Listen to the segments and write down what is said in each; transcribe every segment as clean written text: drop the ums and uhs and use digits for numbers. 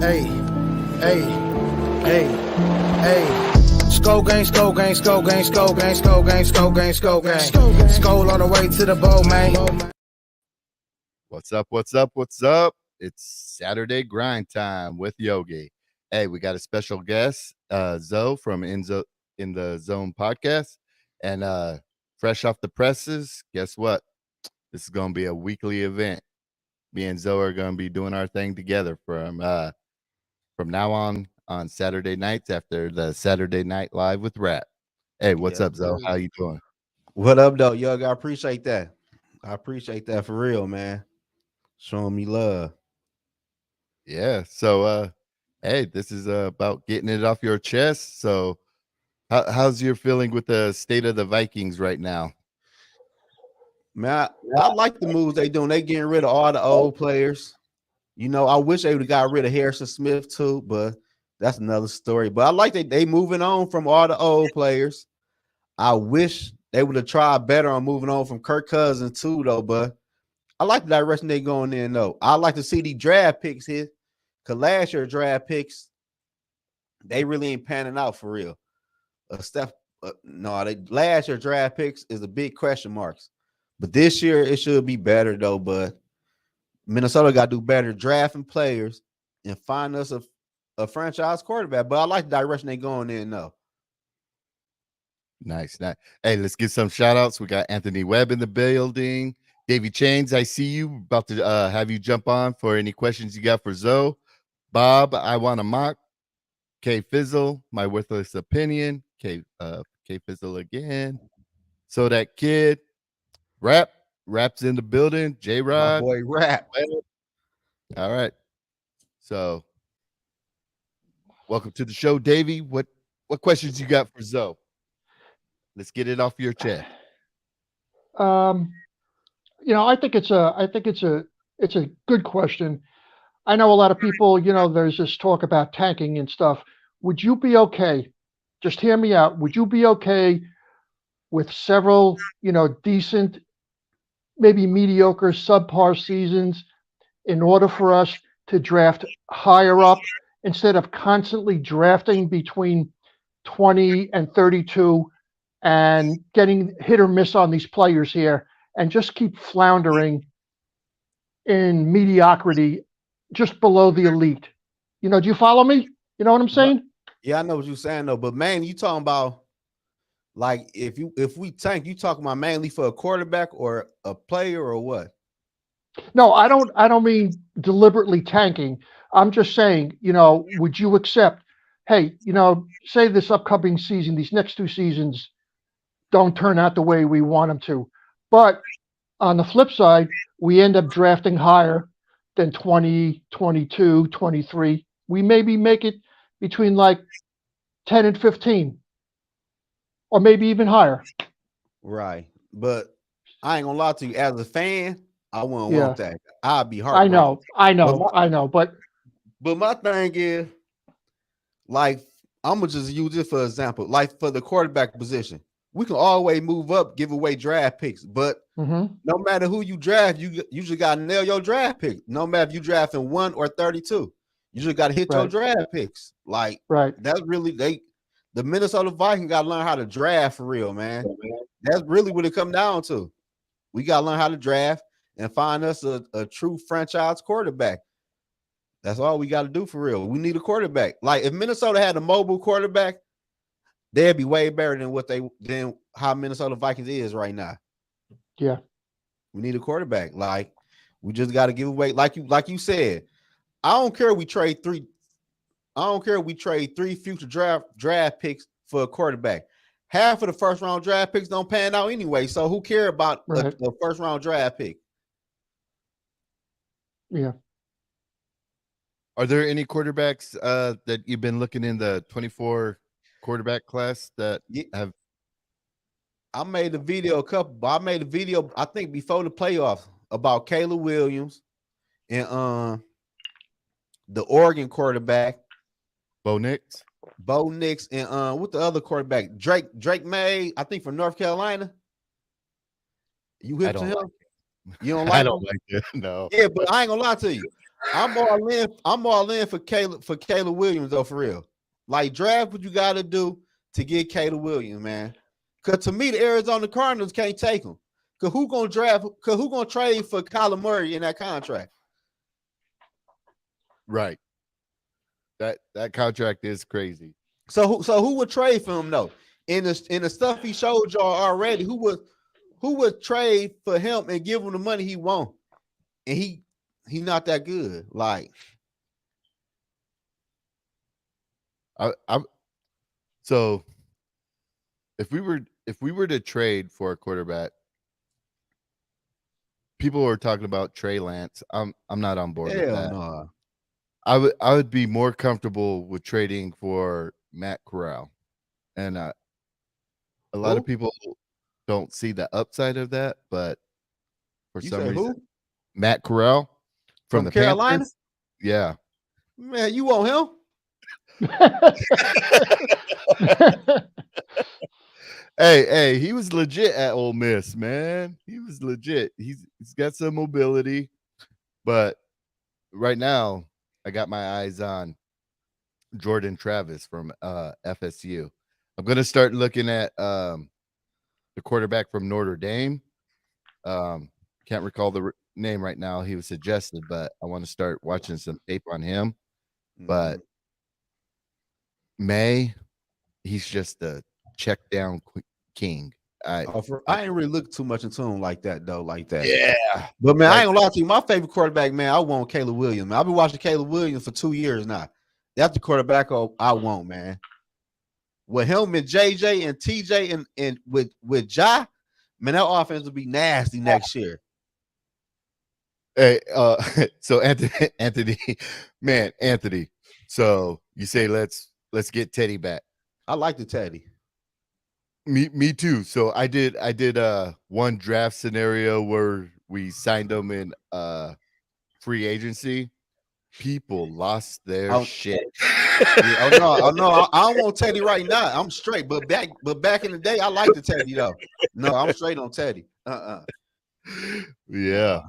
Hey, hey, hey, hey. Skull gang, skull gang, skull gang, skull gang, skull gang, skull gang, skull gang. Skull on the way to the bowl, man. What's up? What's up? What's up? It's Saturday grind time with Yogi. Hey, we got a special guest, Zoe from in the Zone podcast, and fresh off the presses. Guess what? This is going to be a weekly event. Me and Zoe are going to be doing our thing together from now on Saturday nights after the Saturday Night Live with Rap. Hey, what's up, Zoe? How you doing? What up, though, Yogi? I appreciate that. I appreciate that for real, man. Showing me love. Yeah. So, hey, this is about getting it off your chest. So, how's your feeling with the state of the Vikings right now? Man, I like the moves they doing. They getting rid of all the old players. You know, I wish they would have got rid of Harrison Smith too, but that's another story. But I like they moving on from all the old players. I wish they would have tried better on moving on from Kirk Cousins too, though. But I like the direction they going in, though. I like to see the draft picks here, because last year draft picks, they really ain't panning out for real. Last year draft picks is a big question marks. But this year it should be better, though. But Minnesota got to do better drafting players and find us a franchise quarterback. But I like the direction they going in, though. Nice. Hey, let's get some shout outs. We got Anthony Webb in the building. Davey Chains, I see you. About to have you jump on for any questions you got for Zoe. Bob, I want to mock. K Fizzle, my worthless opinion. K Fizzle again. So that kid. Rap's in the building. J-Rod. My boy Rap. All right. So welcome to the show, Davey. What questions you got for Zoe? Let's get it off your chest. I think it's a good question. I know a lot of people, there's this talk about tanking and stuff. Would you be okay? Just hear me out. Would you be okay with several, decent, maybe mediocre, subpar seasons in order for us to draft higher up instead of constantly drafting between 20 and 32 and getting hit or miss on these players here and just keep floundering in mediocrity just below the elite? Do you follow me? You know what I'm saying? Yeah, I know what you're saying, though. But, man, you talking about, like, if we tank, you talking about mainly for a quarterback or a player or what? No, I don't mean deliberately tanking. I'm just saying, would you accept, hey, say this upcoming season, these next two seasons don't turn out the way we want them to. But on the flip side, we end up drafting higher than 20, 22, 23. We maybe make it between like 10 and 15 or maybe even higher. Right. But I ain't going to lie to you. As a fan, I wouldn't want that. I'd be hard. I know. But my thing is, like, I'm going to just use this for example. Like, for the quarterback position, we can always move up, give away draft picks. But no matter who you draft, you just got to nail your draft pick. No matter if you draft in 1 or 32, you just got to hit your draft picks. Like, that's really the Minnesota Vikings got to learn how to draft for real, man. That's really what it comes down to. We got to learn how to draft and find us a true franchise quarterback. That's all we got to do for real. We need a quarterback. Like, if Minnesota had a mobile quarterback, they'd be way better than how Minnesota Vikings is right now. Yeah. We need a quarterback. Like, we just got to give away, like you said. I don't care we trade three future draft picks for a quarterback. Half of the first round draft picks don't pan out anyway. So who care about the first round draft pick? Yeah. Are there any quarterbacks that you've been looking in the 24 quarterback class that have? I made a video I think before the playoffs about Caleb Williams and the Oregon quarterback Bo Nix and what the other quarterback Drake May, I think from North Carolina. You hit to him? You don't like? I don't like it. No. Yeah, but I ain't gonna lie to you. I'm all in for Caleb Williams though, for real. Like, draft what you got to do to get Caleb Williams, man. Because to me, the Arizona Cardinals can't take him. Because who gonna draft? Because who gonna trade for Kyler Murray in that contract? Right. That contract is crazy. So who would trade for him though? In the stuff he showed y'all already, who would trade for him and give him the money he want? And he not that good. Like, so if we were to trade for a quarterback, people were talking about Trey Lance. I'm not on board with that. No. I would be more comfortable with trading for Matt Corral, and a lot of people don't see the upside of that, but for some reason, Matt Corral from the Carolina, Panthers, yeah, man, you want him? Hey, he was legit at Ole Miss, man. He was legit. He's got some mobility, but right now I got my eyes on Jordan Travis from FSU. I'm gonna start looking at the quarterback from Notre Dame. Can't recall the name right now. He was suggested, but I want to start watching some tape on him. But he's just a check down king. I ain't really looked too much into him like that though, like that. Yeah, but man, I ain't gonna lie to you. My favorite quarterback, man, I want Caleb Williams. Man, I've been watching Caleb Williams for 2 years now. That's the quarterback I want, man. With him and JJ and TJ and with Ja, man, that offense will be nasty next year. Hey, so Anthony, man, Anthony. So you say let's get Teddy back. I like the Teddy. Me too. So I did one draft scenario where we signed him in free agency. People lost their shit. Yeah, no, I don't want Teddy right now. I'm straight, but back in the day, I liked the Teddy though. No, I'm straight on Teddy. Yeah.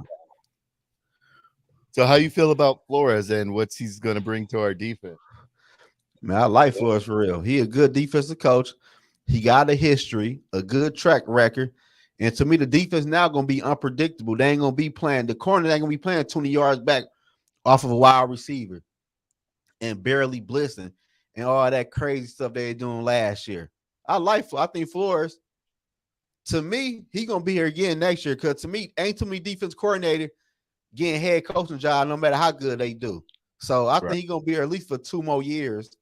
So how you feel about Flores and what's he's going to bring to our defense? Man, I like Flores for real. He a good defensive coach. He got a history, a good track record. And to me, the defense now going to be unpredictable. They ain't going to be playing. The corner ain't going to be playing 20 yards back off of a wide receiver and barely blitzing and all that crazy stuff they were doing last year. I think Flores, to me, he going to be here again next year because to me, ain't too many defense coordinator getting head coaching job no matter how good they do. So I think he's going to be here at least for 2 more years.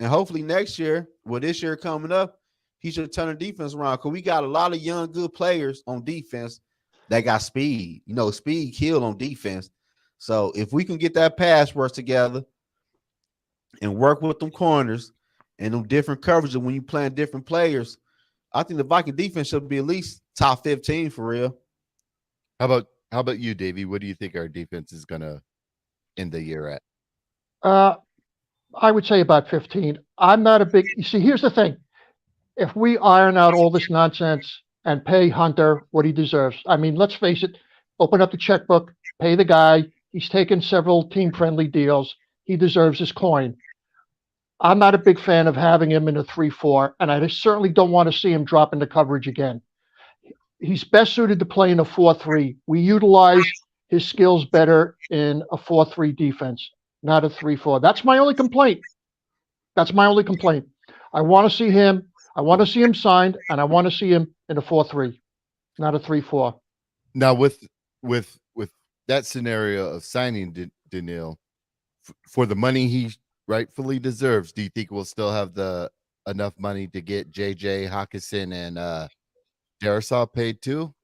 And hopefully next year, with this year coming up, he should turn the defense around because we got a lot of young, good players on defense that got speed. You know, speed kill on defense. So if we can get that pass rush together and work with them corners and them different coverages when you playing different players, I think the Viking defense should be at least top 15 for real. How about you, Davey? What do you think our defense is gonna end the year at? I would say about 15. I'm not a big. You see, here's the thing: if we iron out all this nonsense and pay Hunter what he deserves, I mean, let's face it. Open up the checkbook, pay the guy. He's taken several team-friendly deals. He deserves his coin. I'm not a big fan of having him in a 3-4, and I certainly don't want to see him drop into coverage again. He's best suited to play in a 4-3. We utilize his skills better in a 4-3 defense, not a 3-4. That's my only complaint. I want to see him. I want to see him signed, and I want to see him in a 4-3, not a 3-4. Now, with that scenario of signing Daniil for the money he rightfully deserves, do you think we'll still have enough money to get JJ Hawkinson and Darisaw paid too?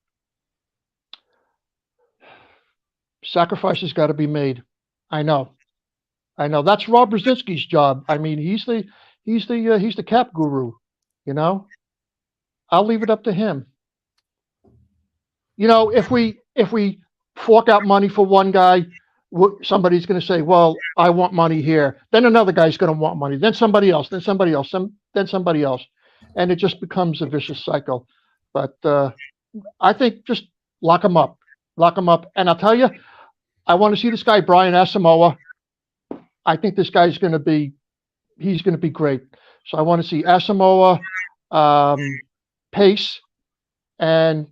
Sacrifices got to be made. I know. That's Rob Brzezinski's job. I mean, he's the cap guru. You know, I'll leave it up to him. You know, if we fork out money for one guy, somebody's going to say, "Well, I want money here." Then another guy's going to want money. Then somebody else. Then somebody else. Then somebody else, and it just becomes a vicious cycle. But I think just lock them up. And I'll tell you, I want to see this guy, Brian Asamoah. I think this guy's going to be, he's going to be great. So I want to see Asamoah, Pace, and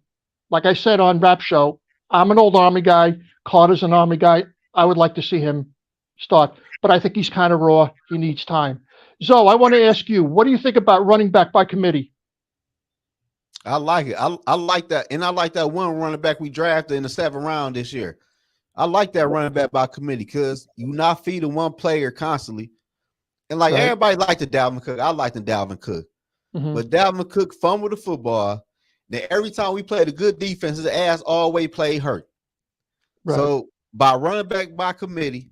like I said on Rap Show, I'm an old Army guy. Carter's an Army guy. I would like to see him start, but I think he's kind of raw. He needs time. Zoe, I want to ask you, what do you think about running back by committee? I like it. I like that, and I like that one running back we drafted in the 7th round this year. I like that running back by committee because you're not feeding one player constantly. And like everybody liked the Dalvin Cook. I liked the Dalvin Cook. But Dalvin Cook fumbled the football. Then every time we played a good defense, his ass always played hurt. Right. So by running back by committee,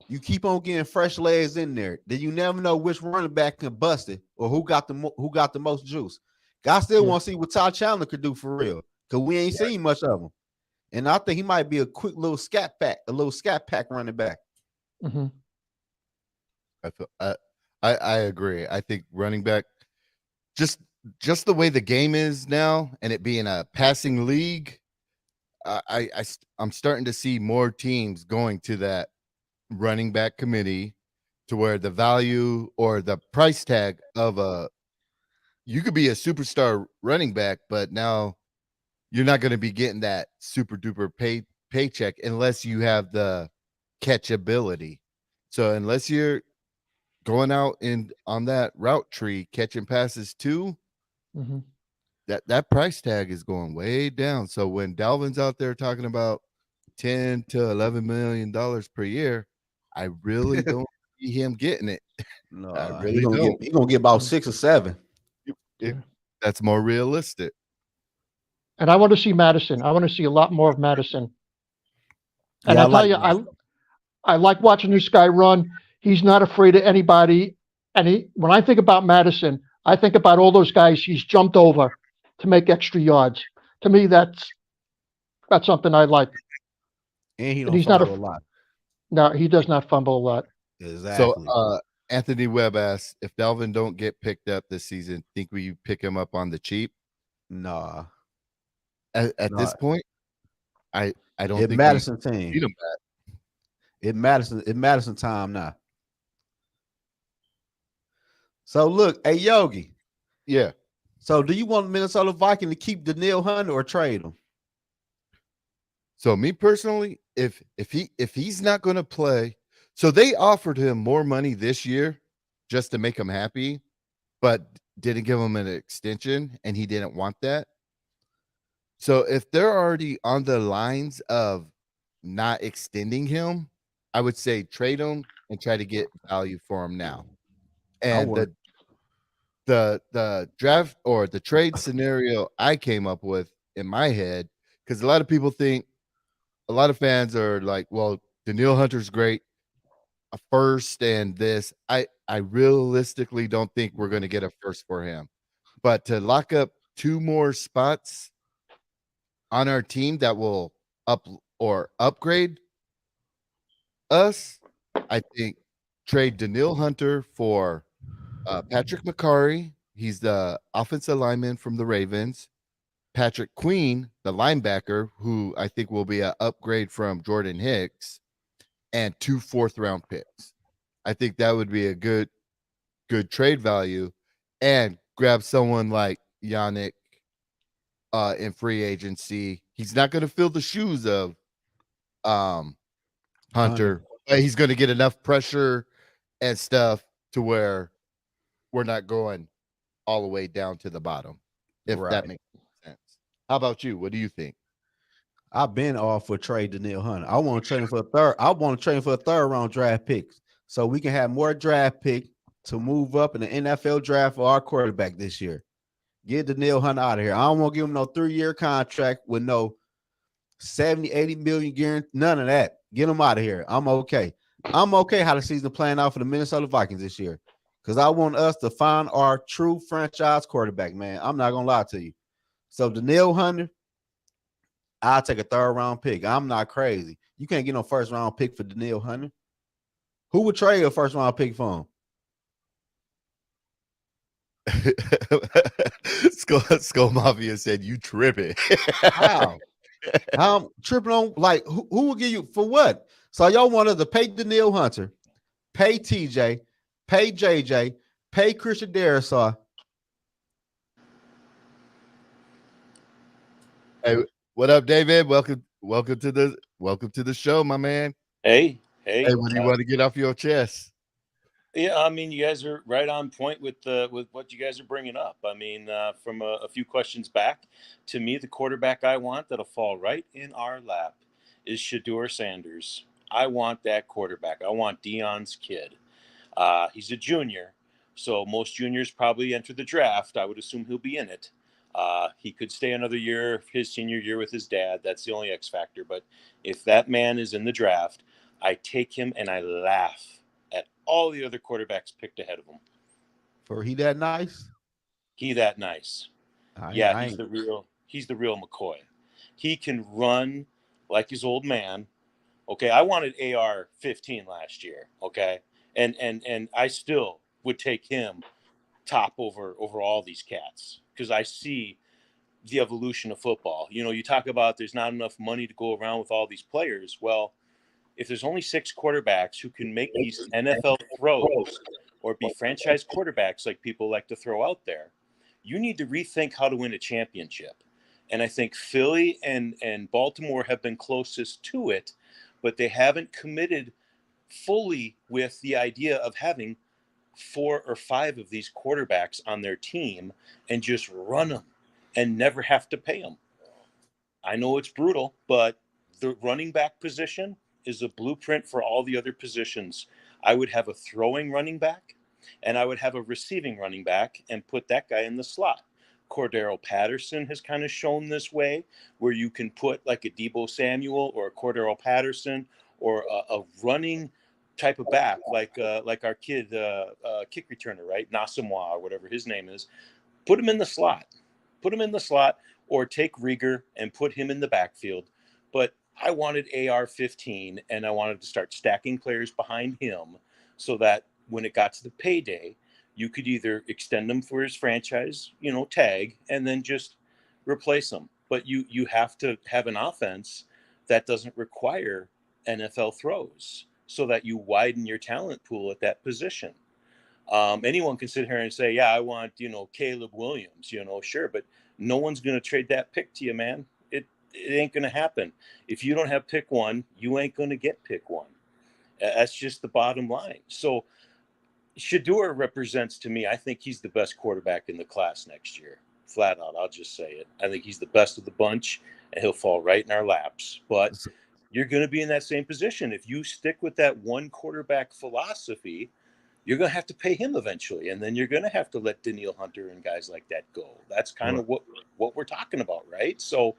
you keep on getting fresh legs in there. Then you never know which running back can bust it or who got the most juice. I still want to see what Todd Chandler could do for real because we ain't seen much of him. And I think he might be a quick little scat pack running back. I agree. I think running back, just the way the game is now, and it being a passing league, I'm starting to see more teams going to that running back committee, to where the value or the price tag of you could be a superstar running back, but now you're not going to be getting that super duper paycheck unless you have the catchability. So unless you're going out on that route tree catching passes too, that price tag is going way down. So when Dalvin's out there talking about $10 to $11 million per year, I really don't see him getting it. No, I really don't. He's gonna get about 6 or 7. That's more realistic. And I want to see Madison. I want to see a lot more of Madison. And I tell you, I like watching this guy run. He's not afraid of anybody. And when I think about Madison, I think about all those guys he's jumped over to make extra yards. To me, that's something I like. And he's not a lot. No, he does not fumble a lot. Exactly. So Anthony Webb asks, if Dalvin don't get picked up this season, think we pick him up on the cheap? Nah. At this point, I don't think Madison team. Beat him back. It Madison time now. So look, hey Yogi. Yeah. So do you want Minnesota Vikings to keep Danielle Hunter or trade him? So me personally, if he's not going to play, so they offered him more money this year just to make him happy, but didn't give him an extension, and he didn't want that. So if they're already on the lines of not extending him, I would say trade him and try to get value for him now. And the draft or the trade scenario I came up with in my head, because a lot of people think, a lot of fans are like, well, Danielle Hunter's great, a first and this. I realistically don't think we're going to get a first for him. But to lock up 2 more spots on our team that will upgrade us, I think trade Danielle Hunter for Patrick McCarry. He's the offensive lineman from the Ravens. Patrick Queen, the linebacker, who I think will be an upgrade from Jordan Hicks, and 2 4th-round picks. I think that would be a good trade value, and grab someone like Yannick in free agency. He's not going to fill the shoes of Hunter, but he's going to get enough pressure and stuff to where we're not going all the way down to the bottom, if that makes sense. How about you? What do you think? I've been off for trade Danielle Hunter. I want to trade him for a third. I want to trade him for a 3rd-round draft pick, so we can have more draft pick to move up in the NFL draft for our quarterback this year. Get Danielle Hunter out of here. I don't want to give him no 3-year contract with no 70, 80 million guarantee. None of that. Get him out of here. I'm okay. I'm okay how the season playing out for the Minnesota Vikings this year, because I want us to find our true franchise quarterback, man. I'm not going to lie to you. So Danielle Hunter, I'll take a 3rd-round pick. I'm not crazy. You can't get no 1st-round pick for Danielle Hunter. Who would trade a 1st-round pick for him? Skull Mafia said, you tripping. Wow. I'm tripping on like who will give you for what? So y'all wanted to pay Daniil Hunter, pay TJ, pay JJ, pay Christian Darrisaw. Hey, what up, David? Welcome to the show, my man. Hey, What do you want to get off your chest? yeah, I mean, you guys are right on point with what you guys are bringing up. I mean, from a few questions back, to me, the quarterback I want that'll fall right in our lap is Shedeur Sanders. I want that quarterback. I want Dion's kid. He's a junior, so most juniors probably enter the draft. I would assume he'll be in it. He could stay another year, his senior year with his dad. That's the only X factor. But if that man is in the draft, I take him and I laugh at all the other quarterbacks picked ahead of him. For he that nice? He that nice. He's the real McCoy. He can run like his old man. Okay, I wanted AR 15 last year. Okay, and I still would take him top over all these cats because I see the evolution of football. You know, you talk about there's not enough money to go around with all these players. Well, if there's only 6 quarterbacks who can make these NFL throws or be franchise quarterbacks like people like to throw out there, you need to rethink how to win a championship. And I think Philly and Baltimore have been closest to it, but they haven't committed fully with the idea of having 4 or 5 of these quarterbacks on their team and just run them and never have to pay them. I know it's brutal, but the running back position is a blueprint for all the other positions. I would have a throwing running back and I would have a receiving running back and put that guy in the slot. Cordero Patterson has kind of shown this way where you can put like a Deebo Samuel or a Cordero Patterson or a running type of back like our kid kick returner, right? Nasamwa or whatever his name is. Put him in the slot. Or take Rieger and put him in the backfield. But I wanted AR-15 and I wanted to start stacking players behind him so that when it got to the payday, you could either extend him for his franchise, tag, and then just replace him. But you have to have an offense that doesn't require NFL throws so that you widen your talent pool at that position. Anyone can sit here and say, yeah, I want, Caleb Williams, sure, but no one's going to trade that pick to you, man. It ain't going to happen. If you don't have pick 1, you ain't going to get pick 1. That's just the bottom line. So Shedeur represents to me, I think he's the best quarterback in the class next year. Flat out, I'll just say it. I think he's the best of the bunch, and he'll fall right in our laps. But you're going to be in that same position. If you stick with that one quarterback philosophy, you're going to have to pay him eventually, and then you're going to have to let Daniil Hunter and guys like that go. That's kind of what we're talking about, right? So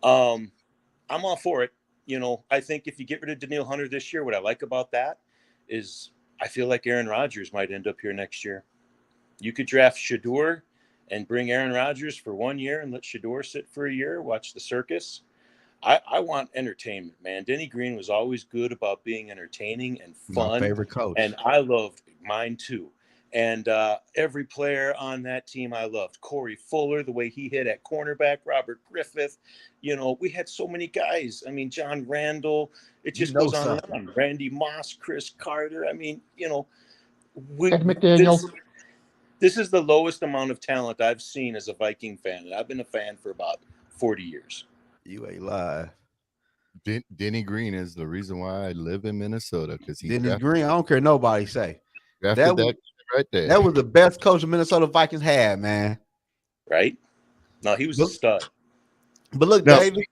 I'm all for it. I think if you get rid of Daniil Hunter this year, what I like about that is I feel like Aaron Rodgers might end up here next year. You could draft Shedeur and bring Aaron Rodgers for 1 year and let Shedeur sit for a year, watch the circus. I want entertainment, man. Denny Green was always good about being entertaining and fun. My favorite coach. And I loved mine too. And every player on that team I loved. Corey Fuller, the way he hit at cornerback, Robert Griffith. We had so many guys. I mean, John Randall. It just goes on and on. Randy Moss, Chris Carter. I mean, Ed McDaniel. This is the lowest amount of talent I've seen as a Viking fan. And I've been a fan for about 40 years. You ain't live. Denny Green is the reason why I live in Minnesota because Denny Green. I don't care nobody say. That right there. That was the best coach the Minnesota Vikings had, man. Right? No, he was a stud. But look, David.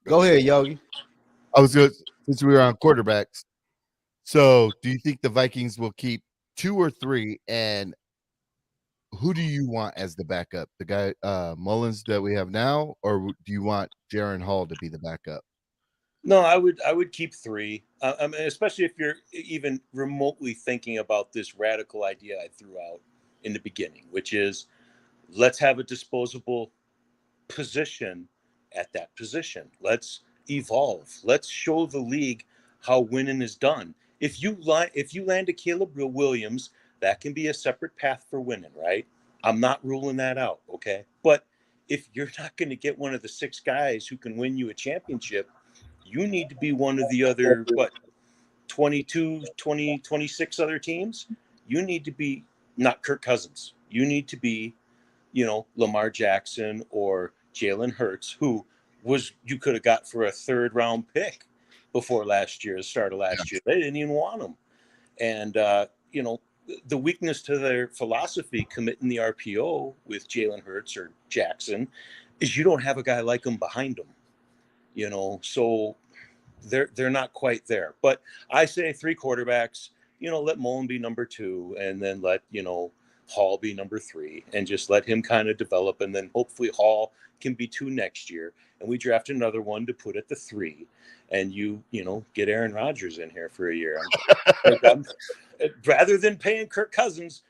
Go ahead, Yogi. I was good since we were on quarterbacks. So, do you think the Vikings will keep 2 or 3? And who do you want as the backup? The guy Mullins that we have now, or do you want Jaron Hall to be the backup? No, I would keep 3. I mean, especially if you're even remotely thinking about this radical idea I threw out in the beginning, which is let's have a disposable position at that position. Let's evolve. Let's show the league how winning is done. If you land a Caleb Williams, that can be a separate path for winning, right? I'm not ruling that out, okay? But if you're not going to get one of the 6 guys who can win you a championship, you need to be one of the other, 22, 20, 26 other teams. You need to be not Kirk Cousins. You need to be, Lamar Jackson or Jalen Hurts, who you could have got for a 3rd round pick before last year, the start of last year. They didn't even want him. And, the weakness to their philosophy committing the RPO with Jalen Hurts or Jackson is you don't have a guy like him behind him, so they're not quite there. But I say 3 quarterbacks, let Mullen be number 2 and then let, Hall be number 3 and just let him kind of develop. And then hopefully Hall can be 2 next year. And we draft another one to put at the 3 and get Aaron Rodgers in here for a year. Rather than paying Kirk Cousins,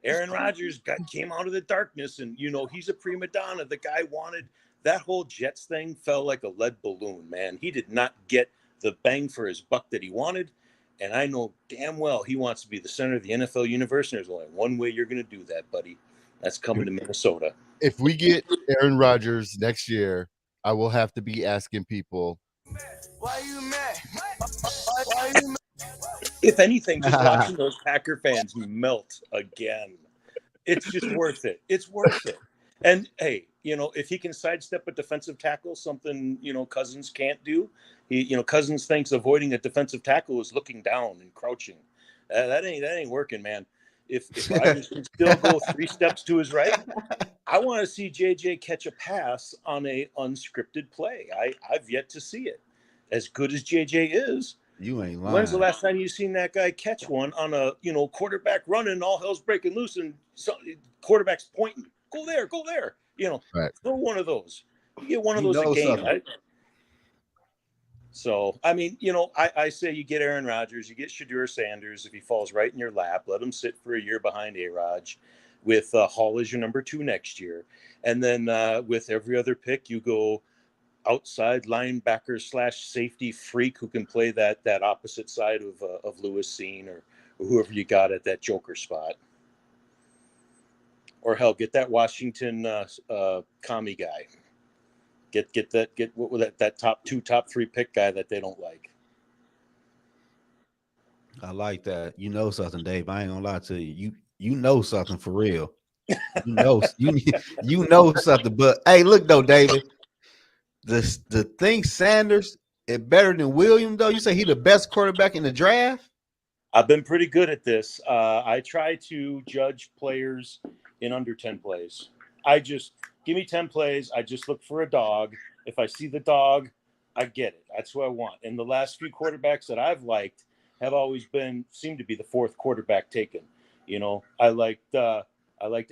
Aaron Rodgers came out of the darkness and, he's a prima donna. The guy wanted that whole Jets thing fell like a lead balloon, man. He did not get the bang for his buck that he wanted. And I know damn well he wants to be the center of the NFL universe. And there's only one way you're going to do that, buddy. That's coming to Minnesota. If we get Aaron Rodgers next year, I will have to be asking people, Why you mad? Why you mad? If anything, just watching those Packer fans melt again. It's just worth it. It's worth it. And hey, if he can sidestep a defensive tackle, something, Cousins can't do. Cousins thinks avoiding a defensive tackle is looking down and crouching. That ain't working, man. If Rodgers can still go 3 steps to his right, I want to see JJ catch a pass on a unscripted play. I've yet to see it. As good as JJ is, you ain't lying. When's the last time you seen that guy catch one on a quarterback running, all hell's breaking loose, and quarterback's pointing, go there, right. Throw one of those. You get one of those a game, right? So, I mean, I say you get Aaron Rodgers, you get Shedeur Sanders if he falls right in your lap. Let him sit for a year behind A-Raj with Hall as your number 2 next year. And then with every other pick, you go outside linebacker / safety freak who can play that opposite side of Lewis Seen or whoever you got at that joker spot. Or hell, get that Washington commie guy. Get that top 2, top 3 pick guy that they don't like. I like that. You know something, Dave. I ain't gonna lie to you. You know something for real. You know something. But hey, look though, David. The thing Sanders is better than Williams, though. You say he the best quarterback in the draft? I've been pretty good at this. I try to judge players in under 10 plays. Give me 10 plays. I just look for a dog. If I see the dog, I get it. That's what I want. And the last few quarterbacks that I've liked have always seem to be the 4th quarterback taken. I liked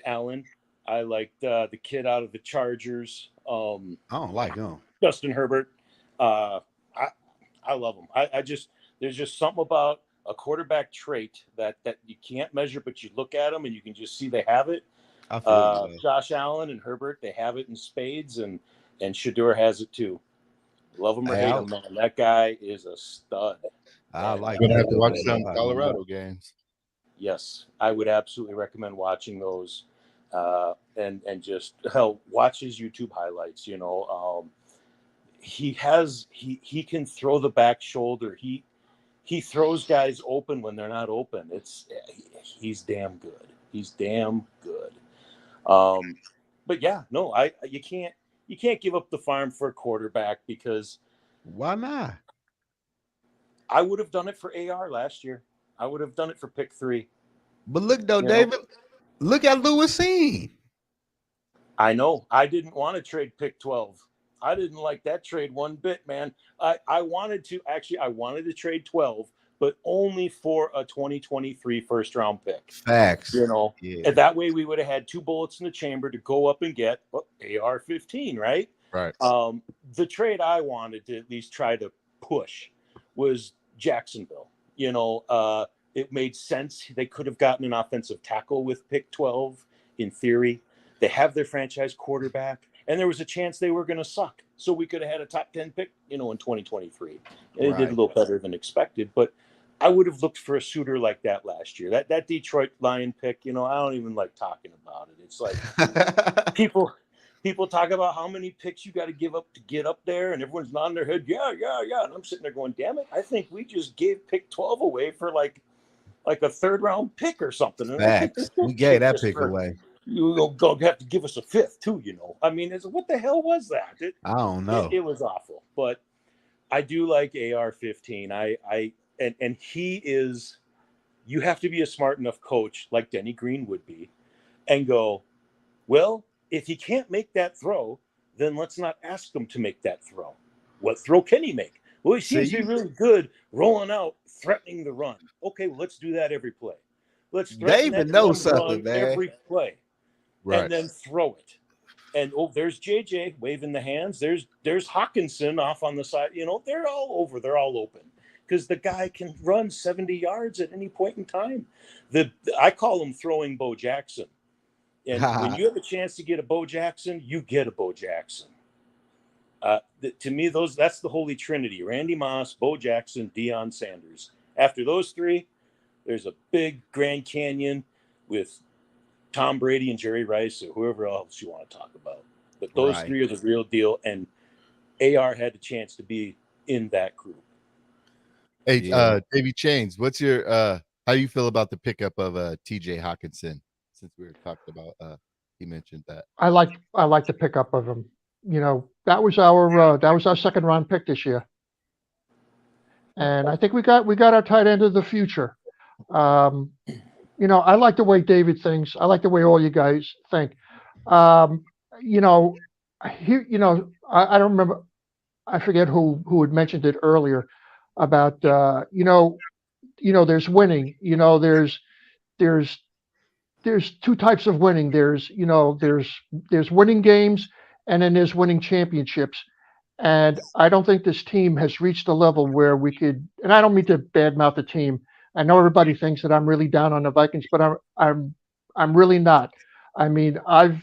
Allen. I liked the kid out of the Chargers. I don't like him. Justin Herbert. I love him. There's just something about a quarterback trait that you can't measure, but you look at them and you can just see they have it. I feel you, Josh Allen and Herbert, they have it in spades, and Shedeur has it too. Love him or hate him, man. That guy is a stud. I like. You're gonna have to watch some Colorado games. Yes, I would absolutely recommend watching those, and just watch his YouTube highlights. He can throw the back shoulder. He throws guys open when they're not open. He's damn good. He's damn good. But yeah, no, you can't give up the farm for a quarterback because why not? I would have done it for AR last year. I would have done it for pick 3. But look though, David, look at Lewis Seen. I know. I didn't want to trade pick 12. I didn't like that trade one bit, man. I wanted to trade 12, but only for a 2023 first round pick. Facts. And that way we would have had 2 bullets in the chamber to go up and get AR-15, right? Right. The trade I wanted to at least try to push was Jacksonville. It made sense. They could have gotten an offensive tackle with pick 12 in theory. They have their franchise quarterback, and there was a chance they were going to suck. So we could have had a top 10 pick, in 2023. And They did a little better than expected, but I would have looked for a suitor like that last year. That Detroit Lion pick, I don't even like talking about it. It's like people people talk about how many picks you got to give up to get up there, and everyone's nodding their head, yeah. And I'm sitting there going, damn it, I think we just gave pick 12 away for like a third-round pick or something. And Facts. We gave that pick away. You go have to give us a fifth too, I mean, what the hell was that? I don't know. It was awful, but I do like AR-15. And he is. You have to be a smart enough coach like Denny Green would be, and go, well, if he can't make that throw, then let's not ask him to make that throw. What throw can he make? Well, he seems to be really good rolling out, threatening the run. Okay, well, let's do that every play. Let's threaten that run every play, and then throw it. And there's JJ waving the hands. There's Hawkinson off on the side. They're all over. They're all open because the guy can run 70 yards at any point in time. I call him throwing Bo Jackson. And when you have a chance to get a Bo Jackson, you get a Bo Jackson. To me, that's the holy trinity: Randy Moss, Bo Jackson, Deion Sanders. After those three, there's a big Grand Canyon with Tom Brady and Jerry Rice or whoever else you want to talk about. But those three are the real deal, and AR had the chance to be in that group. Hey, Davey Chains, what's your how you feel about the pickup of TJ Hawkinson? Since we were talking about he mentioned that. I like the pickup of him. That was our second round pick this year. And I think we got our tight end of the future. I like the way David thinks. I like the way all you guys think. I don't remember. I forget who had mentioned it earlier about there's winning. There's two types of winning. There's winning games, and then there's winning championships. And I don't think this team has reached a level where we could. And I don't mean to badmouth the team. I know everybody thinks that I'm really down on the Vikings, but I'm really not. I mean, let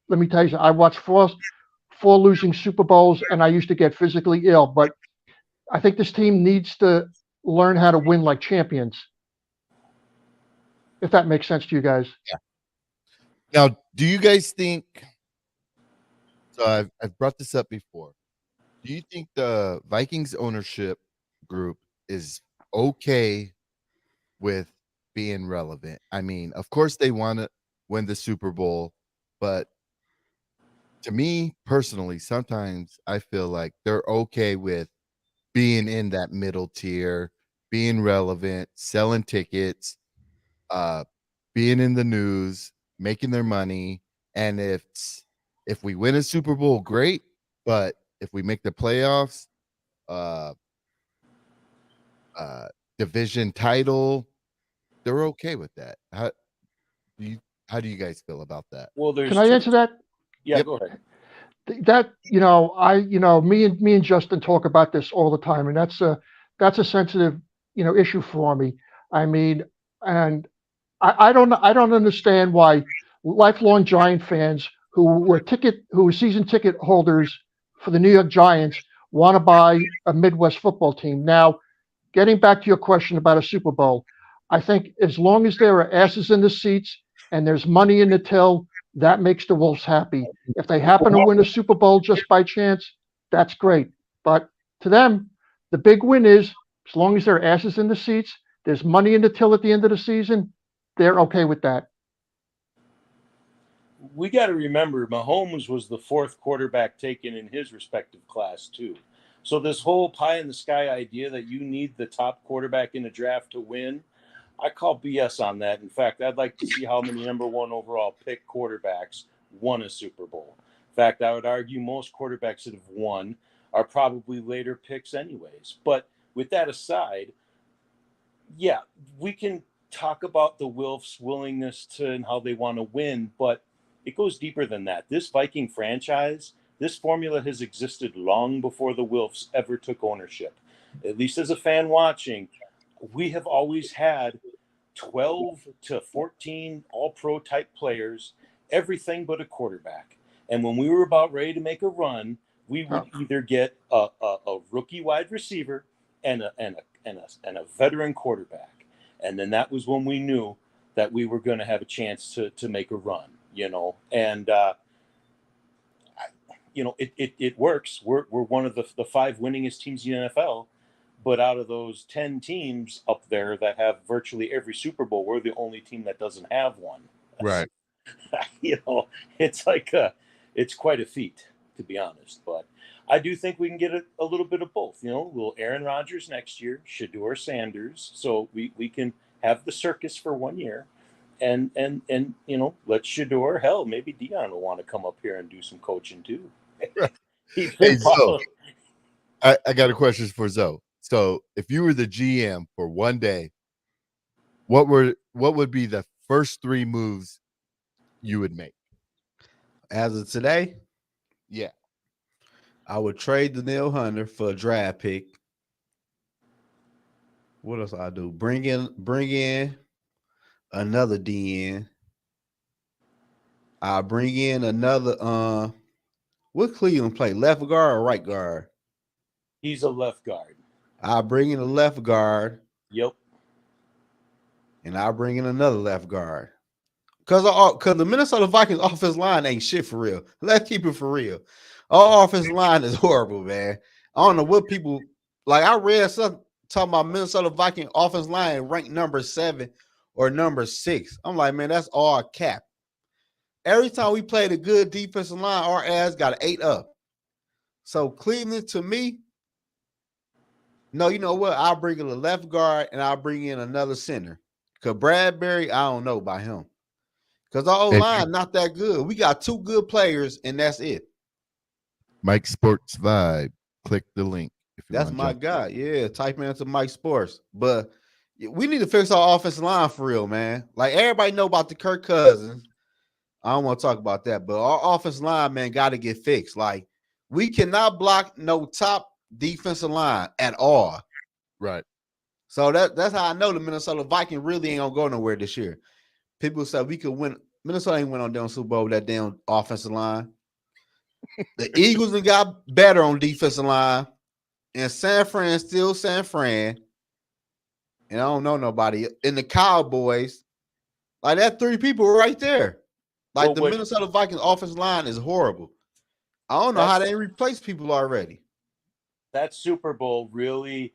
me tell you, I watched four losing Super Bowls, and I used to get physically ill. But I think this team needs to learn how to win like champions. If that makes sense to you guys. Yeah. Now, do you guys think? So I've brought this up before. Do you think the Vikings ownership group is okay with being relevant? I mean, of course they want to win the Super Bowl, but to me personally, sometimes I feel like they're okay with being in that middle tier, being relevant, selling tickets, being in the news, making their money. And if we win a Super Bowl, great. But if we make the playoffs, division title, they're okay with that. How do you guys feel about that? Well, can I answer that? Yeah, yep. Go ahead. That me and Justin talk about this all the time, and that's a sensitive issue for me. I mean, and I don't understand why lifelong Giant fans who were season ticket holders for the New York Giants want to buy a Midwest football team. Now, getting back to your question about a Super Bowl, I think as long as there are asses in the seats and there's money in the till, that makes the Wolves happy. If they happen to win a Super Bowl just by chance, that's great. But to them, the big win is as long as there are asses in the seats, there's money in the till at the end of the season, they're okay with that. We got to remember, Mahomes was the fourth quarterback taken in his respective class, too. So this whole pie in the sky idea that you need the top quarterback in the draft to win, I call BS on that. In fact, I'd like to see how many number one overall pick quarterbacks won a Super Bowl. In fact, I would argue most quarterbacks that have won are probably later picks anyways. But with that aside, yeah, we can talk about the Wilfs' willingness to and how they want to win, but it goes deeper than that. This Viking franchise, this formula has existed long before the Wilfs ever took ownership. At least as a fan watching, we have always had 12 to 14 all-pro type players, everything but a quarterback. And when we were about ready to make a run, we would either get a rookie wide receiver and a veteran quarterback. And then that was when we knew that we were going to have a chance to make a run, And it works. We're one of the 5 winningest teams in the NFL, but out of those 10 teams up there that have virtually every Super Bowl, we're the only team that doesn't have one. Right. It's it's quite a feat, to be honest. But I do think we can get a little bit of both. Little Aaron Rodgers next year, Shedeur Sanders, so we can have the circus for 1 year. And let Shedeur, hell, maybe Dion will want to come up here and do some coaching too. Hey, Zoe, I got a question for Zoe. So if you were the GM for one day, what would be the first 3 moves you would make? As of today, yeah, I would trade Danielle Hunter for a draft pick. What else I do? Bring in another DN. I bring in another what Cleveland play? Left guard or right guard? He's a left guard. I bring in a left guard. Yep. And I bring in another left guard. Because the Minnesota Vikings offensive line ain't shit for real. Let's keep it for real. Our offensive line is horrible, man. I don't know what people like. I read something talking about Minnesota Viking offensive line ranked number 7 or number 6. I'm like, man, that's all cap. Every time we played a good defensive line, our ass got an 8 up. So Cleveland, to me, no, you know what? I'll bring in a left guard and I'll bring in another center. Because Bradbury, I don't know about him. Because our O-line not that good. We got 2 good players, and that's it. Mike Sports Vibe. Click the link. That's my guy. Yeah, type into Mike Sports. But we need to fix our offensive line for real, man. Like, everybody know about the Kirk Cousins. I don't want to talk about that, but our offensive line, man, got to get fixed. Like, we cannot block no top defensive line at all. Right. So that's how I know the Minnesota Vikings really ain't gonna go nowhere this year. People said we could win. Minnesota ain't win on damn Super Bowl with that damn offensive line. The Eagles have got better on defensive line, and San Fran still San Fran. And I don't know nobody. And the Cowboys, like that 3 people right there. Like the Minnesota Vikings offensive line is horrible. I don't know how they replace people already. That Super Bowl really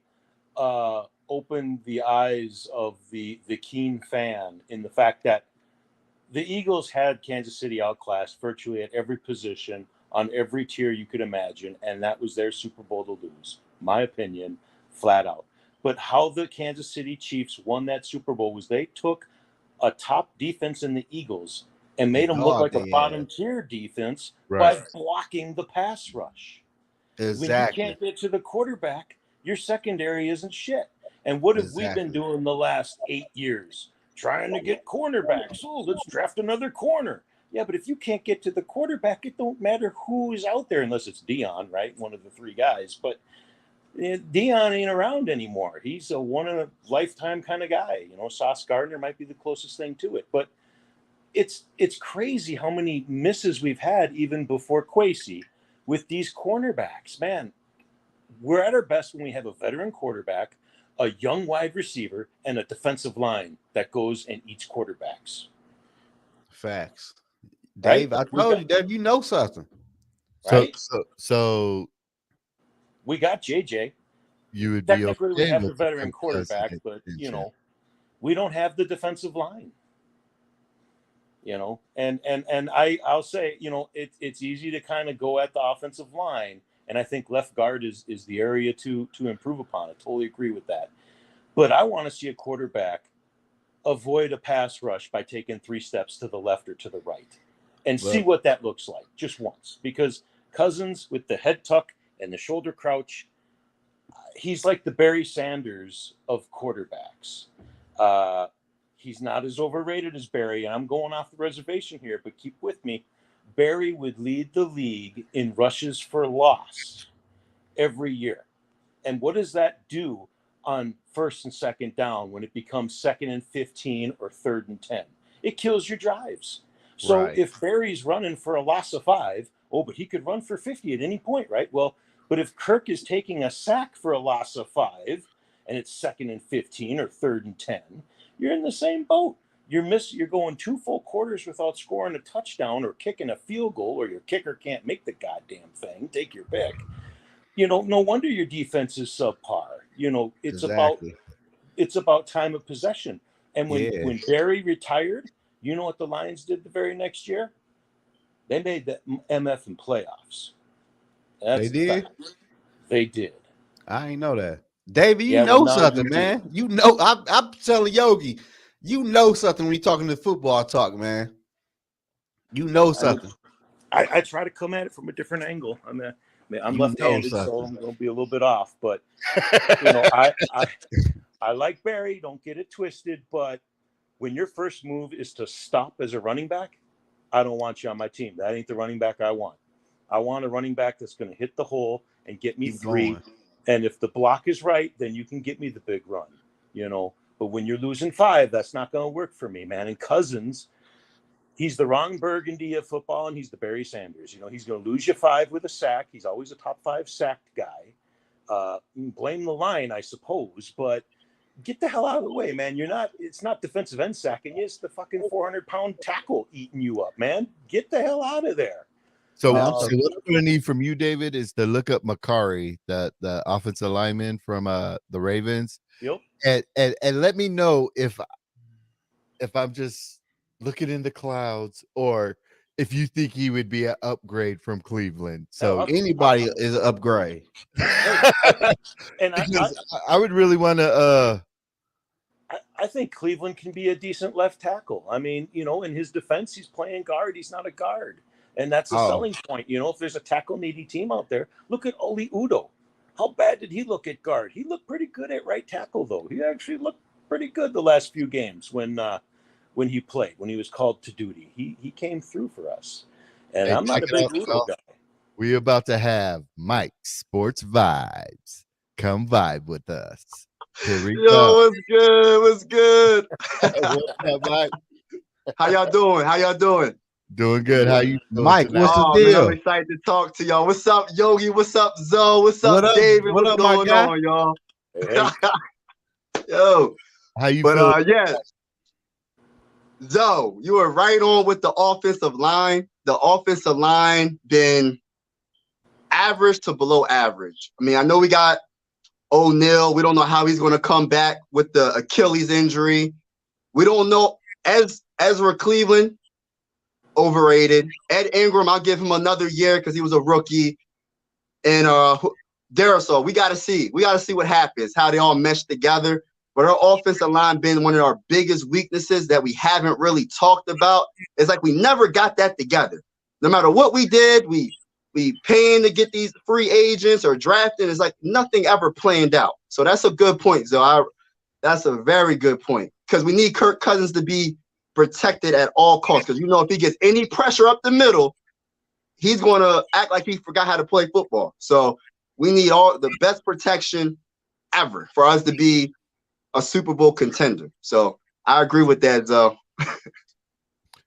opened the eyes of the keen fan in the fact that the Eagles had Kansas City outclassed virtually at every position on every tier you could imagine, and that was their Super Bowl to lose. My opinion, flat out. But how the Kansas City Chiefs won that Super Bowl was they took a top defense in the Eagles and made them look like a bottom tier defense by blocking the pass rush. Exactly. When you can't get to the quarterback, your secondary isn't shit. And what have we been doing the last 8 years? Trying to get cornerbacks. Oh, let's draft another corner. Yeah, but if you can't get to the quarterback, it don't matter who is out there unless it's Dion, right? One of the 3 guys. But Dion ain't around anymore. He's a one-in-a-lifetime kind of guy. Sauce Gardner might be the closest thing to it. But it's crazy how many misses we've had even before Kwesi with these cornerbacks. Man, we're at our best when we have a veteran quarterback, a young wide receiver, and a defensive line that goes and eats quarterbacks. Facts. Dave, right? I told you, Dave, you know something. Right? So we got JJ. You would technically we have the veteran quarterback, but we don't have the defensive line. And I'll say, it's easy to kind of go at the offensive line. And I think left guard is the area to improve upon. I totally agree with that. But I want to see a quarterback avoid a pass rush by taking 3 steps to the left or to the right and see what that looks like just once. Because Cousins with the head tuck and the shoulder crouch, he's like the Barry Sanders of quarterbacks. He's not as overrated as Barry, and I'm going off the reservation here, but keep with me. Barry would lead the league in rushes for loss every year. And what does that do on 1st and 2nd down when it becomes 2nd and 15 or 3rd and 10? It kills your drives. So if Barry's running for a loss of 5, but he could run for 50 at any point, right? Well, but if Kirk is taking a sack for a loss of 5 and it's 2nd and 15 or 3rd and 10, you're in the same boat. you're going 2 full quarters without scoring a touchdown or kicking a field goal, or your kicker can't make the goddamn thing. Take your pick. No wonder your defense is subpar. It's about time of possession. And when Barry retired, you know what the Lions did the very next year? They made the MF in playoffs. They did. They did. I ain't know that. Davey, you know something, man. You know, I'm telling Yogi, you know something when you're talking to football talk, man. You know something. I try to come at it from a different angle. I'm left-handed, so I'm going to be a little bit off. But I like Barry. Don't get it twisted. But when your first move is to stop as a running back, I don't want you on my team. That ain't the running back I want. I want a running back that's going to hit the hole and get me 3. And if the block is right, then you can get me the big run. But when you're losing 5, that's not going to work for me, man. And Cousins, he's the Ron Burgundy of football, and he's the Barry Sanders. He's going to lose you 5 with a sack. He's always a top 5 sacked guy. Blame the line, I suppose, but get the hell out of the way, man. It's not defensive end sacking you. It's the fucking 400-pound tackle eating you up, man. Get the hell out of there. So what I'm going to need from you, David, is to look up Makari, the offensive lineman from the Ravens. Yep. And let me know if I'm just looking in the clouds, or if you think he would be an upgrade from Cleveland. So anybody is an upgrade. And I would really want to. I think Cleveland can be a decent left tackle. I mean, in his defense, he's playing guard. He's not a guard. And that's a selling point. If there's a tackle needy team out there, look at Oli Udoh. How bad did he look at guard? He looked pretty good at right tackle, though. He actually looked pretty good the last few games when he played, when he was called to duty. He came through for us. And I'm not a big Udoh guy. We're about to have Mike's Sports Vibes. Come vibe with us. Here we go. What's good? What's up, Mike? How y'all doing? Doing good. How you doing, Mike? tonight? What's the deal? Man, I'm excited to talk to y'all. What's up, Yogi? What's up, Zoe? What's up, David? What's going on, y'all? Hey. Yo. How you feeling? Yeah. Zoe, you were right on with the offensive line. The offensive line been average to below average. I mean, I know we got O'Neal. We don't know how he's going to come back with the Achilles injury. We don't know. Ezra Cleveland, overrated. Ed Ingram, I'll give him another year because he was a rookie. And Darisaw, we got to see. We got to see what happens, how they all mesh together. But our offensive line been one of our biggest weaknesses that we haven't really talked about. It's like we never got that together. No matter what we did, we paying to get these free agents or drafting. It's like nothing ever planned out. So that's a good point, Zoe. That's a very good point because we need Kirk Cousins to be protected at all costs. Because if he gets any pressure up the middle, he's going to act like he forgot how to play football. So we need all the best protection ever for us to be a Super Bowl contender. So I agree with that, Zoe.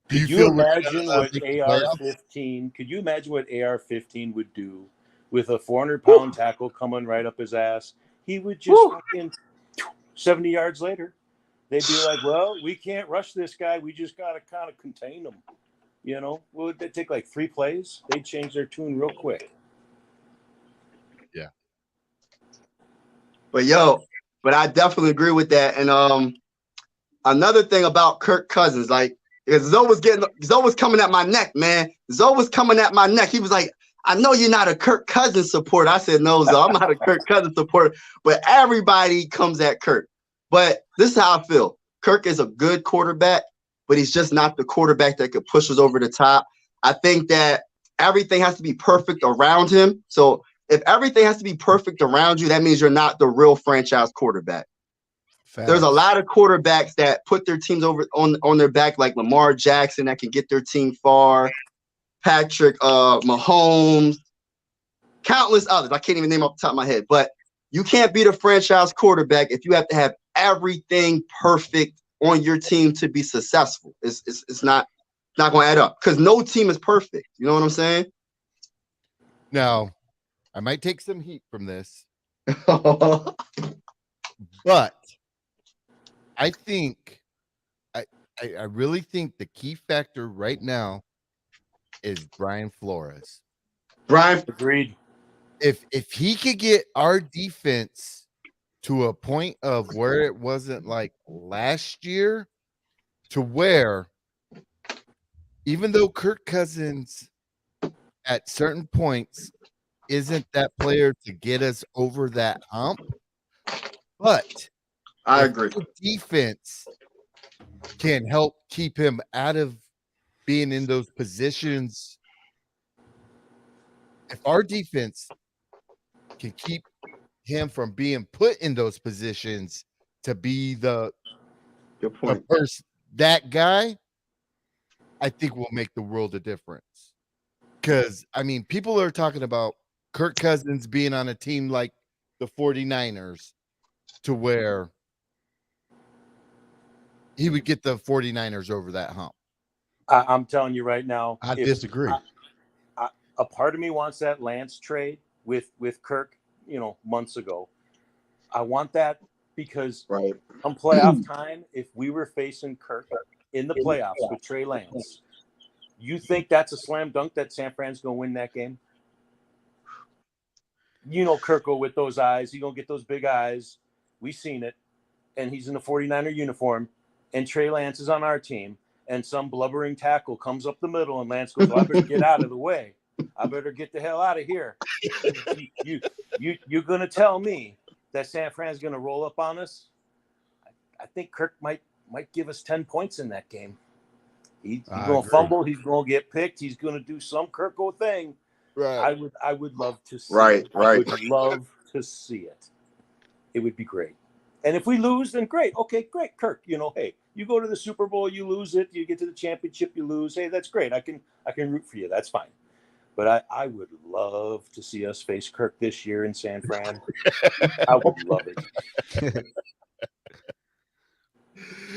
Could you imagine what AR-15? Could you imagine what AR-15 would do with a 400-pound tackle coming right up his ass? He would just fucking 70 yards later. They'd be like, "Well, we can't rush this guy. We just gotta kind of contain him." Would they take like 3 plays? They'd change their tune real quick. Yeah. But I definitely agree with that. And another thing about Kirk Cousins, like. Zoe was coming at my neck, man. Zoe was coming at my neck. He was like, I know you're not a Kirk Cousins supporter. I said, no, Zoe, I'm not a Kirk Cousins supporter. But everybody comes at Kirk. But this is how I feel. Kirk is a good quarterback, but he's just not the quarterback that could push us over the top. I think that everything has to be perfect around him. So if everything has to be perfect around you, that means you're not the real franchise quarterback. There's a lot of quarterbacks that put their teams over on their back, like Lamar Jackson, that can get their team far. Patrick Mahomes, countless others. I can't even name off the top of my head. But you can't be the franchise quarterback if you have to have everything perfect on your team to be successful. It's not going to add up because no team is perfect. You know what I'm saying? Now, I might take some heat from this, but I think I really think the key factor right now is Brian Flores. Brian, agreed. If he could get our defense to a point of where it wasn't like last year, to where even though Kirk Cousins at certain points isn't that player to get us over that hump, but I if agree. the defense can help keep him out of being in those positions. If our defense can keep him from being put in those positions to be Good point. that guy, I think will make the world a difference. Because, I mean, people are talking about Kirk Cousins being on a team like the 49ers to where he would get the 49ers over that hump. I'm telling you right now. I disagree. A part of me wants that Lance trade with Kirk, months ago. I want that because Right. come playoff time, if we were facing Kirk in the playoffs with Trey Lance, you think that's a slam dunk that San Fran's going to win that game? Kirk with those eyes. He's going to get those big eyes. We've seen it. And he's in the 49er uniform. And Trey Lance is on our team. And some blubbering tackle comes up the middle. And Lance goes, I better get out of the way. I better get the hell out of here. You're going to tell me that San Fran's going to roll up on us? I think Kirk might give us 10 points in that game. He's going to fumble. He's going to get picked. He's going to do some Kirko thing. Right. I would love to see Right, it. right. I would love to see it. It would be great. And if we lose, then great. Okay, great, Kirk. Hey, you go to the Super Bowl, you lose it. You get to the championship, you lose. Hey, that's great. I can root for you. That's fine. But I would love to see us face Kirk this year in San Fran. I would love it.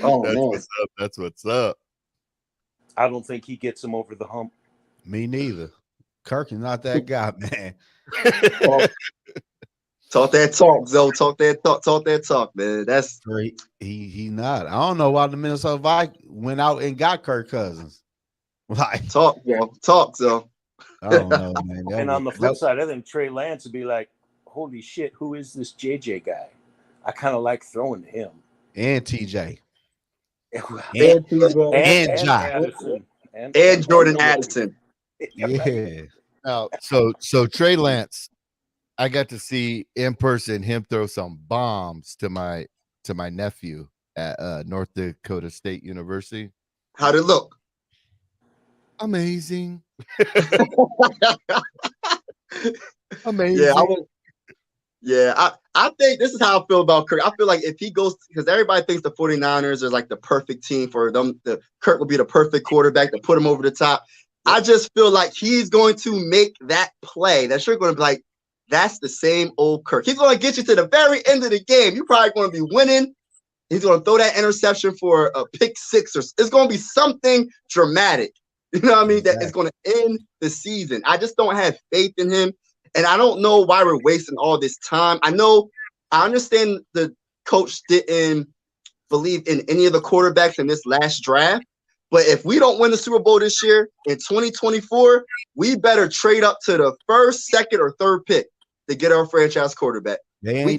Oh, That's man. what's up. That's what's up. I don't think he gets him over the hump. Me neither. Kirk is not that guy, man. Talk that talk, Zoe. Talk that talk, man. That's Great. He not. I don't know why the Minnesota Vikings went out and got Kirk Cousins. Like, talk, Zoe. Talk, Zoe. I don't know, man. And on the flip side, I think Trey Lance would be like, holy shit, who is this JJ guy? I kind of like throwing to him. And TJ. And John. And Jordan Addison. Yeah. Now, so Trey Lance, I got to see in person him throw some bombs to my nephew at North Dakota State University. How'd it look? Amazing. Amazing. I think this is how I feel about Kirk. I feel like if he goes, because everybody thinks the 49ers are like the perfect team for them. Kirk will be the perfect quarterback to put him over the top. I just feel like he's going to make that play. That you're going to be like, that's the same old Kirk. He's going to get you to the very end of the game. You're probably going to be winning. He's going to throw that interception for a pick six, or it's going to be something dramatic. You know what I mean? That is going to end the season. I just don't have faith in him. And I don't know why we're wasting all this time. I understand the coach didn't believe in any of the quarterbacks in this last draft. But if we don't win the Super Bowl this year in 2024, we better trade up to the first, second, or third pick to get our franchise quarterback. They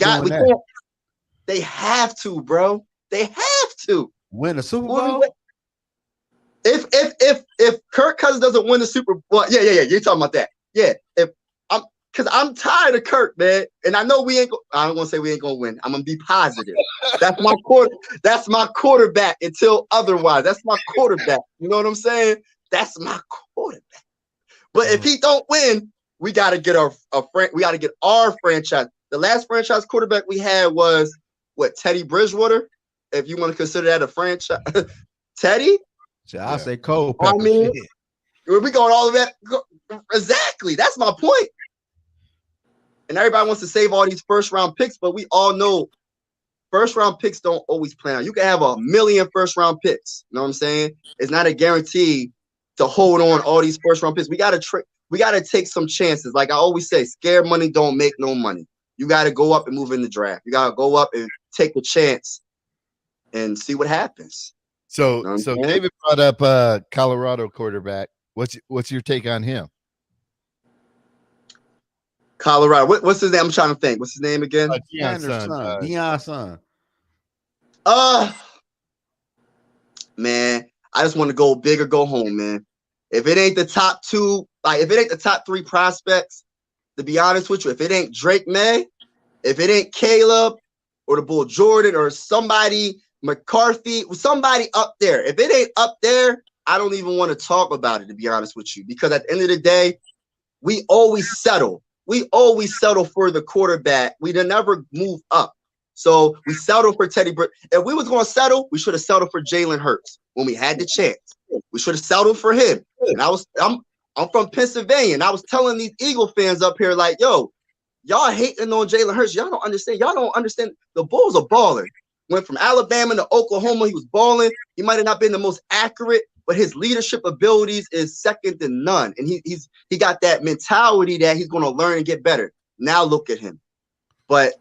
have to, bro. They have to win a Super Bowl. If Kirk Cousins doesn't win the Super Bowl, yeah, you're talking about that. Yeah, because I'm tired of Kirk, man, and I know we ain't. I don't want to say we ain't gonna win. I'm gonna be positive. That's my quarterback until otherwise. That's my quarterback. You know what I'm saying? That's my quarterback. But if he don't win, we gotta get our franchise. The last franchise quarterback we had was Teddy Bridgewater. If you want to consider that a franchise, Teddy. I say Cole. I mean, we going all of that. Exactly. That's my point. And everybody wants to save all these first-round picks, but we all know first-round picks don't always plan out. You can have 1 million first-round picks. You know what I'm saying? It's not a guarantee to hold on all these first-round picks. We got to take some chances. Like I always say, scared money don't make no money. You got to go up and move in the draft. You got to go up and take a chance and see what happens. So David brought up Colorado quarterback. What's your take on him? Colorado. What's his name? I'm trying to think. What's his name again? Deion's son. Man, I just want to go big or go home, man. If it ain't the top two, like if it ain't the top three prospects, to be honest with you, if it ain't Drake May, if it ain't Caleb or the Bull Jordan or somebody, McCarthy, somebody up there, if it ain't up there, I don't even want to talk about it, to be honest with you, because at the end of the day, we always settle. We always settle for the quarterback. We never move up. So we settled for Teddy Bridgewater. If we was going to settle, we should have settled for Jalen Hurts when we had the chance. We should have settled for him. And I'm from Pennsylvania, and I was telling these Eagle fans up here, like, yo, y'all hating on Jalen Hurts. Y'all don't understand. Y'all don't understand. The Bulls are balling. Went from Alabama to Oklahoma. He was balling. He might have not been the most accurate, but his leadership abilities is second to none. And he got that mentality that he's going to learn and get better. Now look at him. But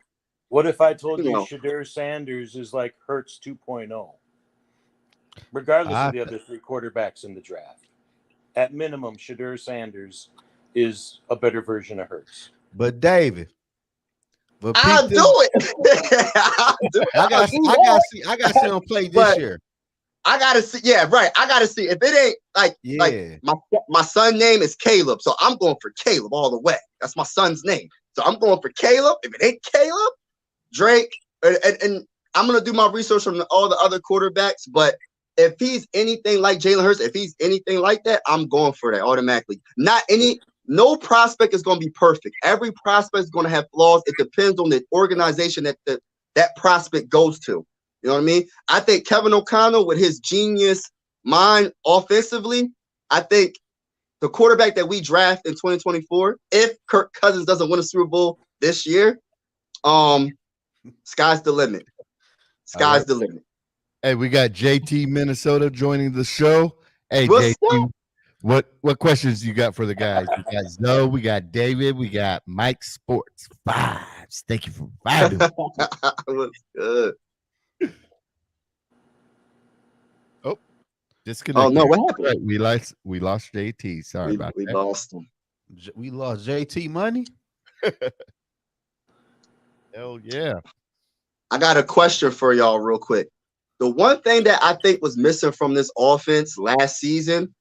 what if I told you Shedeur Sanders is like Hurts 2.0? Regardless of the other three quarterbacks in the draft. At minimum, Shedeur Sanders is a better version of Hurts. But David, I'll do it. I got to see him play this year. I gotta see. Yeah, right. I gotta see. If it ain't like my son's name is Caleb, so I'm going for Caleb all the way. That's my son's name, so I'm going for Caleb. If it ain't Caleb, Drake, and I'm gonna do my research on all the other quarterbacks. But if he's anything like Jalen Hurts, if he's anything like that, I'm going for that automatically. No prospect is gonna be perfect. Every prospect is gonna have flaws. It depends on the organization that prospect goes to. You know what I mean? I think Kevin O'Connell, with his genius mind offensively, I think the quarterback that we draft in 2024, if Kirk Cousins doesn't win a Super Bowl this year, sky's the limit. Sky's the limit. Hey, we got JT Minnesota joining the show. Hey, What's JT, what questions you got for the guys? We got Zoe, we got David, we got Mike Sports Vibes. Thank you for vibing. What's good? Oh, disconnected. Oh no, what happened? Right, we lost JT. Sorry about that. We lost him. We lost JT money. Hell yeah. I got a question for y'all real quick. The one thing that I think was missing from this offense last season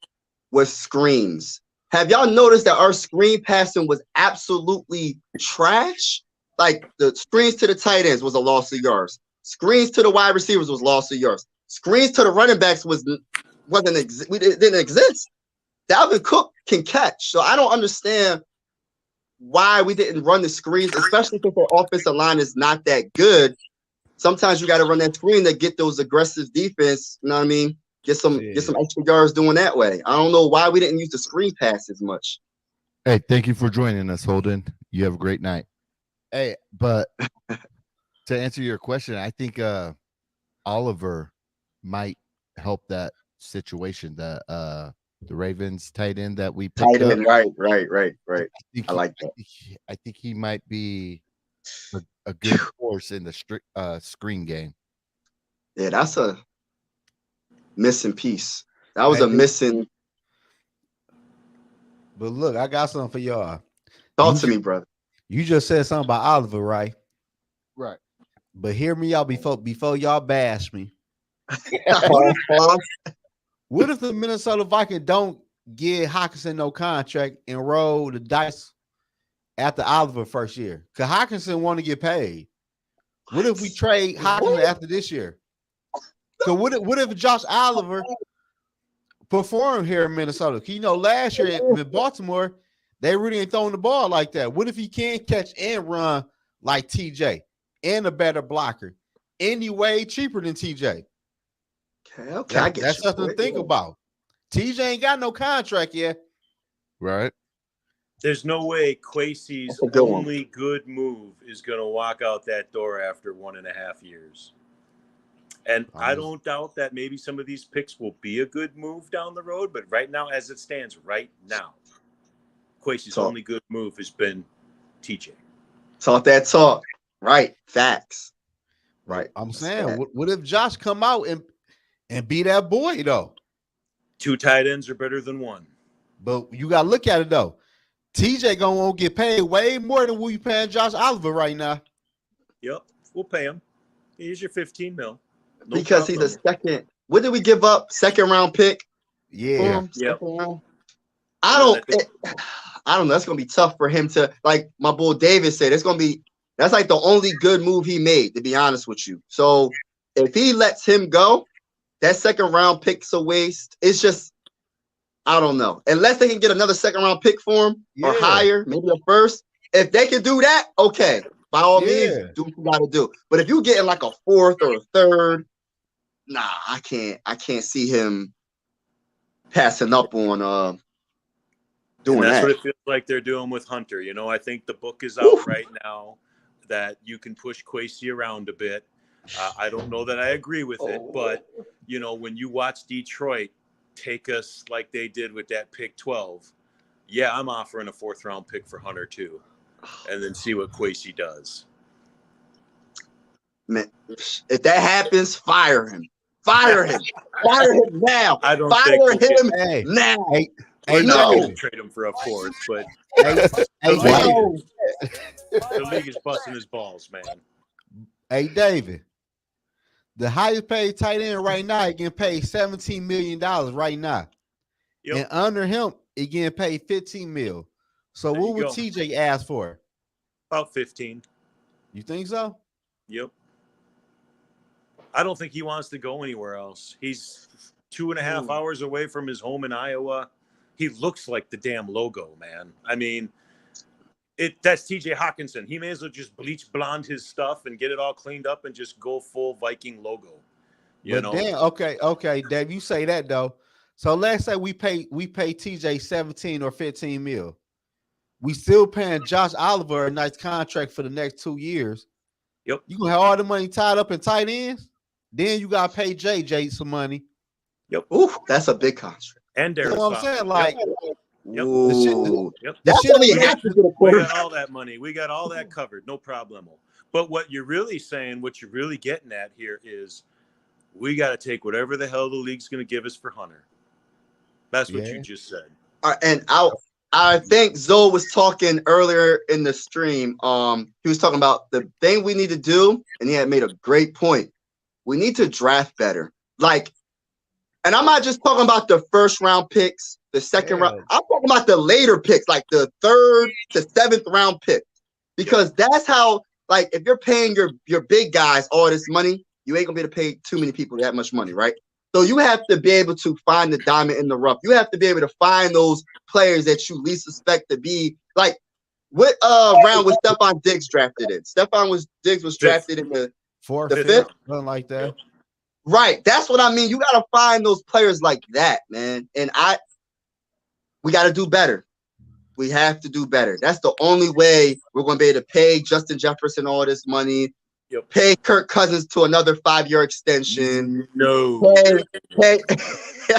was screens. Have y'all noticed that our screen passing was absolutely trash? Like the screens to the tight ends was a loss of yards. Screens to the wide receivers was loss of yards. Screens to the running backs didn't exist. Dalvin Cook can catch, so I don't understand why we didn't run the screens, especially if our offensive line is not that good. Sometimes you got to run that screen to get those aggressive defense. You know what I mean? Get some extra yards doing that way. I don't know why we didn't use the screen pass as much. Hey, thank you for joining us, Holden. You have a great night. Hey, but to answer your question, I think Oliver might help that situation. The Ravens tight end that we picked up. Right. I like that. I think he might be a good force in the screen game. Yeah, that's a missing piece. That was a missing. But look, I got something for y'all. Talk to me, brother. You just said something about Oliver, right? Right. But hear me out before y'all bash me. What if the Minnesota Vikings don't give Hockenson no contract and roll the dice after Oliver first year? Because Hockenson want to get paid. What if we trade Hockenson after this year? So what if Josh Oliver performed here in Minnesota? You know, last year in Baltimore, they really ain't throwing the ball like that. What if he can't catch and run like TJ and a better blocker? Anyway, cheaper than TJ. Okay, I get that's something to think about. TJ ain't got no contract yet. Right. There's no way Kwesi's only good move is going to walk out that door after 1.5 years. And I don't doubt that maybe some of these picks will be a good move down the road. But right now, as it stands right now, Kwesi's only good move has been TJ. Talk that talk. Right. Facts. Right. I'm saying, what if Josh come out and be that boy though. 2 tight ends are better than 1. But you gotta look at it though. TJ gonna get paid way more than we paying Josh Oliver right now. Yep, we'll pay him. Here's your 15 mil. No because problem. he's a second. What did we give up? 2nd round pick. Yeah. Yep. I don't know. That's gonna be tough for him to, like my boy David said. That's like the only good move he made, to be honest with you. So if he lets him go, that 2nd round pick's a waste. It's just, I don't know. Unless they can get another 2nd round pick for him or higher, maybe a 1st. If they can do that, okay. By all means, do what you gotta do. But if you getting like a 4th or a 3rd, nah, I can't see him passing up on doing that's that. what it feels like they're doing with Hunter. You know, I think the book is out right now that you can push Kwesi around a bit. I don't know that I agree with it, but you know, when you watch Detroit take us like they did with that pick 12, yeah, I'm offering a 4th round pick for Hunter too, and then see what Kwesi does. Man, if that happens, fire him. Fire him. Fire him now. I don't fire think him now. We're no. not going to trade him for a 4th, but the league is busting his balls, man. Hey, David, the highest paid tight end right now, he getting paid $17 million right now. Yep. And under him, he getting paid $15 million. So There what you would go. TJ ask for? About 15. You think so? Yep. I don't think he wants to go anywhere else. He's 2.5 hours away from his home in Iowa. He looks like the damn logo, man. I mean, that's TJ Hawkinson. He may as well just bleach blonde his stuff and get it all cleaned up and just go full Viking logo. You know? Damn, okay, Dave, you say that though. So let's say we pay TJ 17 or 15 mil. We still paying Josh Oliver a nice contract for the next 2 years. Yep. You gonna have all the money tied up in tight ends. Then you gotta pay JJ some money. Yep. Ooh, that's a big contract. And You know what I'm saying? Like, Yep. Ooh. Yep. That's what we have to get a We quarter. got all that money. We got all that covered. No problemo. But what you're really saying, what you're really getting at here is we got to take whatever the hell the league's going to give us for Hunter. That's what you just said. And I think Zoe was talking earlier in the stream. He was talking about the thing we need to do, and he had made a great point. We need to draft better. Like, and I'm not just talking about the 1st round picks, the 2nd round. I'm talking about the later picks, like the 3rd to 7th round pick. Because that's how, like, if you're paying your big guys all this money, you ain't gonna be able to pay too many people that much money, right? So you have to be able to find the diamond in the rough. You have to be able to find those players that you least suspect to be like. What round was Stephon Diggs drafted in? Diggs was drafted in the 4th, the 5th, 5th, something like that. right? That's what I mean. You got to find those players like that, man. And we got to do better. We have to do better. That's the only way we're going to be able to pay Justin Jefferson all this money. Yep. Pay Kirk Cousins to another 5-year extension. No. Pay.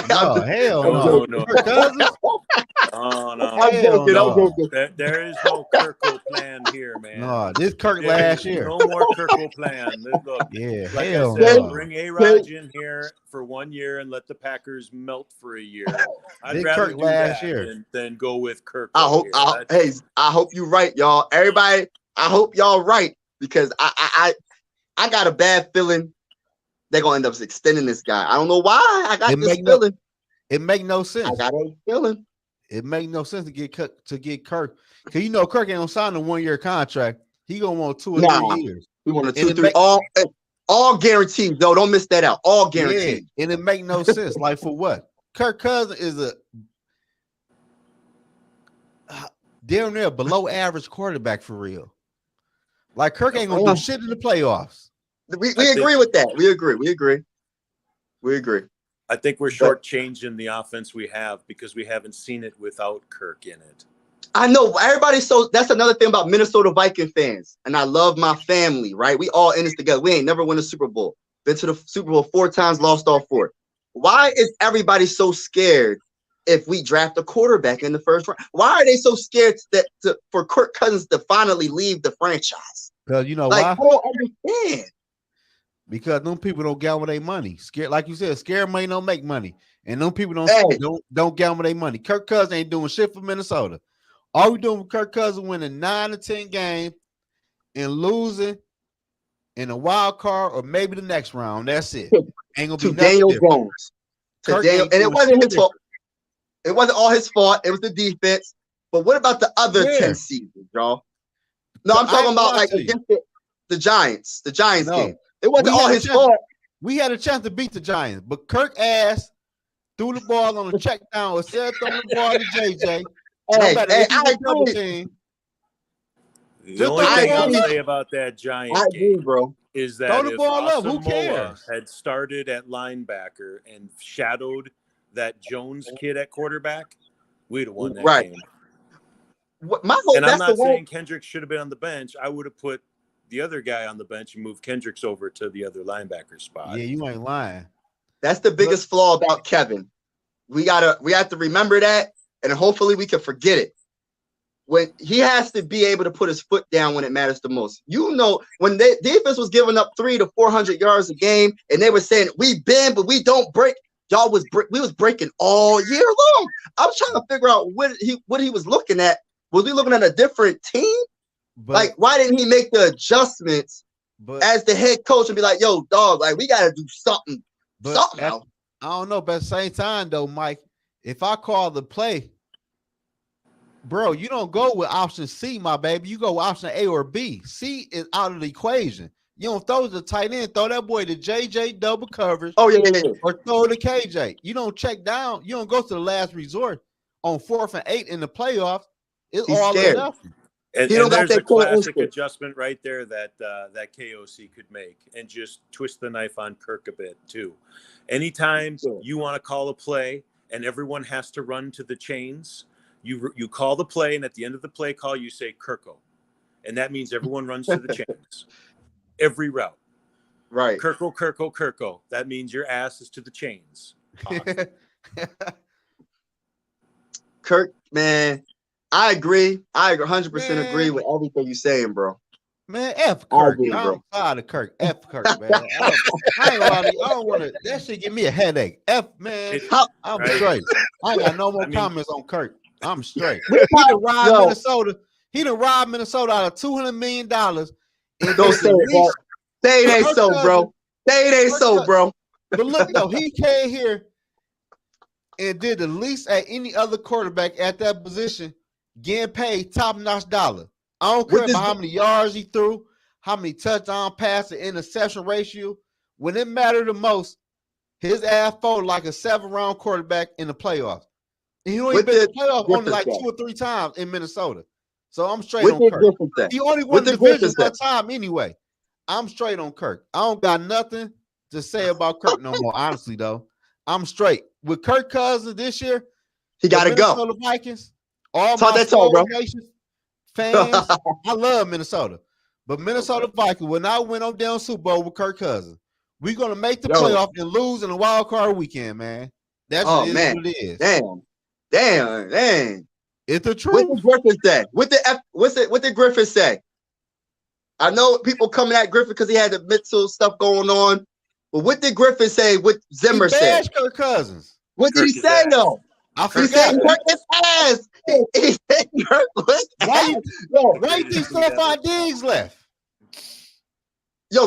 No, hell No, no. no. Kirk Cousins? No. I'm joking. There is no Kirkle plan here, man. No, this Kirk There last is year. No more Kirkle plan. Look, Yeah, like hell I said, no. bring A-Rod in here for 1 year and let the Packers melt for a year. I'd Did rather Kirk do last that year. than go with Kirk. I hope you're right, y'all. Everybody, I hope y'all right, because I got a bad feeling they're gonna end up extending this guy. I don't know why. I got this feeling. It make no sense. I got a feeling. It make no sense to get Kirk. Because you know Kirk ain't gonna sign a 1-year contract. He gonna want 2 or 3 years. We want a 2, 3, all guaranteed though. Don't miss that out. All guaranteed. Yeah, and it make no sense. Like for what? Kirk Cousins is a damn near below average quarterback for real. Like Kirk ain't gonna do shit in the playoffs. We agree with that. We agree. I think we're shortchanging the offense we have because we haven't seen it without Kirk in it. I know everybody's that's another thing about Minnesota Viking fans. And I love my family, right? We all in this together. We ain't never won a Super Bowl. Been to the Super Bowl 4 times, lost all 4. Why is everybody so scared if we draft a quarterback in the 1st round? Why are they so scared for Kirk Cousins to finally leave the franchise? Because you know why? I don't understand. Because them people don't gamble their money. Scared, like you said, scared money don't make money. And them people don't gamble their money. Kirk Cousins ain't doing shit for Minnesota. All we doing with Kirk Cousins winning 9 to 10 games and losing in a wild card or maybe the next round. That's it. Ain't gonna be nothing Daniel different. Jones. And it wasn't his fault. It wasn't all his fault. It was the defense. But what about the other 10 seasons, y'all? No, I'm talking about like against the Giants. The Giants game. It wasn't all his fault. We had a chance to beat the Giants, but Kirk ass threw the ball on the check down instead of throwing the ball to JJ. I agree. The only thing I'll say about that Giants game, bro, is that if Asamoah had started at linebacker and shadowed that Jones kid at quarterback, we'd have won that game. And I'm not saying Kendricks should have been on the bench. I would have put the other guy on the bench and moved Kendricks over to the other linebacker spot. Yeah, you ain't lying. That's the biggest flaw about Kevin. We have to remember that, and hopefully we can forget it. When he has to be able to put his foot down when it matters the most. You know, when the defense was giving up 300 to 400 yards a game, and they were saying we bend but we don't break. We was breaking all year long. I was trying to figure out what he was looking at. Was we looking at a different team? Like, why didn't he make the adjustments as the head coach and be like, yo, dog, like, we got to do something. I don't know, but at the same time, though, Mike, if I call the play, bro, you don't go with option C, my baby. You go with option A or B. C is out of the equation. You don't throw the tight end, throw that boy to JJ double coverage. Oh, yeah. Or throw to KJ. You don't check down. You don't go to the last resort on 4th and 8 in the playoffs. It's all or nothing. And there's a classic adjustment right there that KOC could make and just twist the knife on Kirk a bit too. Anytime you want to call a play and everyone has to run to the chains, you call the play, and at the end of the play call you say Kirko, and that means everyone runs to the chains. Every route. Right. Kirko. That means your ass is to the chains. Awesome. Kirk, man. I agree. I 100% agree with everything you're saying, bro. Man, F Kirk. I'm tired of Kirk. F Kirk, man. I don't want to. That shit give me a headache. F, man. I'm straight. I ain't got no more comments on Kirk. I'm straight. He done robbed Minnesota. He done robbed Minnesota out of $200 million. Don't say it, bro. Say it ain't so, bro. Say it ain't so, bro. But look, though, he came here and did the least at any other quarterback at that position, getting paid top-notch dollar. I don't care about how many yards he threw, how many touchdown passes, interception ratio. When it mattered the most, his ass folded like a 7-round quarterback in the playoffs. And he only been in the playoffs only like 2 or 3 times in Minnesota. So I'm straight on Kirk. He only won the division one time anyway. I'm straight on Kirk. I don't got nothing to say about Kirk no more, honestly, though. I'm straight. With Kirk Cousins this year, he got to go. The Vikings, all my fans, I love Minnesota. But Minnesota Vikings will not win on down Super Bowl with Kirk Cousins. We're going to make the playoff and lose in the wild card weekend, man. That's what it is. Damn. It's the truth. What did Griffin say? What did Griffin say? I know people coming at Griffin because he had the mental stuff going on. But what did Griffin say? What Zimmer said? Kirk Cousins. What did he say, though? I forgot. He said Kirk his ass. He said Kirk was ass. Why you think Stephon Diggs left?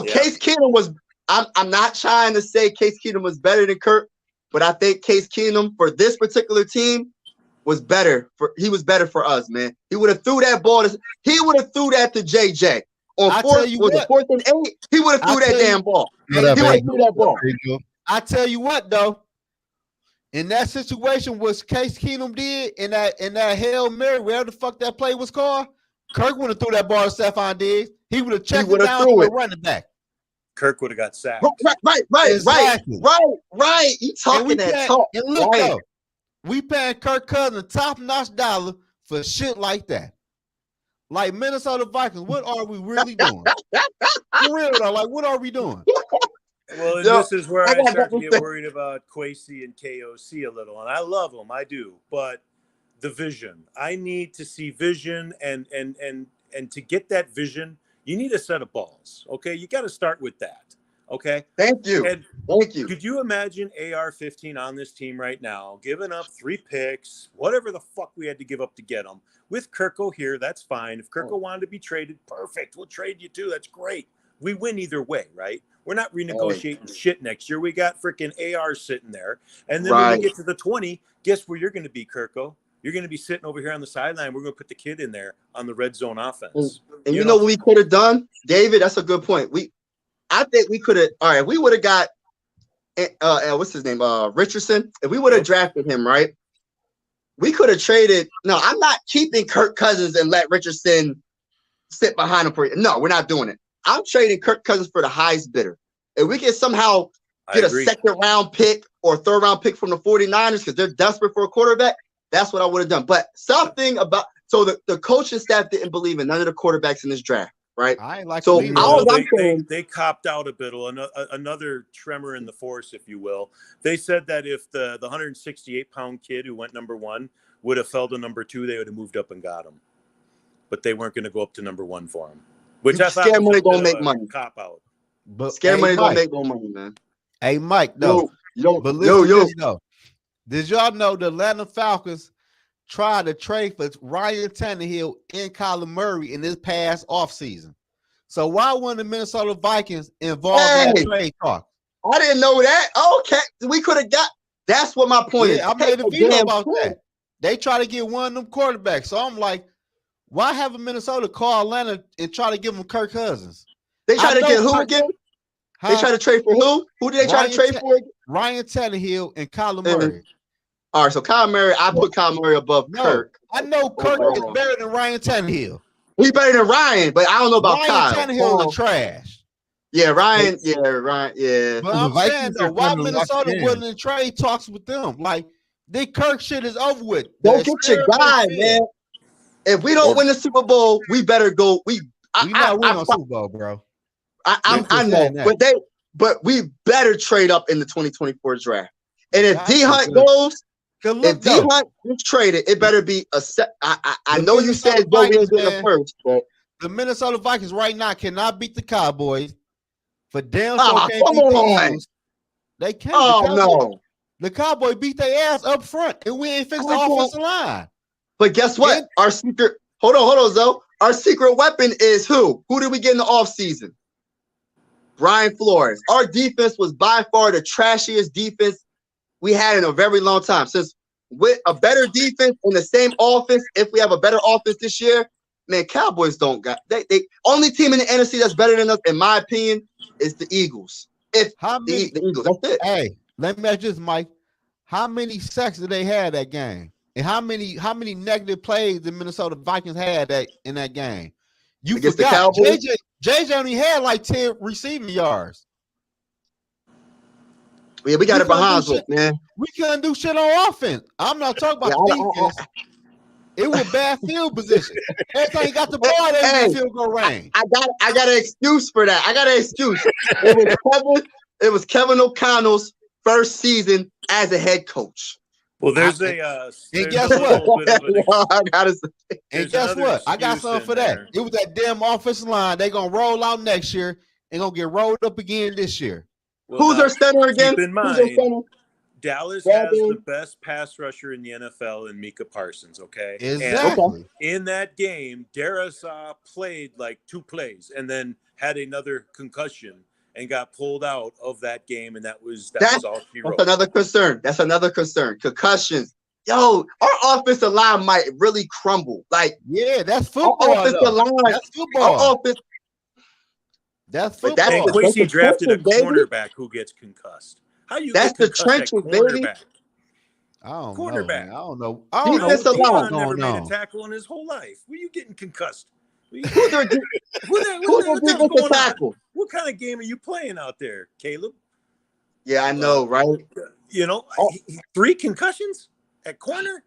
Case Keenum was. I'm not trying to say Case Keenum was better than Kirk, but I think Case Keenum for this particular team was better. He was better for us, man. He would have threw that ball. He would have threw that to JJ on 4th and 8. He would have threw that damn ball. He would have threw that ball. I tell you what, though. In that situation, what Case Keenum did in that Hail Mary, wherever the fuck that play was called, Kirk would have threw that ball to Stephon Diggs. He would have checked it down to a running back. Kirk would have got sacked. Right. You talking that talk. And look, though, we paying Kirk Cousins top-notch dollar for shit like that. Like Minnesota Vikings, what are we really doing? For real, though, like, what are we doing? Well, and this is where I start to get worried about Kwesi and KOC a little, and I love them, I do, but the vision. I need to see vision, and to get that vision, you need a set of balls. Okay, you got to start with that. Okay. Thank you. And Thank you. could you imagine AR-15 on this team right now, giving up 3 picks, whatever the fuck we had to give up to get him? With Kirko here, that's fine. If Kirko wanted to be traded, perfect. We'll trade you too. That's great. We win either way, right? We're not renegotiating shit next year. We got freaking AR sitting there. And then when we get to the 20, guess where you're going to be, Kirko? You're going to be sitting over here on the sideline. We're going to put the kid in there on the red zone offense. And you know what we could have done, David? That's a good point. I think we could have. All right, we would have got what's his name? Richardson. If we would have drafted him, right? We could have traded. No, I'm not keeping Kirk Cousins and let Richardson sit behind him. No, we're not doing it. I'm trading Kirk Cousins for the highest bidder. If we can somehow get a second-round pick or third-round pick from the 49ers because they're desperate for a quarterback, that's what I would have done. But something about the coaching staff didn't believe in none of the quarterbacks in this draft, right? I ain't like so. They copped out a bit. Another tremor in the force, if you will. They said that if the 168-pound kid who went number 1 would have fell to number 2, they would have moved up and got him. But they weren't going to go up to number 1 for him. Which I thought scare money don't make money. Cop out. But scare money don't make no money, man. Hey, Mike, no. Yo. Did y'all know the Atlanta Falcons tried to trade for Ryan Tannehill and Kyler Murray in this past offseason? So why weren't the Minnesota Vikings involved in that trade talk? I didn't know that. Okay, we could have got. That's what my point is. I made a video about that. They try to get one of them quarterbacks. So I'm like, why haven't Minnesota call Atlanta and try to give them Kirk Cousins? They try to get who again? Huh? They try to trade for who? Who did they try to trade for? Ryan Tannehill and Kyler Murray. All right, so Kyler Murray, I put Kyler Murray above Kirk. I know Kirk is better than Ryan Tannehill. He's better than Ryan, but I don't know about Kyler. Ryan Tannehill is trash. Yeah, Ryan. Yeah. But I'm saying though, why Minnesota wasn't in trade talks with them? Like, this Kirk shit is over with. Go get your guy, man. If we don't win the Super Bowl, we better go. We not winning Super Bowl, bro. I know, but we better trade up in the 2024 draft. And if D Hunt goes, if D Hunt is traded, it better be a set. I know you said Zoe-N the first, but the Minnesota Vikings right now cannot beat the Cowboys. For damn sure can't beat the Eagles. They can't. No. The Cowboys beat their ass up front, and we ain't fixed the offensive line. But guess what? Our secret. Hold on, Zoe. Our secret weapon is who? Who did we get in the offseason? Brian Flores. Our defense was by far the trashiest defense we had in a very long time. Since with a better defense and the same offense, if we have a better offense this year, man, Cowboys don't got they only team in the NFC that's better than us, in my opinion, is the Eagles. The Eagles, that's it. Hey, let me ask you this, Mike. How many sacks did they have that game? And how many negative plays the Minnesota Vikings had in that game? You forgot JJ only had like 10 receiving yards. Yeah, we got it behind us, man. We couldn't do shit on offense. I'm not talking about defense. It was bad field position. Every time you got the ball, they field goal range. I got an excuse for that. I got an excuse. It was Kevin O'Connell's first season as a head coach. Well, there's and guess what? And guess what? I got something for that. It was that damn offensive line. They're gonna roll out next year and gonna get rolled up again this year. Well, who's our center again? Keep in mind, Dallas has the best pass rusher in the NFL in Micah Parsons, okay? Exactly. And in that game, Darisaw played like 2 plays and then had another concussion and got pulled out of that game, and that was all he wrote. That's another concern. Concussions. Yo, our offensive line might really crumble. Like, yeah, that's football. Our offensive line. That's football. That's football. And Quincy drafted a cornerback who gets concussed. How you that's the trenches, baby. I don't cornerback. know. I don't know. Defensive line never made a tackle in his whole life. Were you getting concussed? Who's their defensive tackle? What kind of game are you playing out there, Caleb? Yeah, I know, right? 3 concussions at corner.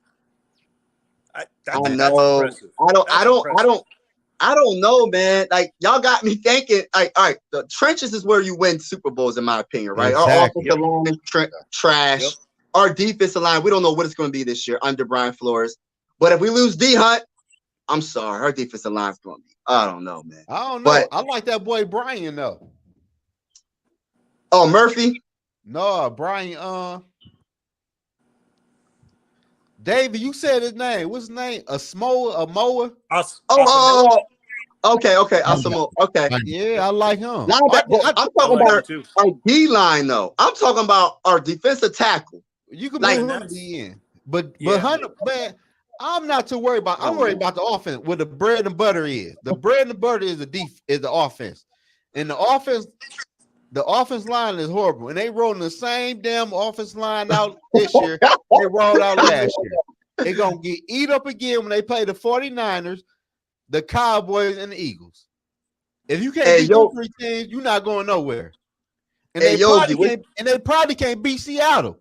I know. I don't know, man. Like, y'all got me thinking. Like, all right, the trenches is where you win Super Bowls, in my opinion, right? Exactly. Our offensive line is trash. Yep. Our defensive line, we don't know what it's going to be this year under Brian Flores. But if we lose D Hunt, I'm sorry, our defensive line is going to be. I don't know, man. I don't know. But I like that boy Brian though. Oh, Murphy. No, Brian. David, you said his name. What's his name? A mower? Okay. Asamo. Okay. Yeah, I like him. I'm talking about our D line though. I'm talking about our defensive tackle. You can move him in, but Hunter, man, I'm not too worried about. I'm worried about the offense. Where the bread and butter is. The bread and butter is the offense, and the offense line is horrible. And they rolling the same damn offense line out this year they rolled out last year. They're gonna get eat up again when they play the 49ers, the Cowboys, and the Eagles. If you can't beat those three teams, you're not going nowhere. And they probably can't beat Seattle.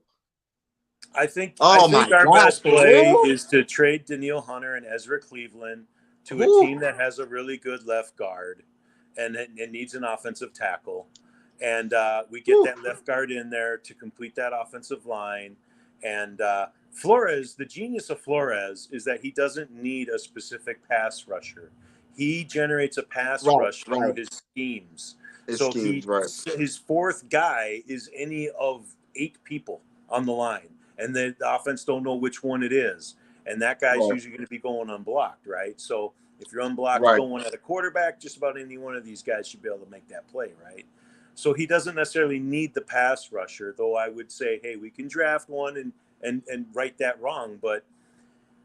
I think our best play is to trade Danielle Hunter and Ezra Cleveland to a team that has a really good left guard and it needs an offensive tackle. And we get that left guard in there to complete that offensive line. And Flores, the genius of Flores is that he doesn't need a specific pass rusher. He generates a pass rush through his schemes. His fourth guy is any of 8 people on the line. And the offense don't know which one it is. And that guy's usually going to be going unblocked, right? So if you're unblocked going at a quarterback, just about any one of these guys should be able to make that play, right? So he doesn't necessarily need the pass rusher, though I would say, hey, we can draft one and right that wrong. But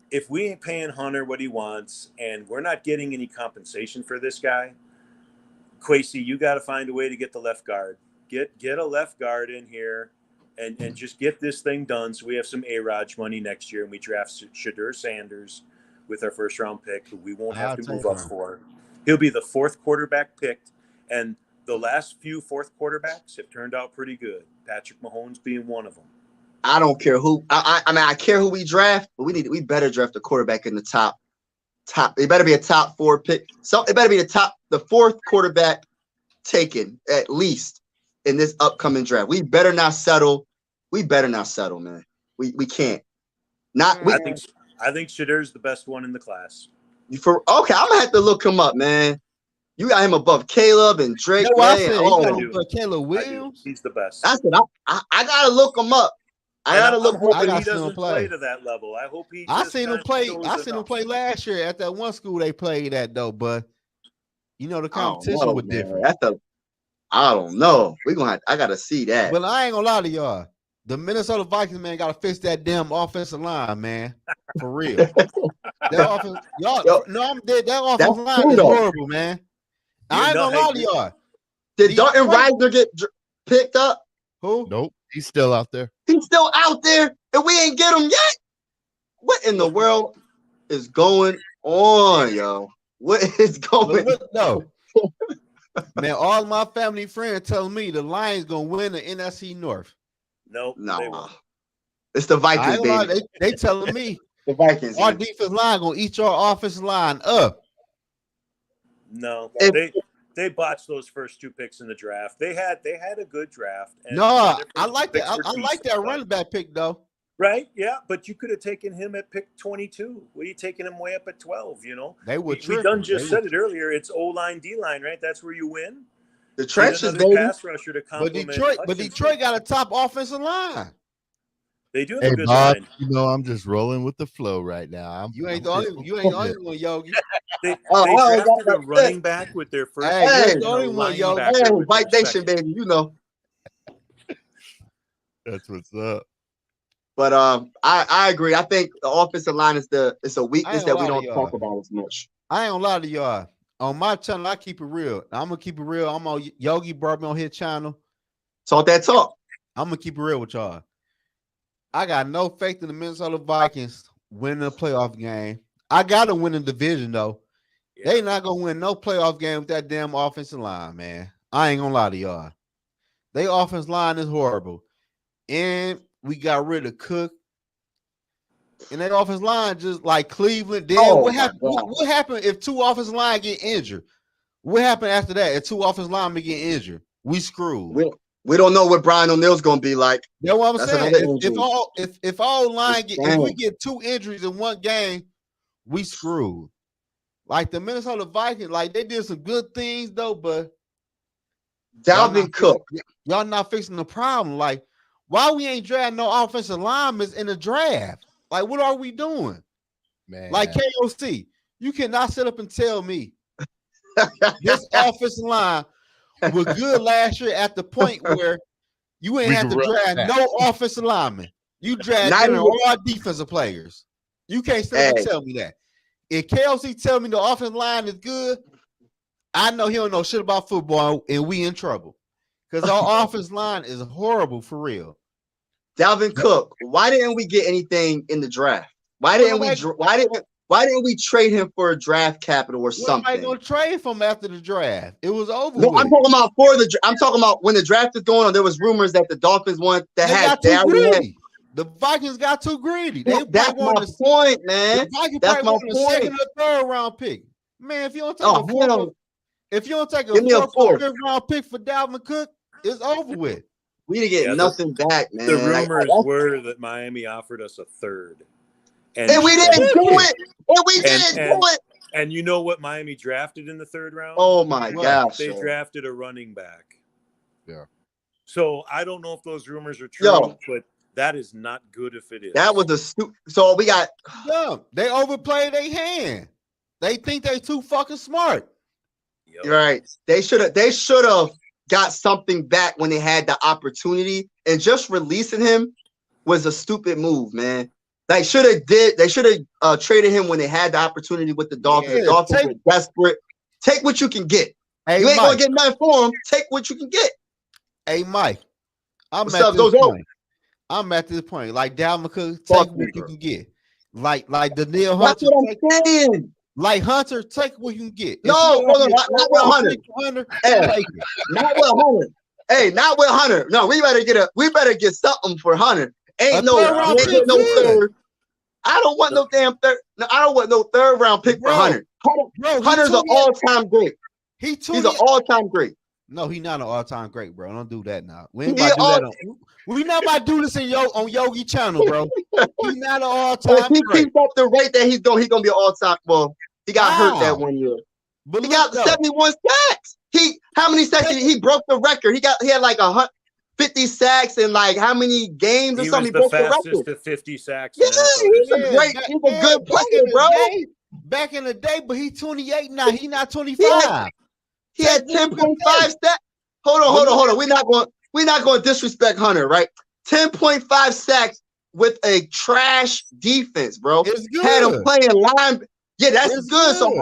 if we ain't paying Hunter what he wants and we're not getting any compensation for this guy, Kwesi, you got to find a way to get the left guard. Get a left guard in here and just get this thing done so we have some A-Raj money next year and we draft Shadur Sanders with our first-round pick, who we won't have to move up for. He'll be the 4th quarterback picked, and the last few 4th quarterbacks have turned out pretty good. Patrick Mahomes being one of them. I don't care who. I mean, I care who we draft, but we better draft a quarterback in the top. It better be a top 4 pick. So it better be the 4th quarterback taken at least in this upcoming draft. We better not settle. Man. We can't. I think Shadur's the best one in the class. I'm gonna have to look him up, man. You got him above Caleb and Drake. Caleb Williams. He's the best. That's it. I gotta look him up. I gotta look. He doesn't play to that level. I hope he. I seen him play last year at that one school they played at though, but you know the competition was different. I don't know. I gotta see that. Well, I ain't gonna lie to y'all. The Minnesota Vikings, man, gotta fix that damn offensive line, man. For real. That offense, that offensive line is horrible, man. I ain't gonna lie to y'all. Did Dalton Risner get picked up? Who? Nope. He's still out there. He's still out there, and we ain't get him yet. What in the world is going on, yo? What is going on? No. Man, all my family friends telling me the Lions gonna win the NFC North. Nope. No. It's the Vikings, baby. They telling me the Vikings. Our defense line gonna eat your offensive line up. No, they botched those first 2 picks in the draft. They had a good draft. And I like that. I like that running back pick though. Right? Yeah, but you could have taken him at pick 22. What are you taking him way up at 12? You know, they would. We done just said it earlier. It's O-line, D-line, right? That's where you win. The trenches, baby. Pass rusher to complement. But Detroit got a top offensive line. They do have a good line. You know, I'm just rolling with the flow right now. You ain't the only one, Yogi. They drafted a running back with their first. Hey, the only one, Yogi. Hey, White Nation, baby. You know. That's what's up. But I agree. I think the offensive line is a weakness that we don't talk about as much. I ain't gonna lie to y'all. On my channel, I keep it real. I'm gonna keep it real. I'm on Yogi brought me on his channel. Talk that talk. I'm gonna keep it real with y'all. I got no faith in the Minnesota Vikings winning a playoff game. I gotta win the division though. Yeah. They not gonna win no playoff game with that damn offensive line, man. I ain't gonna lie to y'all. Their offensive line is horrible. And we got rid of Cook. And that offensive line just like Cleveland. Then what happened? What happened if 2 offensive line get injured? What happened after that? If 2 offensive linemen get injured, we screwed. We don't know what Brian O'Neill's gonna be like. That's what I'm saying. If all line if we get 2 injuries in one game, we screwed. Like the Minnesota Vikings, like they did some good things though, but Dalvin Cook. Y'all not fixing the problem. Like, why we ain't drafting no offensive linemen in the draft? Like, what are we doing? Man. Like KOC, you cannot sit up and tell me this offensive line was good last year at the point where you ain't have to draft no offensive linemen. You draft all defensive players. You can't sit up and tell me that. If KLC tell me the offensive line is good, I know he don't know shit about football, and we in trouble because our offensive line is horrible for real. Dalvin Cook. Why didn't we get anything in the draft? Why didn't we trade him for a draft capital or something? Nobody gonna trade for him after the draft. It was over. No, I'm talking about I'm talking about when the draft is going on. There was rumors that the Dolphins wanted to have the Vikings got too greedy. That's my point, man. That's my point. Second or third round pick, man. If you don't take a fourth round pick for Dalvin Cook, it's over with. We didn't get nothing back, man. The rumors were that Miami offered us a third. And we didn't do it. And you know what Miami drafted in the third round? Oh, my gosh. They drafted a running back. Yeah. So I don't know if those rumors are true, but that is not good if it is. That was a stupid. So we got. Yeah, they overplayed their hand. They think they too fucking smart. Yep. Right. They should have got something back when they had the opportunity, and just releasing him was a stupid move, man. They should have traded him when they had the opportunity with the Dolphins. The Dolphins were desperate. Take what you can get. Hey, you ain't Mike, gonna get nothing for him. Take what you can get. Hey, Mike, I'm at this point. Like Dalvin Cook, take what you can get. Like Danielle Hunter. That's what I'm saying. Like Hunter, take what you can get. Not with Hunter. Not with Hunter. Hey, not with Hunter. No, we better get something for Hunter. Ain't no third. I don't want no damn third. No, I don't want no third round pick for Hunter. Hunter's an all-time great. He's an all-time great. No, he's not an all-time great, bro. Don't do that now. We ain't about to do that. We not about to do this on Yogi channel, bro. He's not an all-time great. If he keeps up the rate that he's gonna be an all-time. Well, he got hurt that 1 year. But he got 71 sacks. How many sacks? He broke the record. He had like 50 sacks in like how many games or something? He was the fastest to 50 sacks. Yeah, he's a good player, bro. Back in the day, but he's 28 now. He's not 25. He had 10.5 sacks. Hold on. We're not going to disrespect Hunter, right? 10.5 sacks with a trash defense, bro. It's good. Had him playing line. Yeah, that's good. So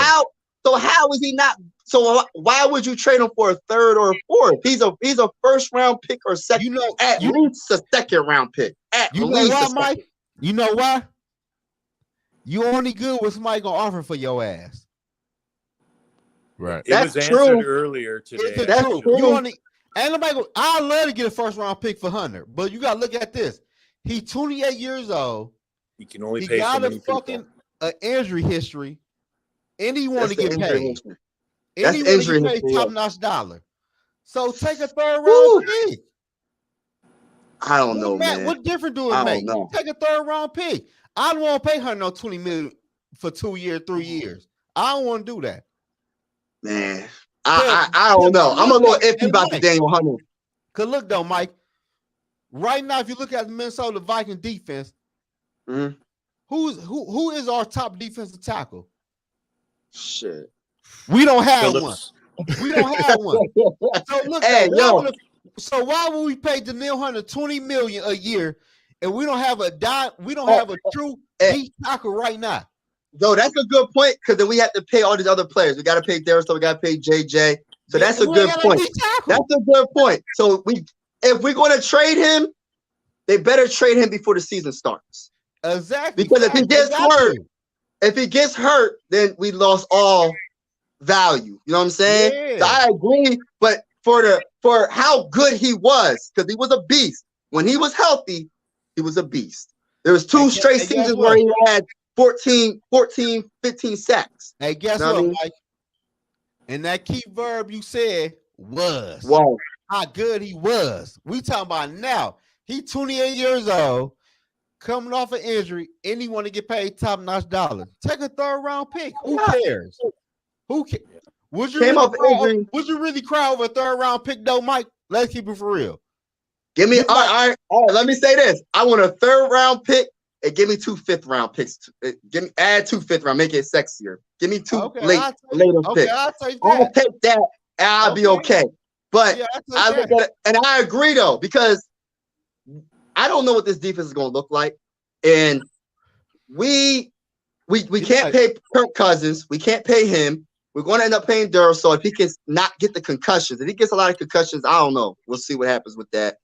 how is he not? So why would you trade him for a third or a fourth? He's a first round pick or second. At least a second round pick. You know why, Mike? You know why? You only good with somebody gonna offer for your ass. Right. It was answered earlier today. That's true. You only ain't nobody go. I'd love to get a first round pick for Hunter, but you gotta look at this. He's 28 years old. He can only pay so many people. An injury history, and he want to get paid. That's injury history. Top-notch dollar. So take a third round pick. I don't know, man. What difference do it make? Take a third round pick. I don't want to pay her no $20 million for 2 years, 3 years. I don't want to do that. Man, I don't know. I'm a little iffy about the Daniel Hunter. Cause look though, Mike. Right now, if you look at the Minnesota Viking defense, who is our top defensive tackle? Shit. We don't have one. We don't have one. So look, so why would we pay Danielle Hunter $20 million a year and we don't have a true deep tackle right now? No, that's a good point because then we have to pay all these other players. We got to pay Darius, so we got to pay JJ. So that's a good point. That's a good point. So if we're going to trade him, they better trade him before the season starts. Exactly. Because if he gets hurt, then we lost all value. You know what I'm saying? Yeah. So I agree, but for how good he was, because he was a beast. When he was healthy, he was a beast. There was two straight seasons where he had 14, 15 sacks. Hey, guess what, Mike? And that key verb you said was. Wow. How good he was. We talking about now. He's 28 years old, coming off an injury, and he want to get paid top-notch dollars. Take a third-round pick. Who cares? Who cares? Would you Came really off injury. would you really cry over a 3rd round pick though, Mike? Let's keep it for real. Give me all right. Let me say this. I want a 3rd round pick and give me 2 5th round picks. Add 2 5th round, make it sexier. Give me 2 later picks. I'll take that and I'll be okay. But I look at it, and I agree though, because I don't know what this defense is going to look like, and we can't pay Kirk Cousins. We can't pay him. We're going to end up paying Durrell. So if he can not get the concussions, if he gets a lot of concussions, I don't know. We'll see what happens with that.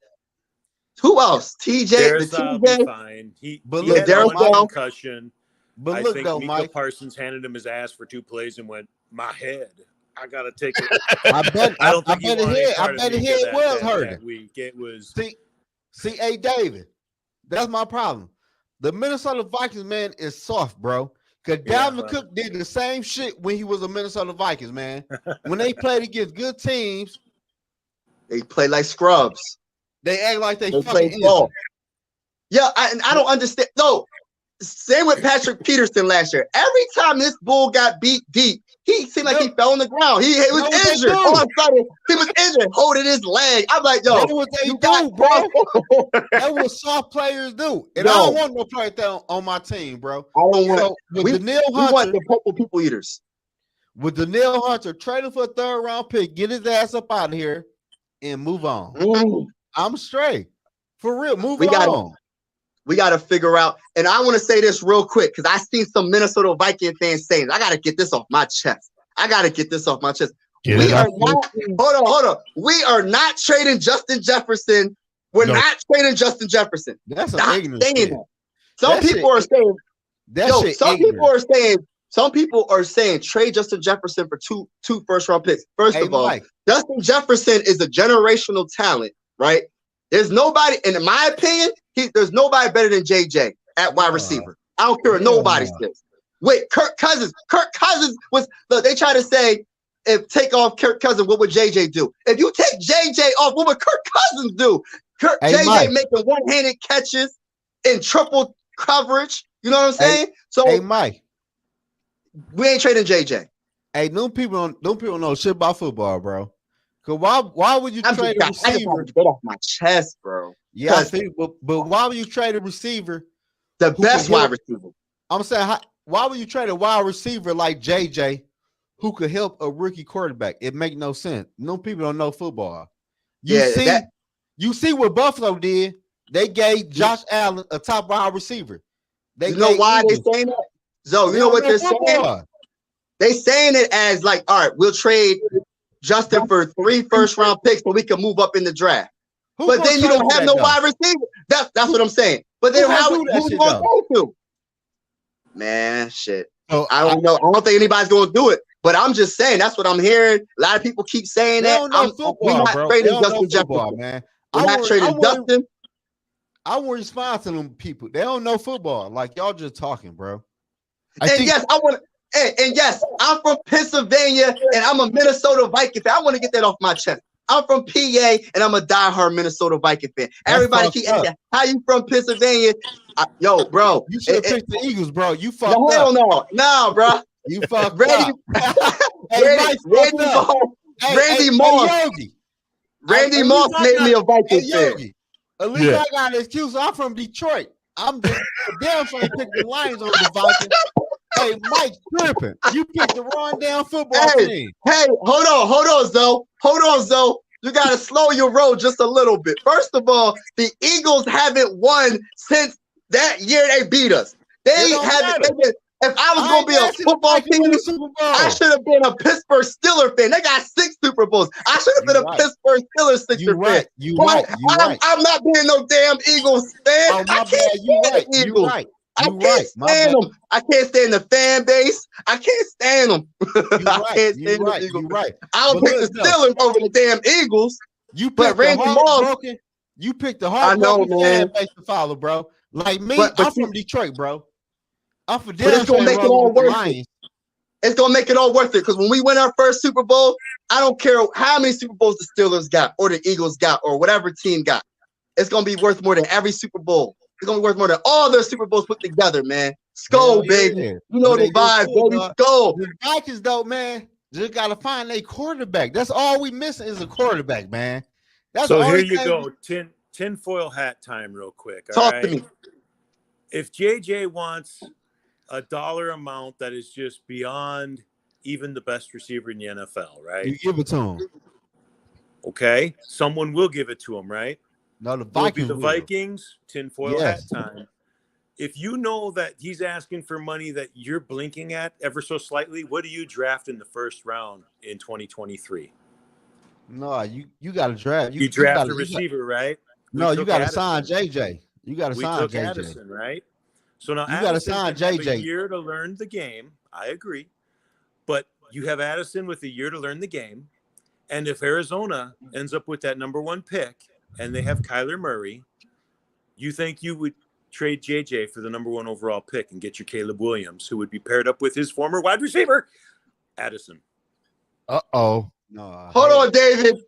Who else? TJ. TJ. Fine. He had one concussion. But I look, think though, Mika Mike Parsons handed him his ass for 2 plays and went, my head. I gotta take it. I bet his head was hurting that week. It was. See, hey, David, that's my problem. The Minnesota Vikings, man, is soft, bro. Because Dalvin Cook did the same shit when he was a Minnesota Vikings, man. When they played against good teams, they play like scrubs. They act like they play ball. Yeah, I don't understand. No, same with Patrick Peterson last year. Every time this bull got beat deep, he seemed like he fell on the ground. He was injured. All of a sudden, he was injured, holding his leg. I'm like, yo, that's what they do, bro. That's what soft players do. And I don't want no player on my team, bro. I don't want. We want the purple people eaters. With Danielle Hunter trading for a 3rd round pick, get his ass up out of here and move on. I'm straight. For real, move on. We got to figure out, and I want to say this real quick because I seen some Minnesota Viking fans saying, I got to get this off my chest. We are not, hold on. We are not trading Justin Jefferson. We're not trading Justin Jefferson. That's not ignorant saying shit. that. Some people are saying, some people are saying trade Justin Jefferson for two first-round picks. First of all, Justin Jefferson is a generational talent, right? There's nobody, and in my opinion, there's nobody better than JJ at wide receiver. I don't care what nobody says. Wait, Kirk Cousins was, look, they try to say, if take off Kirk Cousins, what would JJ do? If you take JJ off, what would Kirk Cousins do? JJ making one-handed catches in triple coverage. You know what I'm saying? Hey, Mike. We ain't trading JJ. Hey, them people don't know shit about football, bro. Cause why would you trade a receiver? Get off my chest, bro. Yeah, I think, but why would you trade a receiver? The best wide receiver. I'm saying, why would you trade a wide receiver like JJ who could help a rookie quarterback? It make no sense. No people don't know football. You see what Buffalo did? They gave Josh Allen a top wide receiver. You know why they saying that? Zoe, you know what they're saying? They saying it as like, all right, we'll trade Justin for 3 first-round picks so we can move up in the draft. But then you don't have no wide receiver. That's what I'm saying. But then who you gonna go to? Man, shit. I don't know. I don't think anybody's gonna do it. But I'm just saying that's what I'm hearing. A lot of people keep saying that. We're not trading Justin Jefferson, man. We're not trading Justin. I won't respond to them people. They don't know football. Like y'all just talking, bro. And yes, I'm from Pennsylvania and I'm a Minnesota Viking fan. I want to get that off my chest. I'm from PA and I'm a diehard Minnesota Viking fan. Everybody keep asking, how you from Pennsylvania? Yo, bro. You should have picked the Eagles, bro. You fucked up. Hell no. No, bro. You fucked up. Randy Moss made me a Viking fan. At least I got an excuse. I'm from Detroit. I'm just damn sure to pick the Lions over the Vikings. Hey, Mike tripping. You picked the wrong damn football team. Hey, hold on, Zoe. You got to slow your roll just a little bit. First of all, the Eagles haven't won since that year they beat us. They haven't. If I was going to be a football team, I should have been a Pittsburgh Steelers fan. They got 6 Super Bowls. I should have been a Pittsburgh Steelers fan. You right. I'm not being no damn Eagles fan. Oh, my bad. You right. I can't stand them. I can't stand the fan base. I can't stand them. You're right. I'll pick the Steelers over the damn Eagles. You picked Randy Moss. You picked the heartbroken fan base to follow, bro. Like me, I'm from Detroit, bro. I'm from But it's gonna make it all worth it. It's gonna make it all worth it because when we win our first Super Bowl, I don't care how many Super Bowls the Steelers got or the Eagles got or whatever team got. It's gonna be worth more than every Super Bowl. It's gonna be worth more than all their Super Bowls put together, man. Skull, baby. You know the vibe, baby. Skull. The Vikings, though, man. just gotta find a quarterback. That's all we missing is a quarterback, man. That's so the here only you thing. go. Tinfoil hat time real quick. Talk to me. If JJ wants a dollar amount that is just beyond even the best receiver in the NFL, right? You give it to him. Okay. Someone will give it to him, right? No, the Will it be Vikings. the Vikings? Tinfoil Yes. hat time. If you know that he's asking for money that you're blinking at ever so slightly, what do you draft in the first round in 2023? No, you got to draft. You draft a receiver, right? No, you got to sign Addison. JJ. You got to We sign took JJ. Addison, right? So now You got to sign can have a JJ. year to learn the game. I agree. But you have Addison with a year to learn the game. And if Arizona ends up with that number 1 pick and they have Kyler Murray, you think you would trade JJ for the number 1 overall pick and get your Caleb Williams, who would be paired up with his former wide receiver, Addison? No. Hold on, David.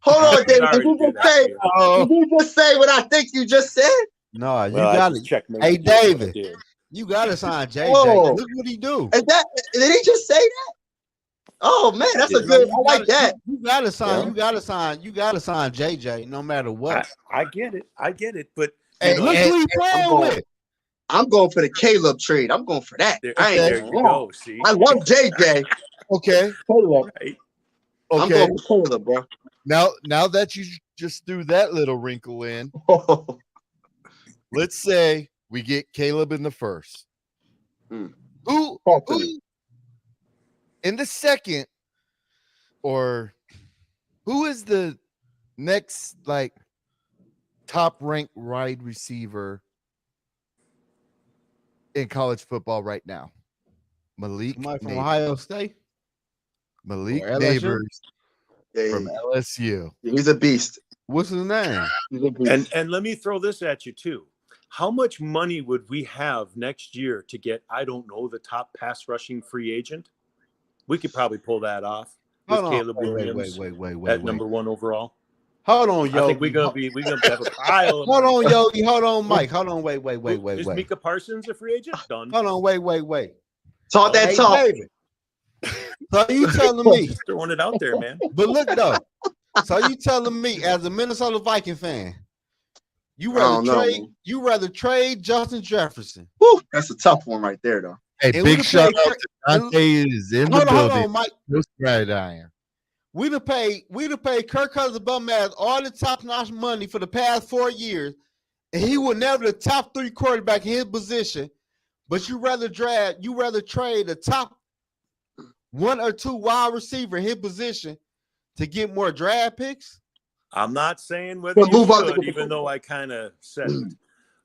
Hold on, David. Sorry Did you just say what I think you just said? No, you Well, got I to just checked my Hey, review, I David. did. You got to sign JJ. Whoa. Look what he do. Did he just say that? Oh man, that's a Yeah. good. I like that. You got to sign. Yeah. You got to sign. You got to sign JJ no matter what. I get it. But Hey, look who he playing with. I'm going for the Caleb trade. I'm going for that. there you go. See, I love JJ. Okay. Caleb. right? I'm Okay. going for Caleb, bro. Now that you just threw that little wrinkle in, let's say we get Caleb in the first. Who in the second, or who is the next top ranked wide receiver in college football right now? Malik Somebody from Neighbors. Ohio State. Malik Or LSU? Neighbors Yeah, from LSU. he's a beast. What's his name? He's a beast. And let me throw this at you too. How much money would we have next year to get, I don't know, the top pass rushing free agent? We could probably pull that off with Caleb Williams at number 1 overall. Hold on, Yogi. I think we're gonna have a pile of Hold money. on, Yogi. Hold on, Mike. Hold on. Wait. Is Micah Parsons a free agent? Done. Hold on. Wait. Talk that Hey, talk. David. So you telling me? Just throwing it out there, man. But look though. So you telling me, as a Minnesota Viking fan, you rather trade Justin Jefferson? Whew, that's a tough one right there, though. Hey, And we big done shout paid out to Dante is in the Hold building. on, Mike. No straight iron. We done paid Kirk Cousins bum-ass all the top-notch money for the past 4 years, and he was never the top 3 quarterback in his position. But you rather trade a top 1 or 2 wide receiver in his position to get more draft picks? I'm not saying whether you should, even though I kind of said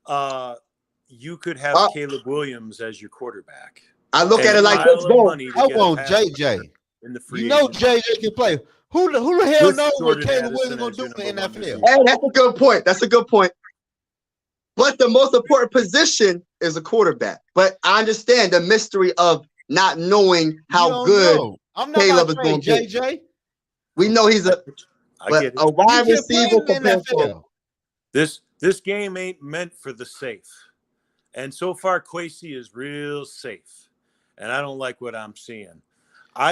it. You could have Caleb Williams as your quarterback. I look at it like this. I want JJ. In the free JJ can play. Who the hell knows what Caleb Williams gonna do in the NFL? Hey, that's a good point. That's a good point. But the most important position is a quarterback. But I understand the mystery of not knowing how good Caleb is going to be. JJ. We know he's a wide receiver compared to this game ain't meant for the safe. And so far, Kwesi is real safe. And I don't like what I'm seeing.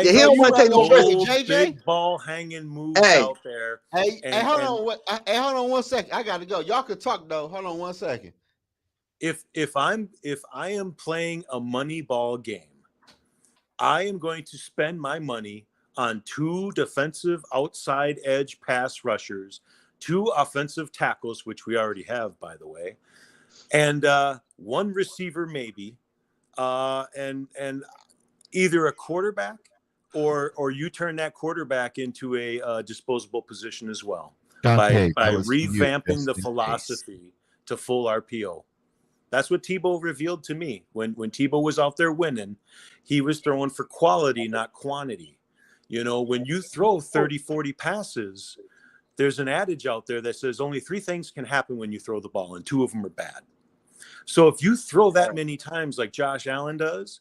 He don't want to take no risk. JJ, big ball hanging moves out there. Hold on 1 second. I gotta go. Y'all can talk though. Hold on 1 second. If I am playing a money ball game, I am going to spend my money on 2 defensive outside edge pass rushers, 2 offensive tackles, which we already have, by the way, and 1 receiver maybe, and either a quarterback or you turn that quarterback into a disposable position as well by revamping the philosophy to full RPO. That's what Tebow revealed to me. When Tebow was out there winning, he was throwing for quality, not quantity. You know, when you throw 30, 40 passes, there's an adage out there that says only 3 things can happen when you throw the ball, and 2 of them are bad. So if you throw that many times like Josh Allen does,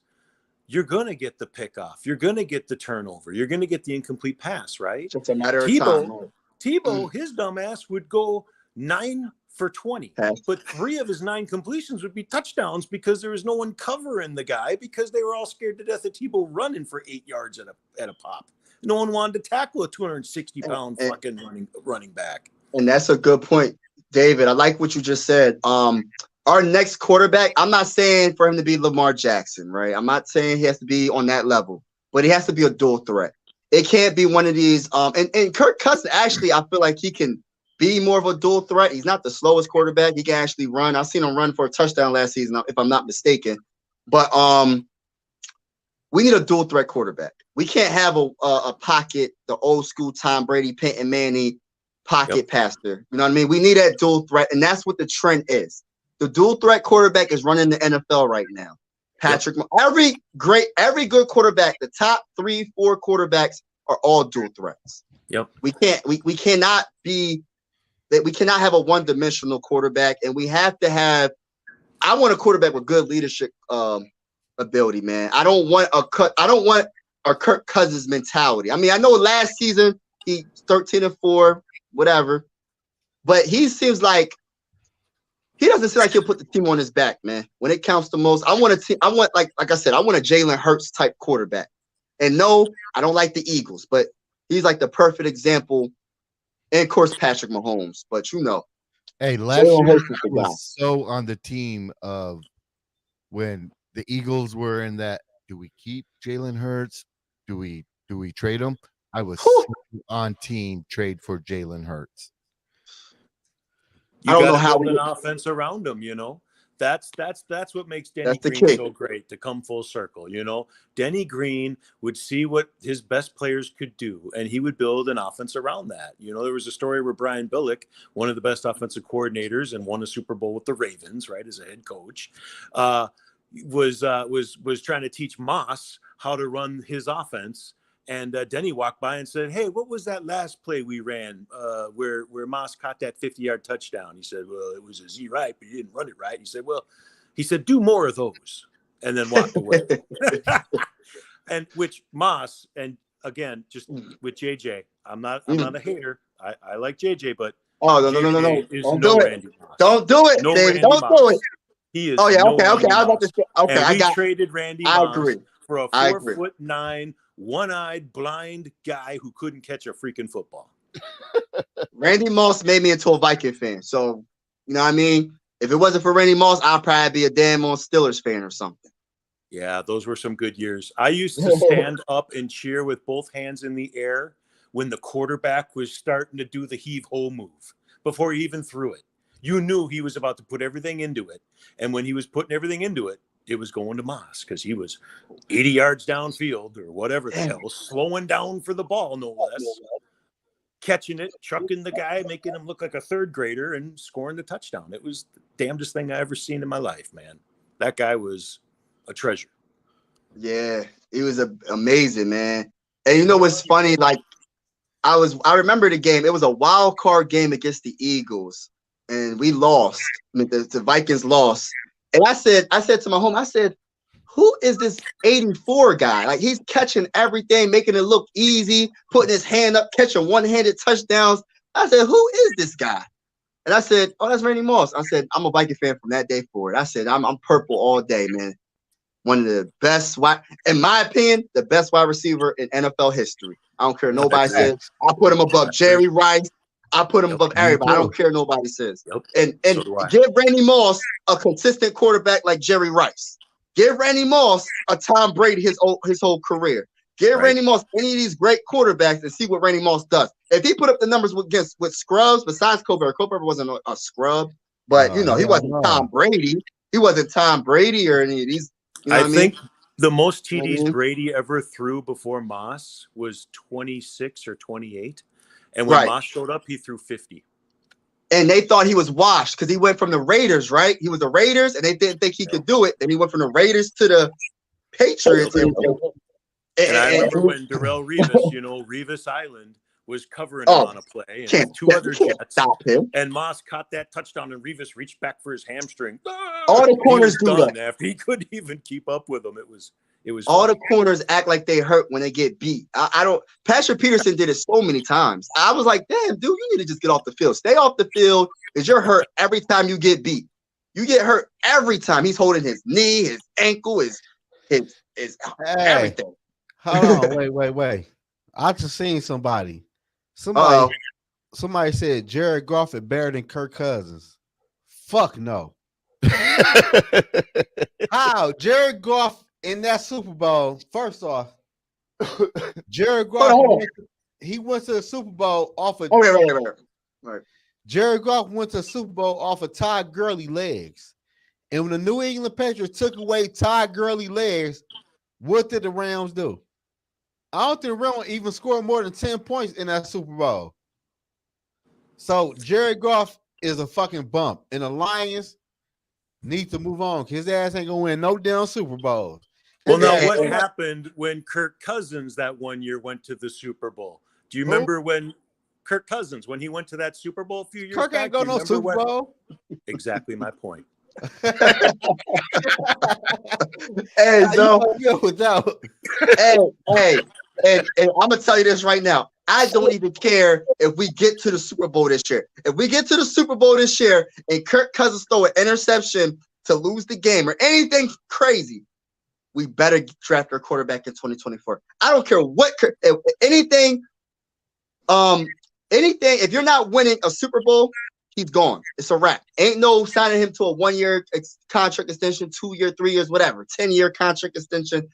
you're going to get the pickoff. You're going to get the turnover. You're going to get the incomplete pass, right? It's a matter of time. Tebow, his dumbass would go 9 for 20. Pass. But 3 of his 9 completions would be touchdowns because there was no one covering the guy because they were all scared to death of Tebow running for 8 yards at a pop. No one wanted to tackle a 260-pound fucking running back. And that's a good point, David. I like what you just said. Our next quarterback, I'm not saying for him to be Lamar Jackson, right? I'm not saying he has to be on that level, but he has to be a dual threat. It can't be one of these. And Kirk Cousins, actually, I feel like he can be more of a dual threat. He's not the slowest quarterback. He can actually run. I've seen him run for a touchdown last season, if I'm not mistaken. But we need a dual threat quarterback. We can't have a pocket, the old school Tom Brady, Peyton Manning pocket passer. You know what I mean? We need that dual threat, and that's what the trend is. The dual threat quarterback is running the NFL right now. Patrick, every good quarterback, the top 3-4 quarterbacks are all dual threats. Yep. We cannot have a one-dimensional quarterback, and we have to have. I want a quarterback with good leadership ability, man. I don't want a Kirk Cousins mentality. I mean, I know last season he 13-4, whatever, but he seems like. He doesn't seem like he'll put the team on his back, man. When it counts the most, I want like I said, I want a Jalen Hurts type quarterback. And no, I don't like the Eagles, but he's like the perfect example. And of course, Patrick Mahomes. But you know, hey, last year I was so on the team of when the Eagles were in that. Do we keep Jalen Hurts? Do we trade him? I was so on team trade for Jalen Hurts. You got to build an offense around him, you know. That's what makes Denny Green so great, to come full circle, you know. Denny Green would see what his best players could do, and he would build an offense around that. You know, there was a story where Brian Billick, one of the best offensive coordinators and won a Super Bowl with the Ravens, right, as a head coach, was trying to teach Moss how to run his offense. And Denny walked by and said, "Hey, what was that last play we ran where Moss caught that 50-yard touchdown?" He said, "Well, it was a Z right, but you didn't run it right." He said, "Do more of those," and then walked away. And which Moss, and again, just with JJ, I'm not a hater. I like JJ, but no. Don't do it. Don't do it, David. Don't do it. He is. Okay. I was about to say. Okay, and we traded Randy Moss. I agree. For a 4'9", one-eyed, blind guy who couldn't catch a freaking football. Randy Moss made me into a Viking fan. So, you know what I mean? If it wasn't for Randy Moss, I'd probably be a damn on Steelers fan or something. Yeah, those were some good years. I used to stand up and cheer with both hands in the air when the quarterback was starting to do the heave-ho move before he even threw it. You knew he was about to put everything into it. And when he was putting everything into it, it was going to Moss because he was 80 yards downfield or whatever the hell, slowing down for the ball, no less, catching it, chucking the guy, making him look like a third grader and scoring the touchdown. It was the damnedest thing I ever seen in my life, man. That guy was a treasure. Yeah, he was amazing, man. And you know what's funny? Like, I remember the game. It was a wild card game against the Eagles, and we lost. I mean, the Vikings lost. And I said to my home, I said, who is this 84 guy? Like, he's catching everything, making it look easy, putting his hand up, catching one-handed touchdowns. I said, who is this guy? And I said, oh, that's Randy Moss. I said, I'm a Viking fan from that day forward. I said, I'm purple all day, man. One of the best, in my opinion, the best wide receiver in NFL history. I don't care what nobody says. I put him above Jerry Rice. I put him above everybody. I don't care what nobody says. And give Randy Moss a consistent quarterback like Jerry Rice. Give Randy Moss a Tom Brady his whole career. Give Randy Moss any of these great quarterbacks and see what Randy Moss does. If he put up the numbers with scrubs, besides Colbert wasn't a scrub, but he wasn't Tom Brady. He wasn't Tom Brady or any of these. You know I think the most TDs Brady ever threw before Moss was 26 or 28. And when Moss showed up, he threw 50. And they thought he was washed because he went from the Raiders, right? He was the Raiders, and they didn't think he could do it. Then he went from the Raiders to the Patriots. And I remember when Darrelle Revis, Revis Island was covering him on a play, and two other Jets. Stop him. And Moss caught that touchdown, and Revis reached back for his hamstring. All the corners do that. After he couldn't even keep up with him. It was all funny. the corners act like they hurt when they get beat. I don't. Patrick Peterson did it so many times. I was like, damn, dude, you need to just get off the field. Stay off the field because you're hurt every time you get beat. You get hurt every time. He's holding his knee, his ankle, his everything. Hold on, wait. I just seen somebody. Somebody said Jared Goff is better than Kirk Cousins. Fuck no. How? Jared Goff in that Super Bowl, first off, Jared Goff, he went to the Super Bowl off of. Right. Jared Goff went to the Super Bowl off of Todd Gurley legs. And when the New England Patriots took away Todd Gurley legs, what did the Rams do? I don't think the Rams even scored more than 10 points in that Super Bowl. So Jared Goff is a fucking bump. And the Lions need to move on. His ass ain't gonna win no damn Super Bowl. Well, now what happened when Kirk Cousins that one year went to the Super Bowl? Do you remember when Kirk Cousins, when he went to that Super Bowl a few years Kirk back? ain't go no Super Bowl. Exactly my point. Hey, so hey, and I'm gonna tell you this right now. I don't even care if we get to the Super Bowl this year. If we get to the Super Bowl this year and Kirk Cousins throw an interception to lose the game or anything crazy, we better draft our quarterback in 2024. I don't care what anything. If you're not winning a Super Bowl, he's gone. It's a wrap. Ain't no signing him to a 1-year contract extension, 2 year, 3 years, whatever, 10-year contract extension.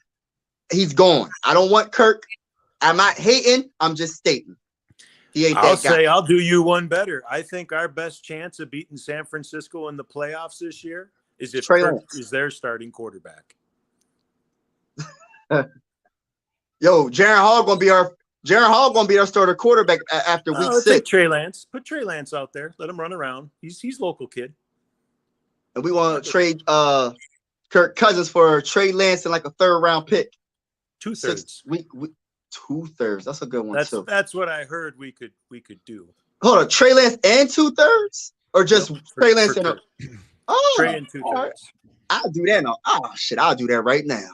He's gone. I don't want Kirk. I'm not hating. I'm just stating. He ain't that guy. I'll do you one better. I think our best chance of beating San Francisco in the playoffs this year is if Kirk is their starting quarterback. Yo, Jaron Hall gonna be our starter quarterback after week 6. Take Trey Lance. Put Trey Lance out there. Let him run around. He's local kid. And we want to trade Kirk Cousins for Trey Lance and like a 3rd round pick. 2/3. 2/3. That's a good one too. That's what I heard we could do. Hold on, Trey Lance and 2/3, or just Trey Lance and Trey and 2/3. Right. I'll do that now. Oh shit, I'll do that right now.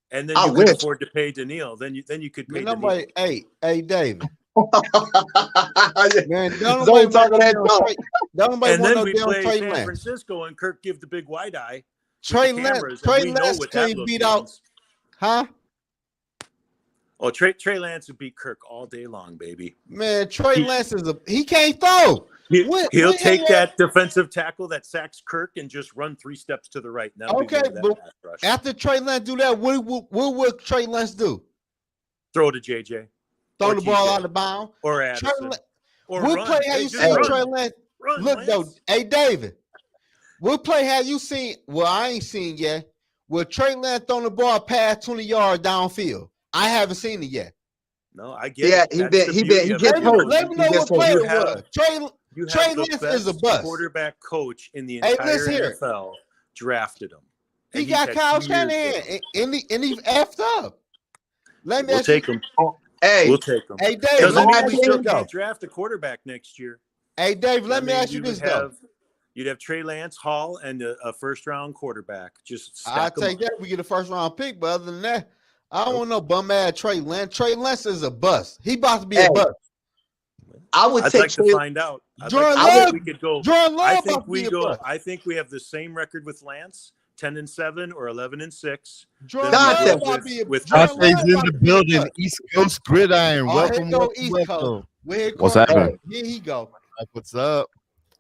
And then you can afford to pay Daniil. Then you could pay Daniil. Hey, David. Man, don't then we play San Francisco and Kirk give the big wide eye. Trey Lance can't beat out. Huh? Oh, Trey Lance would beat Kirk all day long, baby. Man, Trey Lance he can't throw. He'll take that defensive tackle that sacks Kirk and just run 3 steps to the right. Okay, but after Trey Lance do that, what will Trey Lance do? Throw to JJ. Throw the ball out of bounds. Or Addison. What play have you seen Trey Lance? Look, though, hey, David. What play have you seen? Well, I ain't seen yet. Will Trey Lance throw the ball past 20 yards downfield? I haven't seen it yet. No, I get it. He gets hurt. Let me know what play it was. Trey Lance is a bust. Quarterback coach in the entire NFL drafted him. He got Kyle Shanahan, and he effed up. We'll take him. We'll take him. Hey, Dave, let me ask you still can't draft a quarterback next year. Hey, Dave, let me ask you this, though. You'd have Trey Lance, Hall, and a first-round quarterback. I'll take that. We get a first-round pick, but other than that, I don't want no bum-ass Trey Lance. Trey Lance is a bust. He about to be a bust. I'd like to find out. I think we have the same record with Lance, 10-7 or 11-6. With Dante's in the building, East Coast Gridiron. Welcome. What's happening? Here he go. What's up?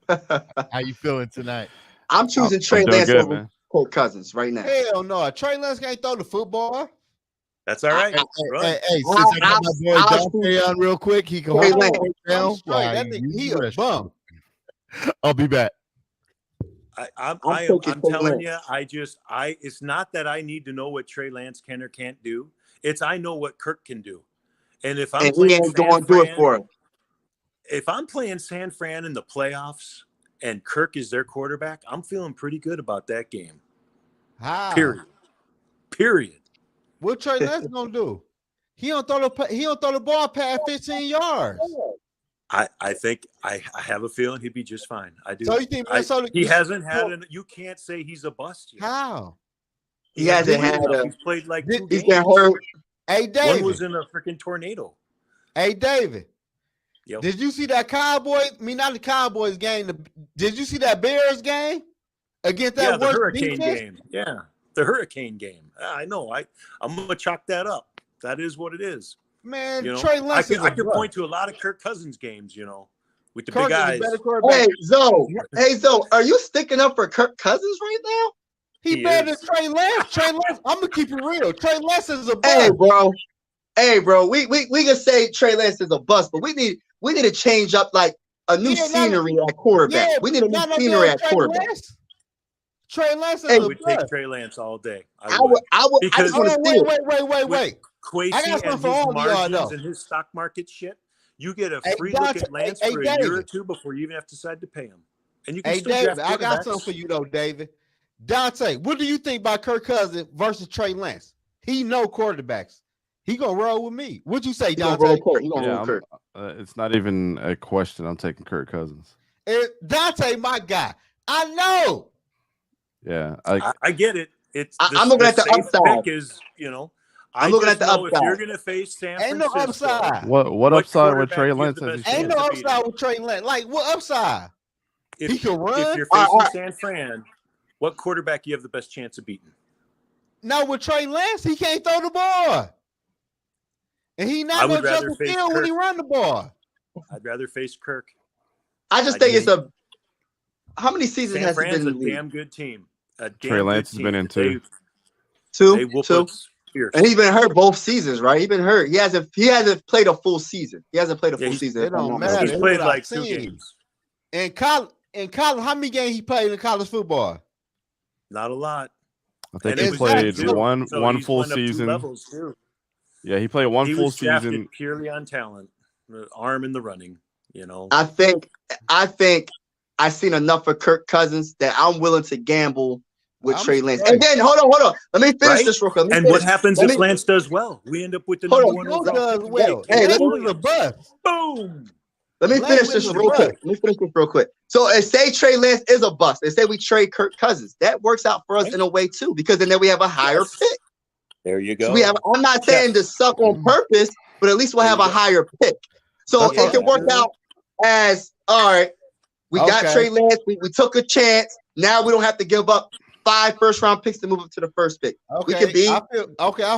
How you feeling tonight? I'm choosing Trey Lance over Kirk Cousins right now. Hell no, Trey Lance can't throw the football. That's all right. Hey, since I got my boy Dante on real quick, he can hold it down. He a bum. I'll be back. I'm telling you, it's not that I need to know what Trey Lance can or can't do. It's I know what Kirk can do. And if I'm playing San Fran in the playoffs and Kirk is their quarterback, I'm feeling pretty good about that game. Period. What Trey Lance gonna do? He don't throw the ball past 15 yards. I think I have a feeling he'd be just fine. I do. So you think Minnesota? He hasn't had you can't say he's a bust yet. How? He hasn't had He's played like 2 he's games. been hurt. Hey, David. One was in a freaking tornado. Hey, David. Yep. Did you see that not the Cowboys game. Did you see that Bears game against that the worst Hurricane defense? game? Yeah, the Hurricane game. I know. I'm gonna chalk that up. That is what it is. Man, You know, Trey Lance I could point to a lot of Kirk Cousins games. With the Kirk big eyes. Hey, Zoe, are you sticking up for Kirk Cousins right now? He better than Trey Lance. Trey Lance, I'm gonna keep it real. Trey Lance is a bust. Hey, bro. We can say Trey Lance is a bust, but we need to change up like a new scenery at quarterback. We need a new scenery at quarterback. Trey Lance is I a would bust. take Trey Lance all day. I would. Because wait. Quasi I got something and for his all of y'all, margins though. and his stock market shit. You get a free look at Lance for a year or two before you even have to decide to pay him. And you can still David, draft I got something for you though, David. Dante, what do you think about Kirk Cousins versus Trey Lance? He know quarterbacks. He gonna roll with me. What'd you say, Dante? It's not even a question. I'm taking Kirk Cousins. Dante, my guy. I know. Yeah, I get it. I'm looking at the upside. I'm looking at the upside. If you're gonna face San Francisco, ain't no upside. What upside with Trey Lance? Ain't no upside with Trey Lance. Like what upside? He can run. If you're facing San Fran, what quarterback you have the best chance of beating? No, with Trey Lance, he can't throw the ball, and he not gonna jump the field when he run the ball. I'd rather face Kirk. I just think it's a. How many seasons has he been in the league? A damn good team. Trey Lance has been in two. Two. And he's been hurt both seasons, right? He's been hurt. He hasn't played a full season. He hasn't played a full season. It don't matter. He's played like 2 games. In college, how many games he played in college football? Not a lot. I think he played one full season. Yeah, he played one full season purely on talent, the arm in the running. I think I've seen enough of Kirk Cousins that I'm willing to gamble with Trey Lance. And then hold on. Let me finish this real quick. And what happens if Lance does well? We end up with the number one overall. Hey, this is a bust. Boom. Let me finish this real quick. So say Trey Lance is a bust. They say we trade Kirk Cousins. That works out for us in a way too, because then we have a higher pick. There you go. So I'm not saying to suck on purpose, but at least we'll have a higher pick. So it can work out as all right. We got Trey Lance. We took a chance. Now we don't have to give up 5 first-round picks to move up to the first pick. We can be. I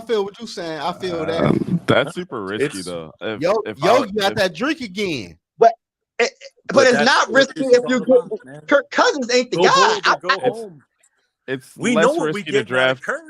feel what you're saying. I feel that. That's super risky though. Yogi got that drink again. But it's not risky if you get Kirk Cousins ain't the guy. Go home. It's we less know what risky we to draft. Kirk.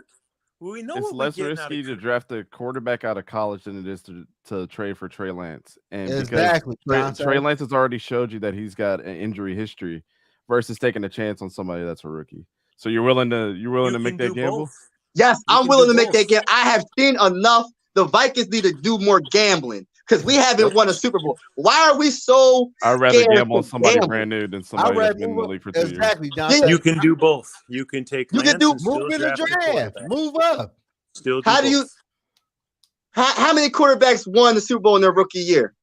We know it's less risky to draft a quarterback out of college than it is to trade for Trey Lance. And exactly, because Trey Lance has already showed you that he's got an injury history versus taking a chance on somebody that's a rookie. So you're willing to make that gamble? Both. Yes, I'm willing to make that gamble. I have seen enough. The Vikings need to do more gambling because we haven't won a Super Bowl. Why are we so? I'd rather gamble on somebody brand new than somebody that's been in the league for 2 years. Exactly, You can do both. You can take. You can move in the draft. Move up. Still. How do you? How many quarterbacks won the Super Bowl in their rookie year?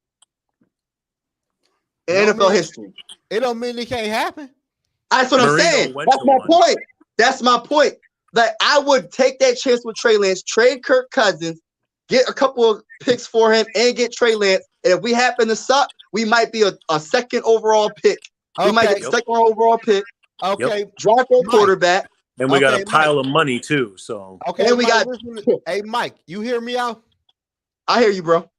In NFL history. It don't mean it can't happen. That's what I'm saying. That's my point. That's my point. Like I would take that chance with Trey Lance, trade Kirk Cousins, get a couple of picks for him, and get Trey Lance. And if we happen to suck, we might be a second overall pick. We might get a second overall pick. Okay. Draft a quarterback. And we got a pile of money too. So and we got. Hey, Mike, you hear me out? I hear you, bro.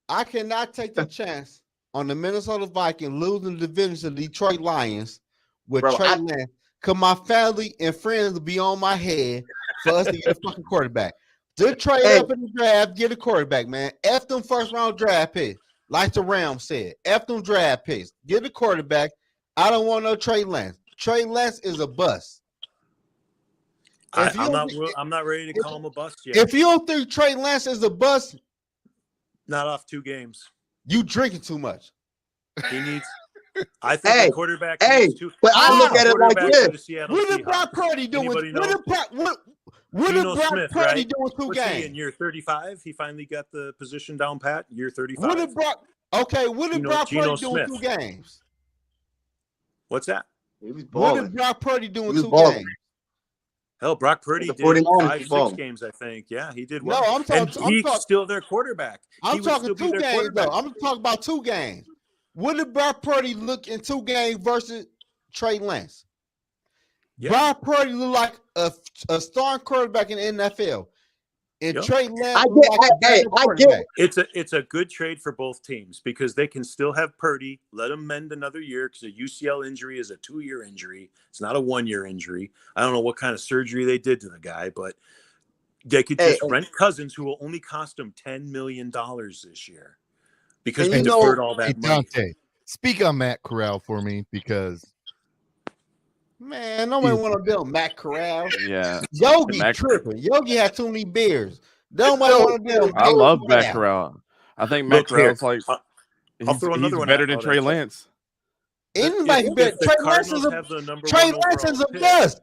I cannot take the chance on the Minnesota Vikings losing the division to the Detroit Lions with Trey Lance. Because my family and friends will be on my head for us to get a fucking quarterback. Just trade up in the draft, get a quarterback, man. F them first-round draft picks. Like the Rams said. F them draft picks. Get a quarterback. I don't want no Trey Lance. Trey Lance is a bust. I'm not ready to call him a bust yet. If you don't think Trey Lance is a bust, not off 2 games. You drinking too much. He needs. I think the quarterback. But I look at it like this. What did Brock Purdy do with? What did Brock Purdy do with 2 games? In year 35, he finally got the position down pat. Year 35. What did Brock Purdy do with 2 games? What's that? He was what did Brock Purdy do with 2 games? Hell, Brock Purdy did 5-6 games, I think. Yeah, he did well. No, I'm talking. And he's still their quarterback. I'm talking 2 games though. I'm talking about 2 games. What did Brock Purdy look in 2 games versus Trey Lance? Yeah. Brock Purdy looked like a starting quarterback in the NFL. And Trey Lance, I get it's a good trade for both teams because they can still have Purdy, let him mend another year because a UCL injury is a 2-year injury. It's not a 1-year injury. I don't know what kind of surgery they did to the guy, but they could just rent Cousins, who will only cost them $10 million this year because we deferred all that money. Dante, speak on Matt Corral for me because. Man, nobody want to build Matt Corral. Yeah. Yogi tripping. Yogi had too many beers. Nobody want to build I love Matt Corral. I think Matt Corral's like I'll throw another one better than Trey Lance. Anybody better. Trey Lance is a bust.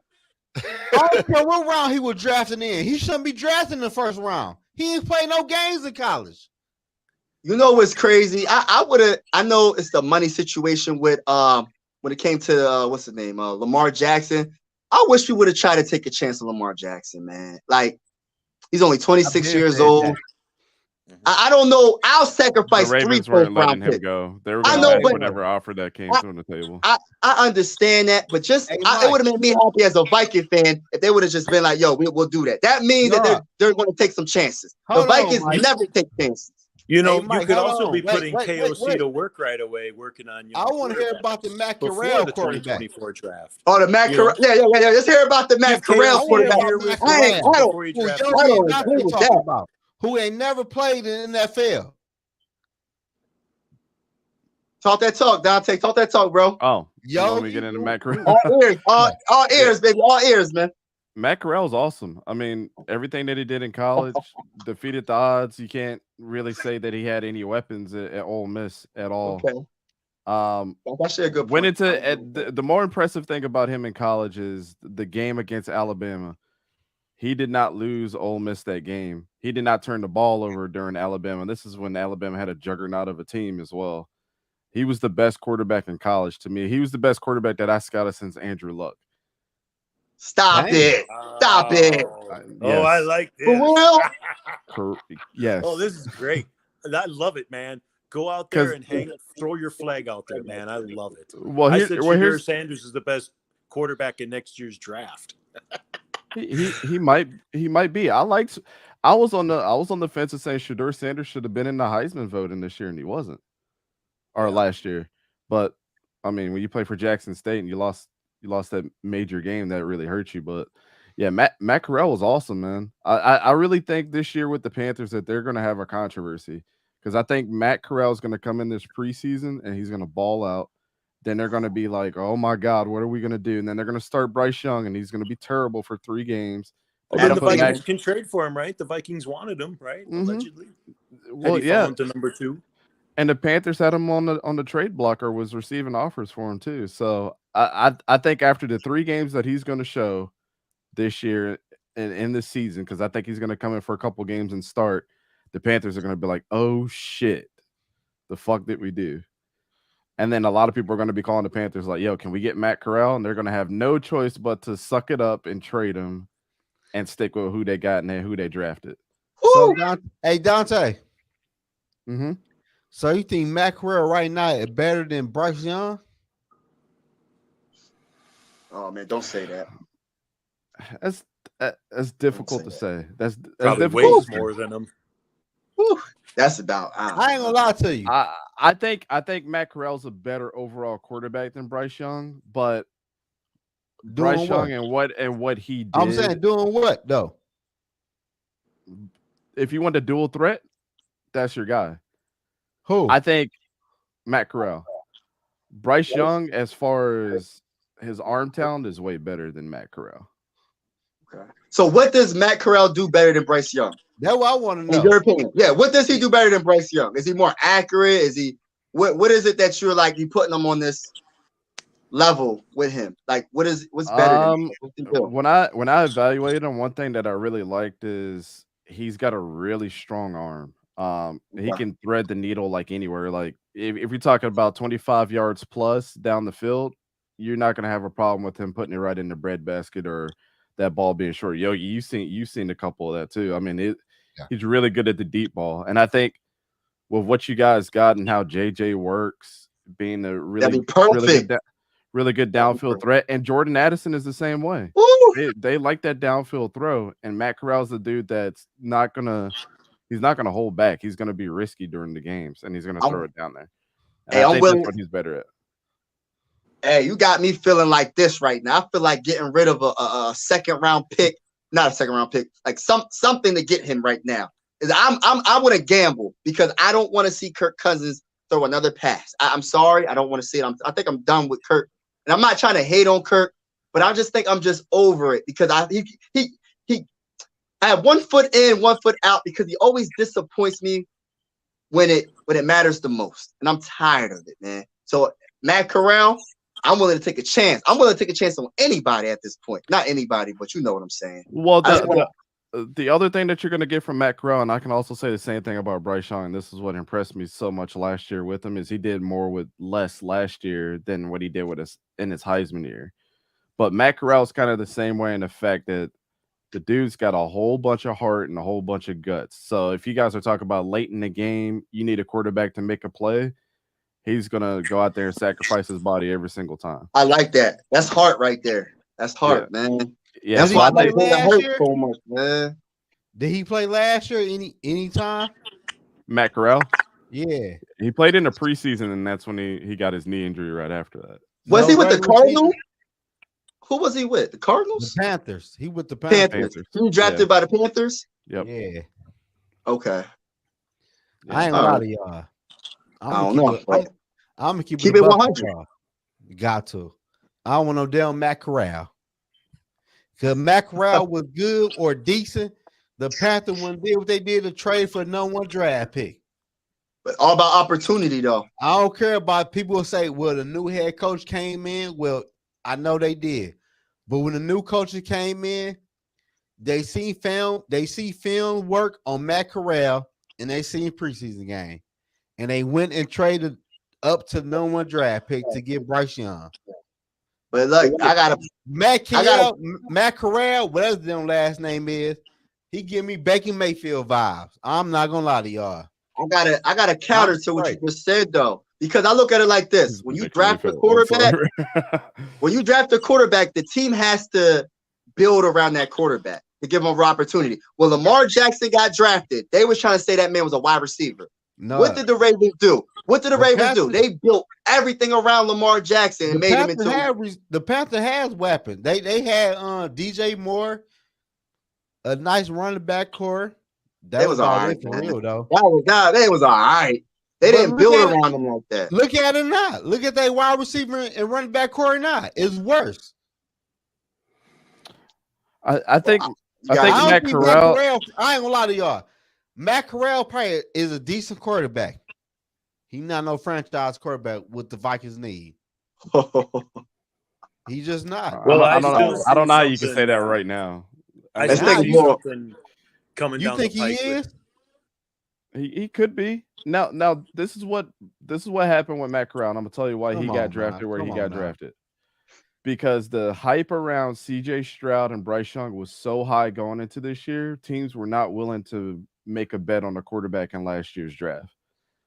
I don't care what round he was drafted in. He shouldn't be drafted in the first round. He ain't played no games in college. You know what's crazy? I know it's the money situation with when it came to what's his name, Lamar Jackson. I wish we would have tried to take a chance on Lamar Jackson, man. Like, he's only 26 years old. I don't know. I'll sacrifice 3 first-round picks. Go. They were going to whatever offer that came to on the table. I understand that, but just it would have made me happy as a Viking fan if they would have just been like, "Yo, we'll do that." That means that they're going to take some chances. The Vikings never take chances. You know, you could also be putting KOC to work right away, working on. I want to hear about the Matt Corral quarterback. 2024 draft. Oh, the Matt Corral. Yeah. Let's hear about the Matt Corral quarterback. I don't agree with that. Who ain't never played in the NFL. Talk that talk, Dante. Talk that talk, bro. Oh, let me get into Matt Corral. All ears, baby. All ears, man. Matt Corral's awesome. I mean, everything that he did in college defeated the odds. You can't really say that he had any weapons at Ole Miss at all. Okay. That's a good point. Went into the more impressive thing about him in college is the game against Alabama. He did not lose Ole Miss that game. He did not turn the ball over during Alabama. This is when Alabama had a juggernaut of a team as well. He was the best quarterback in college to me. He was the best quarterback that I scouted since Andrew Luck. Stop it. Stop it. Oh, I like this. Yes. Oh, this is great. I love it, man. Go out there and throw your flag out there, man. I love it. Well, I said Shedeur Sanders is the best quarterback in next year's draft. he might be. I was on the fence of saying Shedeur Sanders should have been in the Heisman voting this year, and he wasn't. Or last year. But I mean, when you play for Jackson State and you lost that major game, that really hurt you. But yeah, Matt Corral was awesome, man. I really think this year with the Panthers that they're gonna have a controversy because I think Matt Corral is gonna come in this preseason and he's gonna ball out. Then they're gonna be like, oh my God, what are we gonna do? And then they're gonna start Bryce Young and he's gonna be terrible for 3 games. And the Vikings can trade for him, right? The Vikings wanted him, right? Mm-hmm. Allegedly. Well, yeah. To number 2. And the Panthers had him on the trade blocker, was receiving offers for him too. So I think after the 3 games that he's going to show this year and in this season, because I think he's going to come in for a couple games and start, the Panthers are going to be like, oh shit, the fuck did we do? And then a lot of people are going to be calling the Panthers like, yo, can we get Matt Corral? And they're going to have no choice but to suck it up and trade him and stick with who they got and who they drafted. So, hey, Dante. Mm-hmm. So you think Matt Corral right now is better than Bryce Young? Oh man, don't say that. That's difficult to say. That's probably difficult. Way more than him. Whew. That's about. I ain't gonna lie to you. I think Matt Corral's a better overall quarterback than Bryce Young, but Bryce Young and what he did. I'm saying doing what though? If you want a dual threat, that's your guy. Who? I think Matt Corral. Bryce Young, as far as his arm talent, is way better than Matt Corral. Okay. So what does Matt Corral do better than Bryce Young? That's what I want to know. In your opinion. Yeah, what does he do better than Bryce Young? Is he more accurate? Is he what is it that you're like you putting him on this level with him? Like what's better than him? When I evaluated him, one thing that I really liked is he's got a really strong arm. He can thread the needle like anywhere. Like if you're talking about 25 yards plus down the field, you're not going to have a problem with him putting it right in the breadbasket or that ball being short. Yogi, you've seen a couple of that too. I mean, he's really good at the deep ball, and I think with what you guys got and how JJ works, being a really good downfield threat, and Jordan Addison is the same way. They like that downfield throw, and Matt Corral's the dude that's not gonna hold back. He's gonna be risky during the games, and he's gonna throw it down there. And I think that's what he's better at. Hey, you got me feeling like this right now. I feel like getting rid of a second round pick, not a second round pick, like something to get him right now. I want to gamble because I don't want to see Kirk Cousins throw another pass. I'm sorry, I don't want to see it. I think I'm done with Kirk, and I'm not trying to hate on Kirk, but I just think I'm just over it because I have 1 foot in, 1 foot out because he always disappoints me when it matters the most, and I'm tired of it, man. So Matt Corral, I'm willing to take a chance. I'm willing to take a chance on anybody at this point. Not anybody, but you know what I'm saying. Well, the other thing that you're going to get from Matt Corral, and I can also say the same thing about Bryce Young, and this is what impressed me so much last year with him, is he did more with less last year than what he did with us in his Heisman year. But Matt Corral is kind of the same way in the fact that the dude's got a whole bunch of heart and a whole bunch of guts. So if you guys are talking about late in the game, you need a quarterback to make a play, he's going to go out there and sacrifice his body every single time. I like that. That's heart right there. That's heart, man. Yeah, that's why I think it hurt so much, man. Did he play last year any time? Matt Corral? Yeah. He played in the preseason, and that's when he got his knee injury right after that. Was he with the Cardinals? Who was he with? The Cardinals? The Panthers. He with the Panthers. He was drafted by the Panthers? Yep. Yeah. Okay. I ain't gonna lie to y'all. I don't know. I'm gonna keep it 100. You got to. I don't want no damn Matt Corral. Because Matt Corral was good or decent, the Panthers wouldn't do what they did to trade for no one draft pick. But all about opportunity, though. I don't care about people who say, well, the new head coach came in. Well, I know they did. But when the new coaches came in, they see film work on Matt Corral, and they seen preseason game. And they went and traded up to no one draft pick to get Bryce Young. But look, Matt Corral, whatever their last name is, he give me Baker Mayfield vibes. I'm not gonna lie to y'all. I got a counter to what you just said though, because I look at it like this: when you draft a quarterback, the team has to build around that quarterback to give him an opportunity. When Lamar Jackson got drafted, they was trying to say that man was a wide receiver. No. What did the Ravens do? They built everything around Lamar Jackson and made him into. The Panthers has weapons. They had DJ Moore, a nice running back core. That was all right for real though. They was all right. They didn't build around them like that. Look at it now. Look at that wide receiver and running back core now. It's worse. I think Matt Corral. I ain't gonna lie to y'all. Matt Corral probably is a decent quarterback. He not no franchise quarterback with the Vikings need. He just not. Well, I don't know how you can say that right now. I think something coming you down think the pipe. He is? He could be. Now this is what happened with Matt Corral. And I'm gonna tell you why he got drafted where he got drafted. Because the hype around CJ Stroud and Bryce Young was so high going into this year, teams were not willing to make a bet on a quarterback in last year's draft.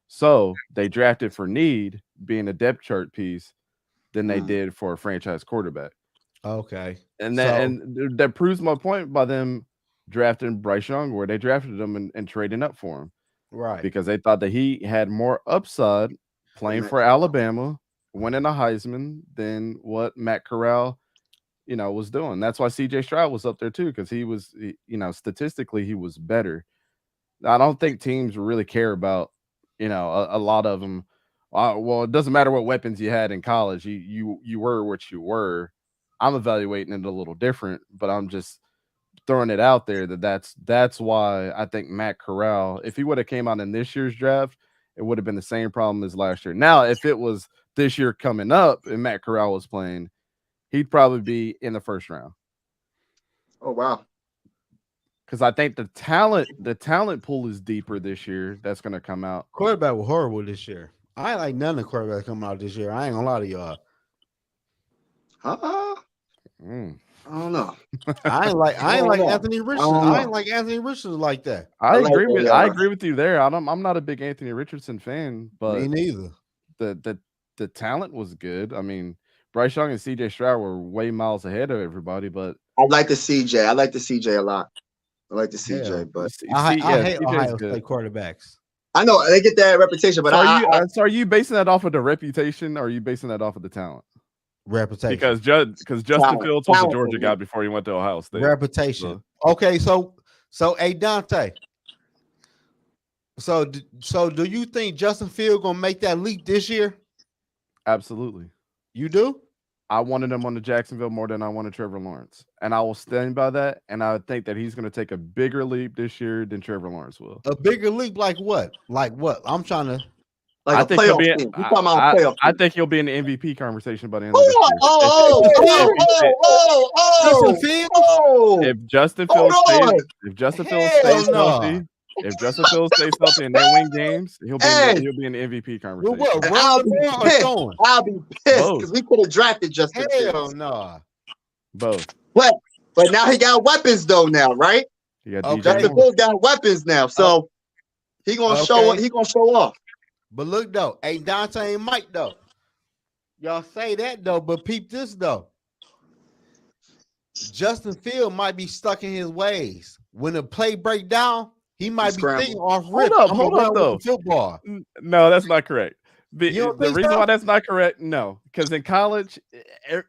So they drafted for need, being a depth chart piece, than they did for a franchise quarterback. Okay. And that proves my point by them drafting Bryce Young where they drafted him and trading up for him. Right. Because they thought that he had more upside playing for Alabama, winning a Heisman, than what Matt Corral, was doing. That's why CJ Stroud was up there too, because he was, statistically he was better. I don't think teams really care about, a lot of them. Well, it doesn't matter what weapons you had in college. You were what you were. I'm evaluating it a little different, but I'm just throwing it out there that's why I think Matt Corral, if he would have came out in this year's draft, it would have been the same problem as last year. Now, if it was this year coming up and Matt Corral was playing, he'd probably be in the first round. Oh, wow. Because I think the talent pool is deeper this year. That's going to come out. Quarterback was horrible this year. I ain't like none of the quarterbacks coming out this year. I ain't gonna lie to y'all. I don't know. I ain't like Anthony Richardson. I ain't know. like Anthony Richardson like that. I like agree that, with yeah. I agree with you there. I'm not a big Anthony Richardson fan, but Me neither. the talent was good. I mean, Bryce Young and CJ Stroud were way miles ahead of everybody, but I like the CJ. I like the CJ a lot. I like the CJ, but I hate CJ's Ohio good. State quarterbacks. I know they get that reputation. But So are you basing that off of the reputation, or are you basing that off of the talent? Reputation. Because Justin Fields was a Georgia guy before he went to Ohio State. Reputation. Okay, so hey Dante. So do you think Justin Fields gonna make that leap this year? Absolutely. You do? I wanted him on the Jacksonville more than I wanted Trevor Lawrence, and I will stand by that. And I think that he's going to take a bigger leap this year than Trevor Lawrence will. A bigger leap, like what? Like what? I'm trying to. like I a think he'll playoff be. team. You talking about a playoff I team. think he'll be in the MVP conversation by the end of this year. Justin Fields? If Justin Fields stays healthy, if Justin Fields stays healthy and they win games, he'll be in the MVP conversation. What? I'll be pissed because we could have drafted Justin Hell Fields. no. Both. But now he got weapons though. Now, right? He got DJ Justin Moore. Fields got weapons now, so he gonna show. He gonna show off. But look though, hey Dante and Mike though. Y'all say that though, but peep this though. Justin Fields might be stuck in his ways. When the play break down, he might be thinking off rip. Hold up though. Football. No, that's not correct. The think reason so? why that's not correct, no, because in college,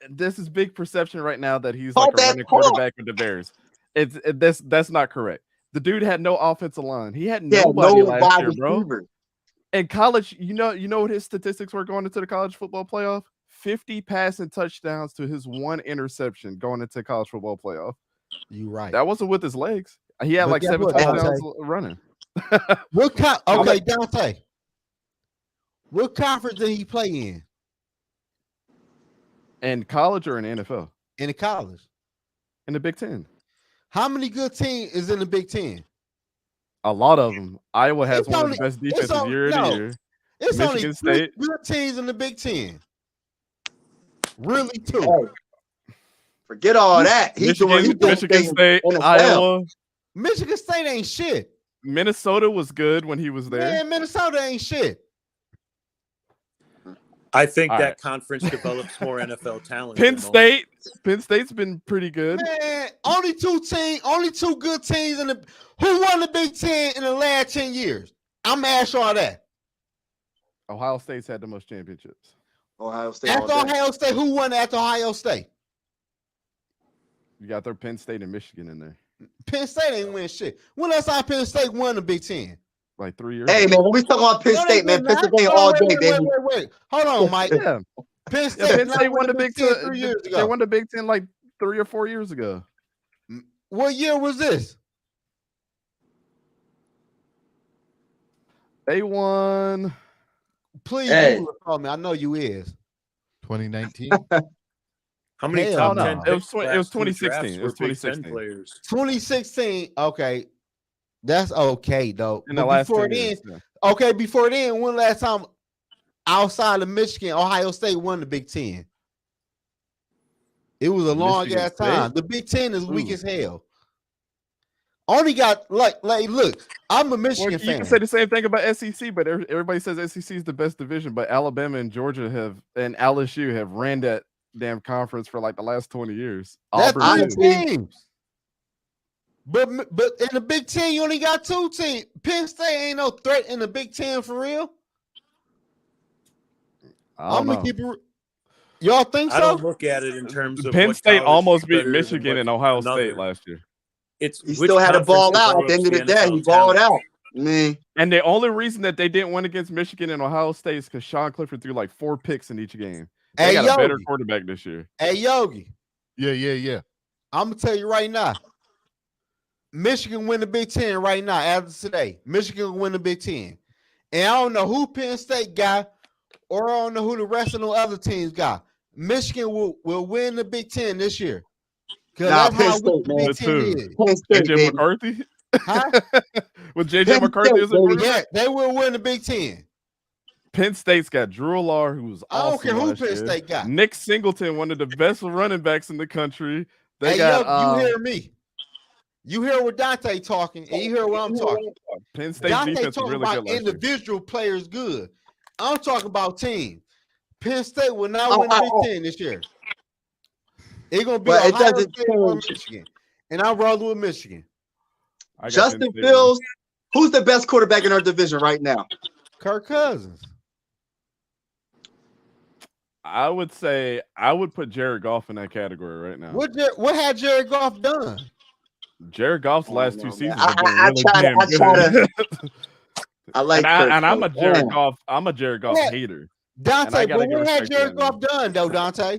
this is big perception right now that he's like a running quarterback with the Bears. That's not correct. The dude had no offensive line. He had nobody last year, bro. In college, you know what his statistics were going into the college football playoff? 50 passing touchdowns to his 1 interception going into college football playoff. You right. That wasn't with his legs. He had like 7 touchdowns running. Okay, Dante. What conference did he play in? In college or in the NFL? In the college. In the Big Ten. How many good teams is in the Big Ten? A lot of them. Iowa has one of the best defenses year to year. It's Michigan State. Good teams in the Big Ten. Really, too. Hey, forget all that. Michigan State, Iowa. Michigan State ain't shit. Minnesota was good when he was there. Man, Minnesota ain't shit. I think that conference develops more NFL talent. Penn State's been pretty good. Man, only two good teams in the. Who won the Big Ten in the last 10 years? I'm gonna ask y'all that. Ohio State's had the most championships. Ohio State. After Ohio State, who won after Ohio State? You got their Penn State and Michigan in there. Penn State ain't win shit. When last time Penn State won the Big Ten? Like 3 years. Hey, man, when we talking about Penn State, man, Pennsylvania all day, baby. Wait. Hold on, Mike. Yeah. Penn State won the Big Ten 3 years ago. They won the Big Ten like 3 or 4 years ago. What year was this? They won. Please call me. I know you is. 2019. How many top 10? It was 2016. It was 2016. 2016. Okay. That's okay, though. In the last 10 years, okay, before then, when last time outside of Michigan, Ohio State won the Big Ten? It was a long ass time. The Big Ten is weak as hell. Only got like look, I'm a Michigan fan. You can say the same thing about SEC, but everybody says SEC is the best division. But Alabama and Georgia and LSU have ran that damn conference for like the last 20 years. That's Auburn teams. But in the Big Ten, you only got 2 teams. Penn State ain't no threat in the Big Ten for real. I'm gonna keep it. Y'all think so? I don't look at it in terms of Penn State almost beat Michigan and Ohio State last year. He still had to ball out at the end of the day. He balled out. Man. And the only reason that they didn't win against Michigan and Ohio State is because Sean Clifford threw like 4 picks in each game. They got a better quarterback this year. Hey, Yogi. Yeah. I'm going to tell you right now. Michigan win the Big Ten right now after today. Michigan win the Big Ten. And I don't know who Penn State got or I don't know who the rest of the other teams got. Michigan will win the Big Ten this year. Because that's how weak the Big Ten is. JJ McCarthy? Huh? With JJ McCarthy as a quarterback? Yeah, they will win the Big Ten. Penn State's got Drew Lohr, who's awesome. I don't care who Penn State got. Nick Singleton, one of the best running backs in the country. Hey, yo, you hear me? You hear what Dante talking, and you hear what I'm talking. Penn State Dante defense talking was really about good last individual players good. I'm talking about team. Penn State will not win the Big Ten this year. It's gonna be Ohio State or Michigan, and I'm rolling with Michigan. Justin Fields, who's the best quarterback in our division right now? Kirk Cousins. I would say I would put Jared Goff in that category right now. What had Jared Goff done? Jared Goff's last two seasons I have been really damn good. I like and I'm a Jared Goff. I'm a Jared Goff hater. Dante, but what had Jared Goff done though, Dante?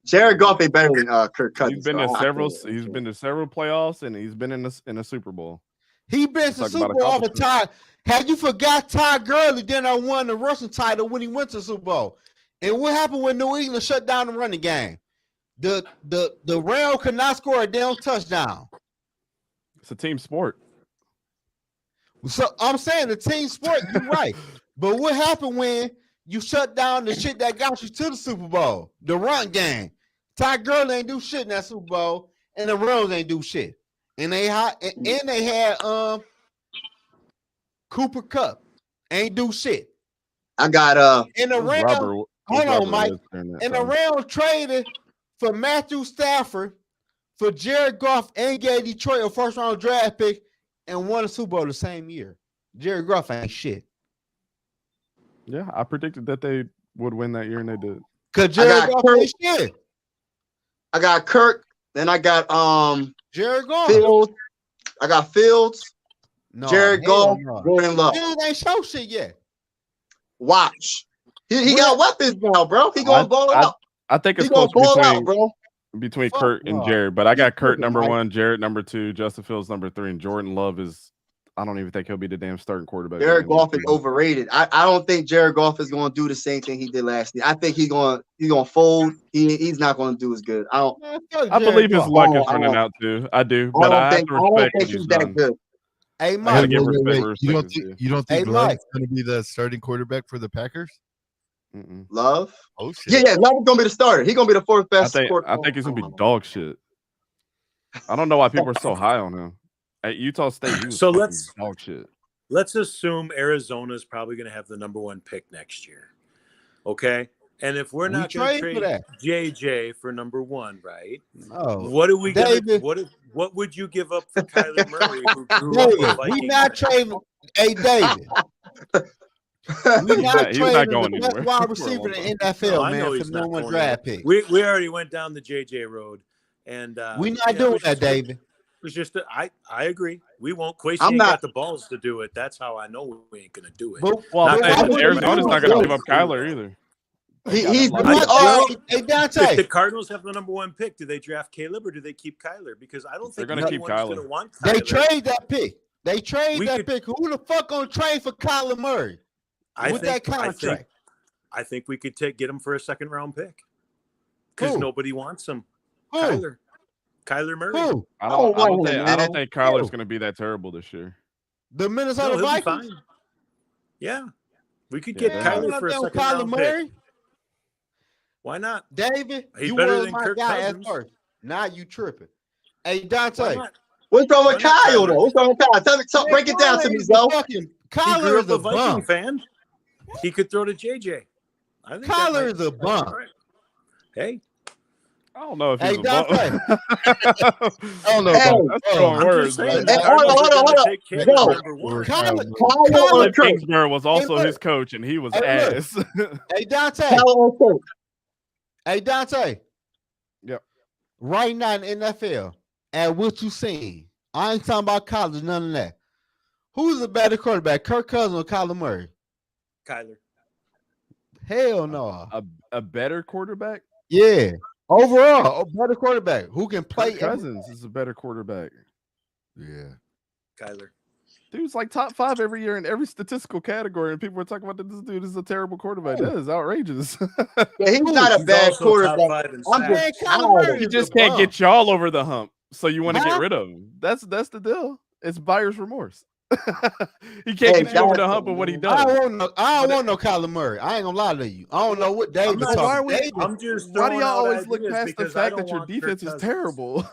Jared Goff ain't better than Kirk Cousins. He's been to several. He's been to several playoffs, and he's been in a Super Bowl. He been to Super Bowl all the time. Had you forgot Todd Gurley? Then I won the rushing title when he went to Super Bowl. And what happened when New England shut down the running game? The Rams could not score a damn touchdown. It's a team sport. So I'm saying the team sport. You're right. But what happened when you shut down the shit that got you to the Super Bowl? The run game. Todd Gurley ain't do shit in that Super Bowl, and the Rams ain't do shit. And they had Cooper Kupp ain't do shit. I got in the Rams. Hold on, Mike. And the Rams traded for Matthew Stafford, for Jared Goff, and gave Detroit a first-round draft pick and won a Super Bowl the same year. Jared Goff ain't shit. Yeah, I predicted that they would win that year, and they did. Because Jared Goff ain't shit. I got Kirk. Then I got Jared Goff. Fields. I got Fields. No, Jared Goff. Jordan Love. Fields ain't show shit yet. Watch. He got weapons now, bro. He gonna ball out. I think it's close between Kurt and Jared, but I got Kurt number 1, Jared number 2, Justin Fields number 3, and Jordan Love is. I don't even think he'll be the damn starting quarterback. Jared Goff is overrated. I don't think Jared Goff is going to do the same thing he did last year. I think he's going to fold. He's not going to do as good. I believe his luck is running out too. I do, but I have to respect what he's done. Good. Hey, Mike, you don't think Love's going to be the starting quarterback for the Packers? Love? Oh shit! Yeah, Love is going to be the starter. He's going to be the fourth best. I think he's going to be dog shit. I don't know why people are so high on him. At Utah State, so let's dog shit. Let's assume Arizona is probably going to have the number 1 pick next year. Okay, and if we're not going to trade JJ for number 1, right? What are we going to? What would you give up for Kyler Murray? Who grew up we not trading. Hey, David. We're not trading the best wide receiver in the NFL, man, for the number 1 draft pick. We already went down the JJ road, and we're not doing that, David. It's just I agree. We won't. Quasi ain't got the balls to do it. That's how I know we ain't gonna do it. Arizona's not gonna give up Kyler either. He's hey Dante. If the Cardinals have the number 1 pick, do they draft Caleb or do they keep Kyler? Because I don't think they're gonna keep Kyler. Gonna want Kyler. They trade that pick. Who the fuck gonna trade for Kyler Murray with that contract? I think we could get him for a 2nd-round pick because nobody wants him. Kyler Murray. Who? I don't think Kyler's going to be that terrible this year. The Minnesota Vikings? Yeah. We could get Kyler for a 2nd-round pick. Why not? David, you better than Kirk Cousins. Now you tripping. Hey, Dante. What's wrong with Kyle, though? What's wrong with Kyle? Break it down to me, Zoe. Kyler is a Viking fan. He could throw to JJ. I think Kyler is a bum. Hey. I don't know if he's a Dante. I don't know about that's strong words. Hold on. Kingsbury was also his coach, and he was ass. Hey, Dante. Hey, Dante. Yep. Right now in the NFL, at what you seen, I ain't talking about college, none of that. Who's a better quarterback, Kirk Cousins or Kyler Murray? Kyler. Hell no. A better quarterback? Yeah. Overall, a better quarterback who can play. Cousins is a better quarterback. Yeah. Kyler. Dude's like top 5 every year in every statistical category, and people are talking about that this dude is a terrible quarterback. That is outrageous. Yeah, he's not a bad quarterback. He just can't get y'all over the hump, so you want to get rid of him. That's the deal. It's buyer's remorse. He can't get you over the hump of what he does. I don't want no Kyler Murray. I ain't gonna lie to you. I don't know what David talking. Why do y'all always look past the fact that your defense is terrible?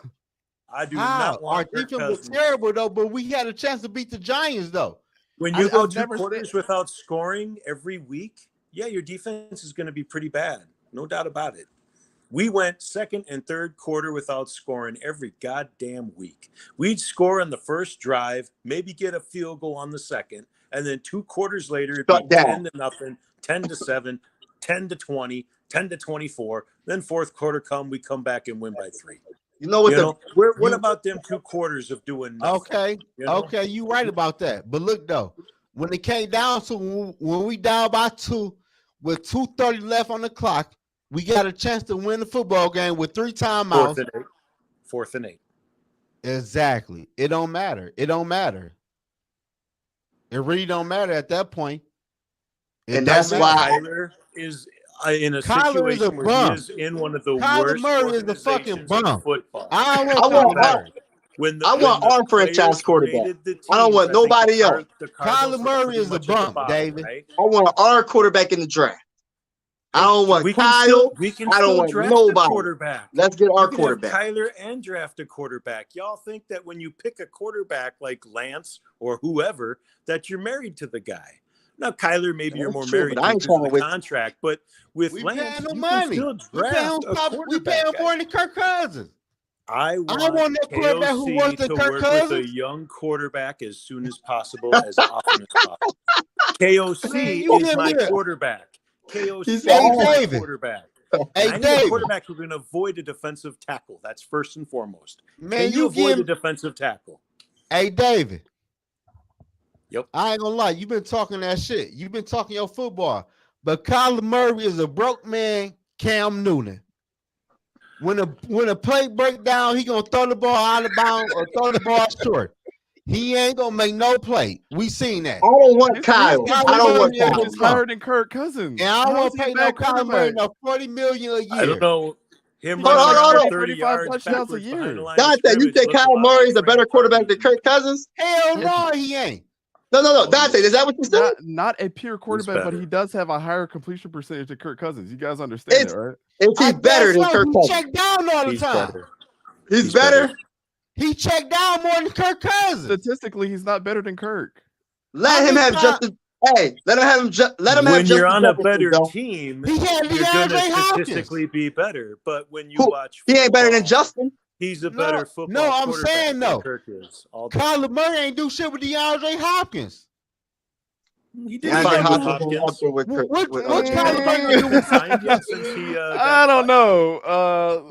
I do not want our defense was terrible though, but we had a chance to beat the Giants though. When you go 2 quarters without scoring every week, yeah, your defense is going to be pretty bad. No doubt about it. We went second and third quarter without scoring every goddamn week. We'd score on the first drive, maybe get a field goal on the second, and then 2 quarters later, it'd be 10-0, 10-7, 10-20, 10-24. Then fourth quarter we come back and win by 3. You know what? What about them 2 quarters of doing nothing? Okay, okay, you right about that. But look though, when it came down to when we down by 2 with 2:30 left on the clock, we got a chance to win the football game with 3 timeouts. 4th and 8. Exactly. It don't matter. It don't matter. It really don't matter at that point. And that's why Kyler is in a situation where he is in one of the worst Murray is the fucking bum. Football. I want our franchise quarterback. I don't want nobody else. Kyler Murray is the bum, David. Right? I want our quarterback in the draft. I don't want Kyle. I don't want nobody. Quarterback. Let's get our quarterback. Kyler and draft a quarterback. Y'all think that when you pick a quarterback like Lance or whoever, that you're married to the guy. Now, Kyler, maybe you're more married to the contract, but with Lance, no you money. can still draft a quarterback. We pay him more than Kirk Cousins. I want that quarterback who works to Kirk Cousins. With a young quarterback as soon as possible, as often as possible. KOC is my quarterback. KOC is my quarterback. Hey, I need a quarterback who can avoid a defensive tackle. That's first and foremost. Man, can you avoid a defensive tackle? Hey, David. Yep. I ain't gonna lie. You've been talking that shit. You've been talking your football. But Kyler Murray is a broke man, Cam Newton. When a play break down, he gonna throw the ball out of bounds or throw the ball short. He ain't gonna make no play. We seen that. I don't want Kyle. I don't want Kyle. He's higher than Kirk Cousins. And I don't want to pay no Kyler Murray no $40 million a year. I don't know. Him hold on. 35 touchdowns a year. Dante, you think Kyle Murray is a better quarterback than Kirk Cousins? Hell no, he ain't. No. Dante, is that what you said? Not a pure quarterback, but he does have a higher completion percentage than Kirk Cousins. You guys understand that, right? Is he better than Kirk Cousins? He checked down all the time. He's better. He checked down more than Kirk Cousins. Statistically, he's not better than Kirk. Let him have Justin. Hey, let him have Justin. When you're on a better team, he can't be DeAndre Hopkins. Statistically be better. But when you watch, he ain't better than Justin. He's a better football. No, I'm saying no. Kirk is. Kyler Murray ain't do shit with DeAndre Hopkins. He did find Hopkins. What's Kyler Murray do with since he? I don't know.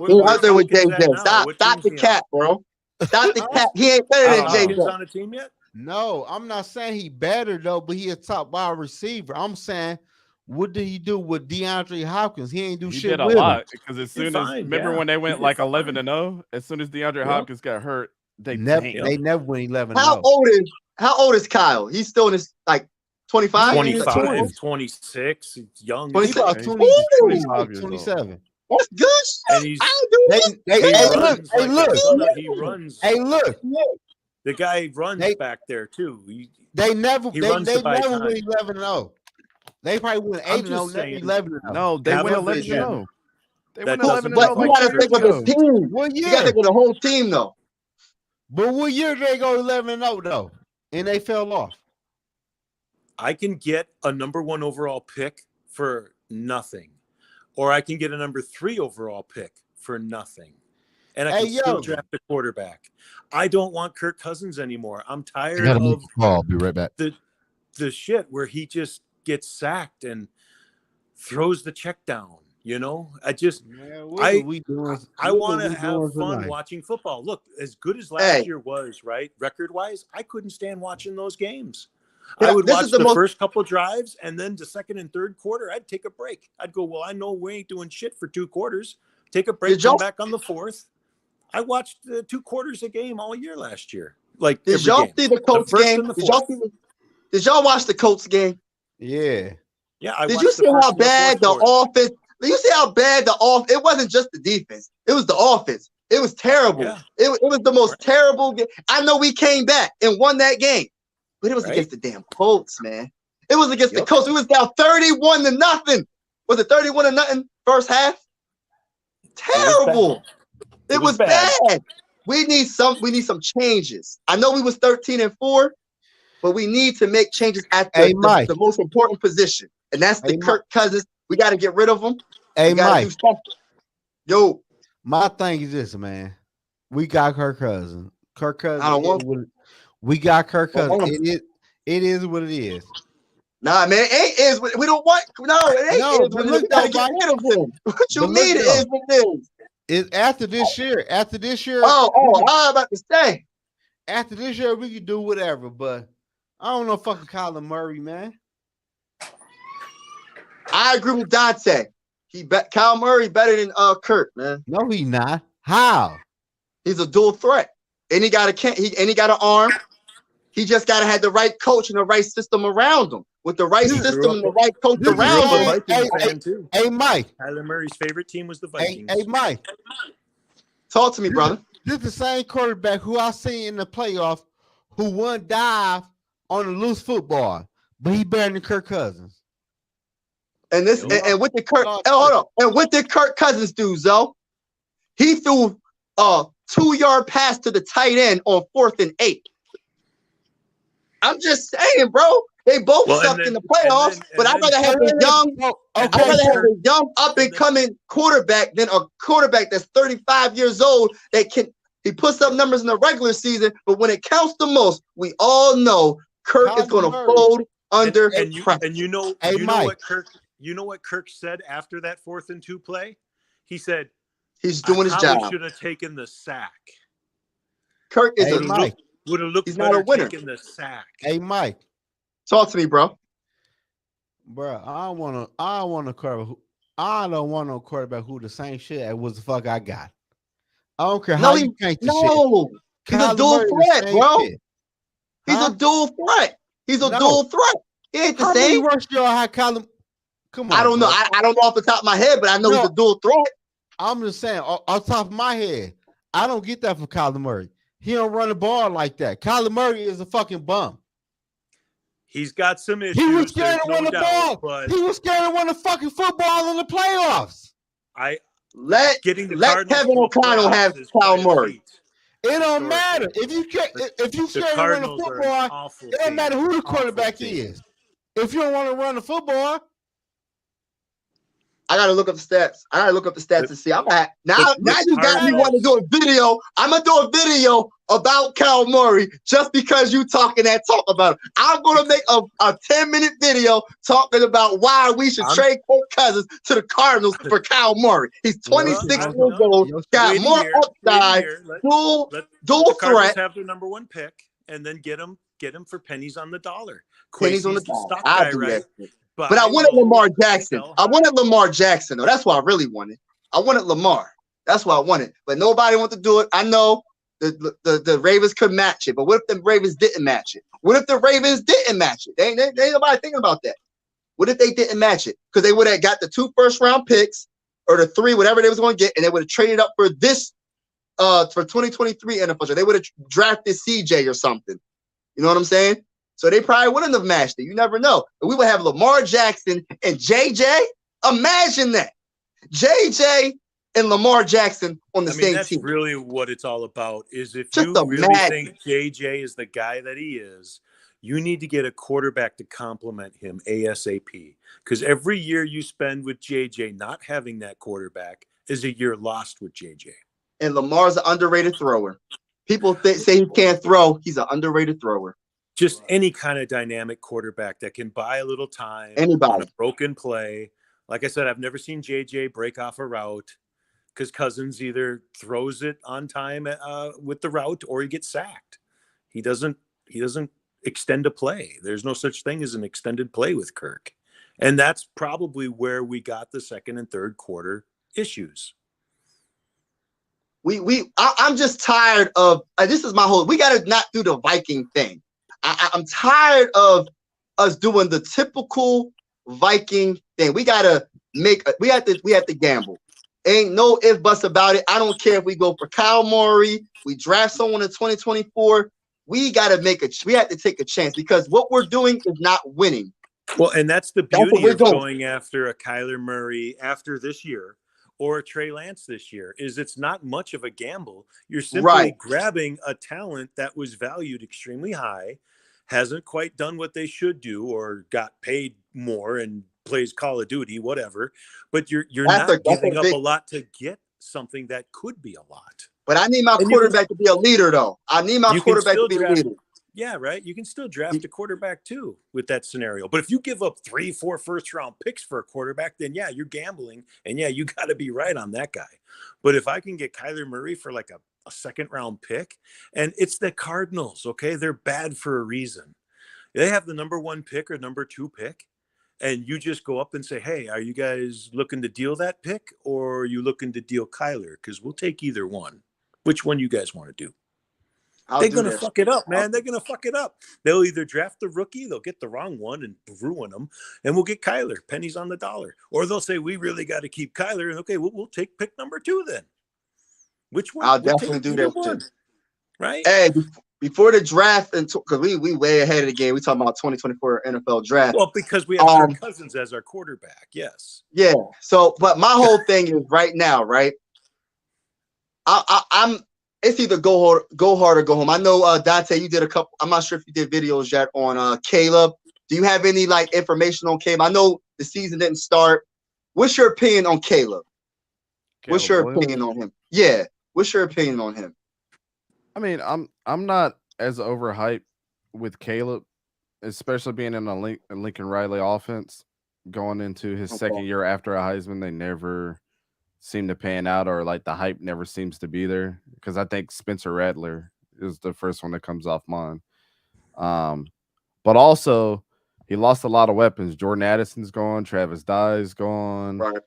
He's out there with JJ. Stop the cat, bro. Stop the cat. He ain't better than JJ. He's on a team yet? No, I'm not saying he better though, but he a top wide receiver. I'm saying, what did he do with DeAndre Hopkins? He ain't do shit did a with lot him. because as soon as remember when they went like 11-0, as soon as DeAndre Hopkins got hurt, they never went 11-0. How old is Kyle? He's still in his like 25? 26. He's young. 25 years 27. That's good. And he's he runs. Hey, look. The guy runs back there too. They never win runs 11-0. They probably win 8-0, never 11-0. No, they win 11-0. They win 11-0. But you gotta think of the team. You gotta think of the whole team though. But what year did they go 11-0 though? And they fell off. I can get a number 1 overall pick for nothing. Or I can get a number 3 overall pick for nothing. And I can still draft a quarterback. I don't want Kirk Cousins anymore. I'm tired of I'll be right back. The shit where he just gets sacked and throws the check down. You know, I want to have fun watching football. Look, as good as last year was, right? Record-wise, I couldn't stand watching those games. I would watch the first couple drives, and then the second and third quarter, I'd take a break. I'd go, well, I know we ain't doing shit for 2 quarters. Take a break, come back on the 4th. I watched 2 quarters a game all year last year. Like, did y'all see the Colts game? Did y'all watch the Colts game? Yeah. Yeah. Did you see how bad the offense? Did you see how bad the offense? It wasn't just the defense. It was the offense. It was terrible. Yeah. It was the most terrible game. I know we came back and won that game. But it was against the damn Colts, man. It was against the Colts. We was down 31-0. Was it 31-0 first half? Terrible. It was bad. We need some changes. I know we was 13-4, but we need to make changes at the most important position, and that's the Kirk Cousins. We got to get rid of him. Hey, Mike. Yo, my thing is this, man. We got Kirk Cousins. Kirk Cousins. I don't want. We got Kirk Cousins. It is what it is. Nah, man, it is. We don't want. No, it ain't. No, but look, gotta get rid of him. What you mean? It is what it is. It's after this year. After this year. Oh, I was about to say. After this year, we can do whatever, but I don't know fucking Kyler Murray, man. I agree with Dante. Kyle Murray better than Kirk, man. No, he not. How? He's a dual threat, and he got an arm. He just gotta have the right coach and the right system around him. With the right system and the right coach around him. Hey, Mike. Kyler Murray's favorite team was the Vikings. Hey, Mike. Talk to me, brother. This is the same quarterback who I seen in the playoffs who won dive on a loose football, but he better than Kirk Cousins. And this and what did Kirk? Hold on. And what did Kirk Cousins do, Zoe? He threw a 2-yard pass to the tight end on 4th and 8. I'm just saying, bro. They both sucked in the playoffs, but I'd rather have a young, up and coming quarterback than a quarterback that's 35 years old that he puts up numbers in the regular season, but when it counts the most, we all know Kirk is going to fold under pressure. And you know what Kirk said after that 4th and 2 play? He said he's doing his job. Should have taken the sack. Kirk is would have looked better taking the sack. Hey, Mike. Talk to me, bro. Bro, I don't want no quarterback who the same shit as what the fuck I got. I don't care how you paint the shit. He's a dual threat, bro. He's a dual threat. He's a dual threat. He ain't the same. How many y'all had Kyler? Come on. I don't know. I don't know off the top of my head, but I know he's a dual threat. I'm just saying, off the top of my head, I don't get that from Kyler Murray. He don't run the ball like that. Kyler Murray is a fucking bum. He's got some issues. He was scared to run the ball. But he was scared to run the fucking football in the playoffs. Let Kevin O'Connell have Kyle Murray. It don't matter. If you scared to run the football, it don't matter who the quarterback is. If you don't want to run the football, I gotta look up the stats. To see. Now you got me want to do a video. I'm gonna do a video about Kyle Murray just because you talk about him. I'm gonna make a 10-minute video talking about why we should trade Kirk Cousins to the Cardinals for Kyle Murray. He's 26 years old, got more upside, dual threat. Have their number 1 pick and then get him for pennies on the dollar. Pennies on the dollar. I do that. But I wanted Lamar Jackson. Though. That's what I really wanted. I wanted Lamar. That's what I wanted. But nobody wanted to do it. I know the Ravens could match it. But what if the Ravens didn't match it? Ain't nobody thinking about that. What if they didn't match it? Because they would have got the 2 first-round picks or the 3, whatever they was going to get, and they would have traded up for this for 2023 NFL. They would have drafted CJ or something. You know what I'm saying? So they probably wouldn't have matched it. You never know. But we would have Lamar Jackson and JJ. Imagine that. JJ and Lamar Jackson on the same that's team. That's really what it's all about. Is if just you really think JJ is the guy that he is, you need to get a quarterback to complement him ASAP. Because every year you spend with JJ not having that quarterback is a year lost with JJ. And Lamar's an underrated thrower. People say he can't throw. He's an underrated thrower. Just any kind of dynamic quarterback that can buy a little time on a broken play. Like I said, I've never seen JJ break off a route because Cousins either throws it on time with the route or he gets sacked. He doesn't extend a play. There's no such thing as an extended play with Kirk. And that's probably where we got the second and third quarter issues. I'm just tired of this is my whole. We got to not do the Viking thing. I'm tired of us doing the typical Viking thing. We have to gamble. Ain't no if buts about it. I don't care if we go for Kyle Murray, we draft someone in 2024. we have to take a chance because what we're doing is not winning. Well, and that's the beauty of going after a Kyler Murray after this year or a Trey Lance this year is it's not much of a gamble. You're simply grabbing a talent that was valued extremely high, hasn't quite done what they should do or got paid more and plays Call of Duty, whatever. But you're not giving up a lot to get something that could be a lot. But I need my quarterback to be a leader, though. I need my quarterback to be a leader. Yeah, right. You can still draft a quarterback too with that scenario. But if you give up 3-4 first-round picks for a quarterback, then yeah, you're gambling, and yeah, you got to be right on that guy. But if I can get Kyler Murray for like a second-round pick, and it's the Cardinals, okay? They're bad for a reason. They have the number 1 pick or number 2 pick, and you just go up and say, hey, are you guys looking to deal that pick, or are you looking to deal Kyler? Because we'll take either one. Which one you guys want to do? They're going to fuck it up, man. They're going to fuck it up. They'll either draft the rookie, they'll get the wrong one and ruin them, and we'll get Kyler, pennies on the dollar. Or they'll say, we really got to keep Kyler, and okay, we'll take pick number 2 then. Which one? I'll definitely do that one, right? Hey, before the draft, because we way ahead of the game. We talking about 2024 NFL draft. Well, because we have Kirk Cousins as our quarterback, yes. Yeah. So, but my whole thing is right now, right? I'm. It's either go hard or go home. I know Dante, you did a couple. I'm not sure if you did videos yet on Caleb. Do you have any like information on Caleb? I know the season didn't start. What's your opinion on Caleb? What's your opinion on him? Yeah. What's your opinion on him? I mean, I'm not as overhyped with Caleb, especially being in a Lincoln Riley offense going into his second year after a Heisman. They never seem to pan out, or like the hype never seems to be there, because I think Spencer Rattler is the first one that comes off mine. But also he lost a lot of weapons. Jordan Addison's gone, Travis Dye's gone, right?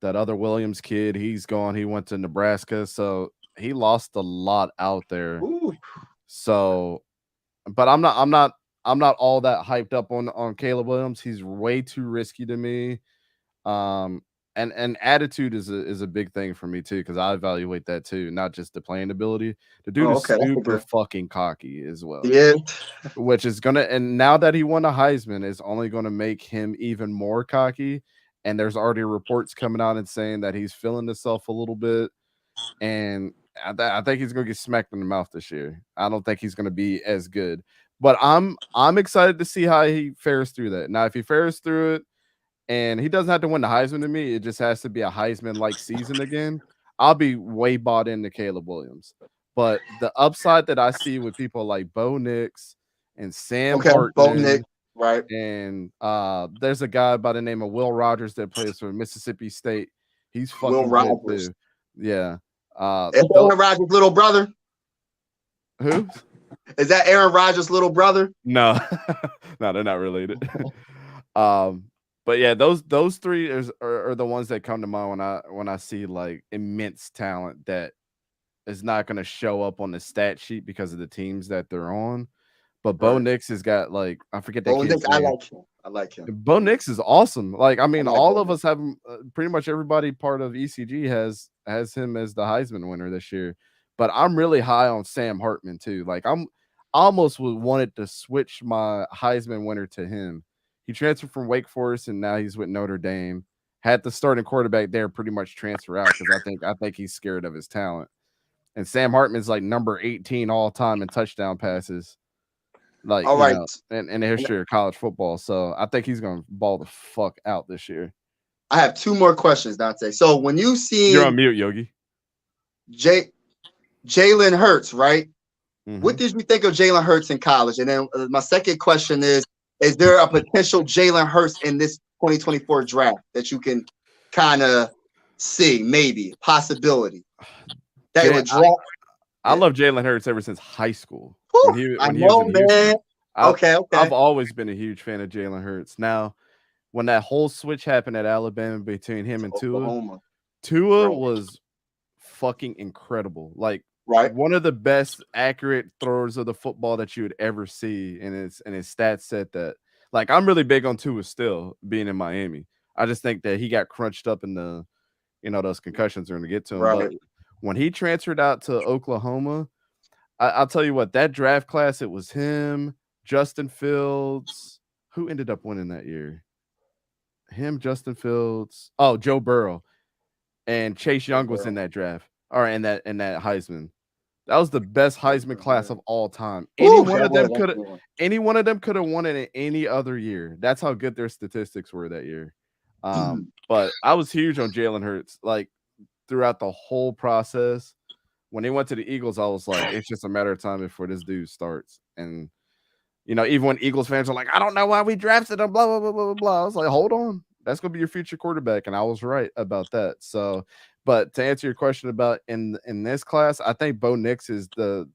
That other Williams kid, he's gone. He went to Nebraska, so he lost a lot out there. Ooh. So, but I'm not all that hyped up on Caleb Williams. He's way too risky to me. And attitude is a big thing for me too, because I evaluate that too, not just the playing ability. The dude is super fucking cocky as well. Yeah. Which is and now that he won a Heisman, is only gonna make him even more cocky. And there's already reports coming out and saying that he's feeling himself a little bit. And I think he's gonna get smacked in the mouth this year. I don't think he's gonna be as good. But I'm excited to see how he fares through that. Now, if he fares through it, and he doesn't have to win the Heisman to me, it just has to be a Heisman-like season again, I'll be way bought into Caleb Williams. But the upside that I see with people like Bo Nix and Sam Hartman, Bo Nix, right? And there's a guy by the name of Will Rogers that plays for Mississippi State. He's fucking Will Rogers. Too. Yeah. Is Aaron Rodgers' little brother? Who? Is that Aaron Rodgers' little brother? No. No, they're not related. But yeah, those three are the ones that come to mind when I see like immense talent that is not going to show up on the stat sheet because of the teams that they're on. But Bo Nix has got like, I forget that kid's name. I like him. Bo Nix is awesome. Like, I mean, all of us have pretty much everybody part of ECG has him as the Heisman winner this year. But I'm really high on Sam Hartman too. Like, I almost wanted to switch my Heisman winner to him. He transferred from Wake Forest, and now he's with Notre Dame. Had the starting quarterback there pretty much transfer out, because I think he's scared of his talent. And Sam Hartman's like number 18 all time in touchdown passes, like in the history of college football. So I think he's gonna ball the fuck out this year. I have 2 more questions, Dante. So when you see you're on mute, Yogi. Jalen Hurts, right? Mm-hmm. What did you think of Jalen Hurts in college? And then my second question is there a potential Jalen Hurts in this 2024 draft that you can kind of see, maybe, possibility? That would draft. I love Jalen Hurts ever since high school. I know, man. Okay. I've always been a huge fan of Jalen Hurts. Now, when that whole switch happened at Alabama between him and Tua was fucking incredible. Like, one of the best accurate throwers of the football that you would ever see. And his stats said that. Like, I'm really big on Tua still being in Miami. I just think that he got crunched up in the, those concussions are going to get to him. But when he transferred out to Oklahoma, I'll tell you what, that draft class, it was him, Justin Fields. Who ended up winning that year? Him, Justin Fields. Oh, Joe Burrow. And Chase Young was in that draft. Or in that Heisman. That was the best Heisman class of all time. Any one of them could have won it in any other year. That's how good their statistics were that year. But I was huge on Jalen Hurts. Like throughout the whole process. When he went to the Eagles, I was like, it's just a matter of time before this dude starts. And even when Eagles fans are like, I don't know why we drafted him, blah, blah, blah, blah, blah. I was like, hold on. That's going to be your future quarterback. And I was right about that. So, but to answer your question about in this class, I think Bo Nix is the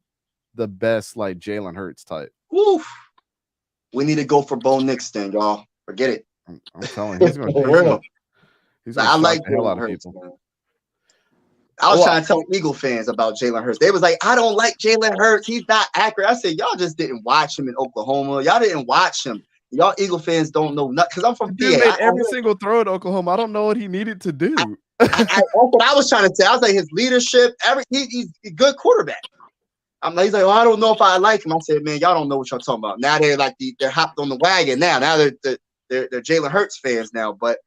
best, like, Jalen Hurts type. Oof. We need to go for Bo Nix then, y'all. Forget it. I'm telling you, he's going to I like the hell out of people. Man. I was trying to tell Eagle fans about Jalen Hurts. They was like, I don't like Jalen Hurts. He's not accurate. I said, y'all just didn't watch him in Oklahoma. Y'all didn't watch him. Y'all Eagle fans don't know nothing. Because I'm from PA. He made every single throw at Oklahoma. I don't know what he needed to do. That's what I was trying to say. I was like, his leadership, he's a good quarterback. He's like, well, I don't know if I like him. I said, man, y'all don't know what y'all talking about. Now they're like, they're hopped on the wagon now. Now they're Jalen Hurts fans now. But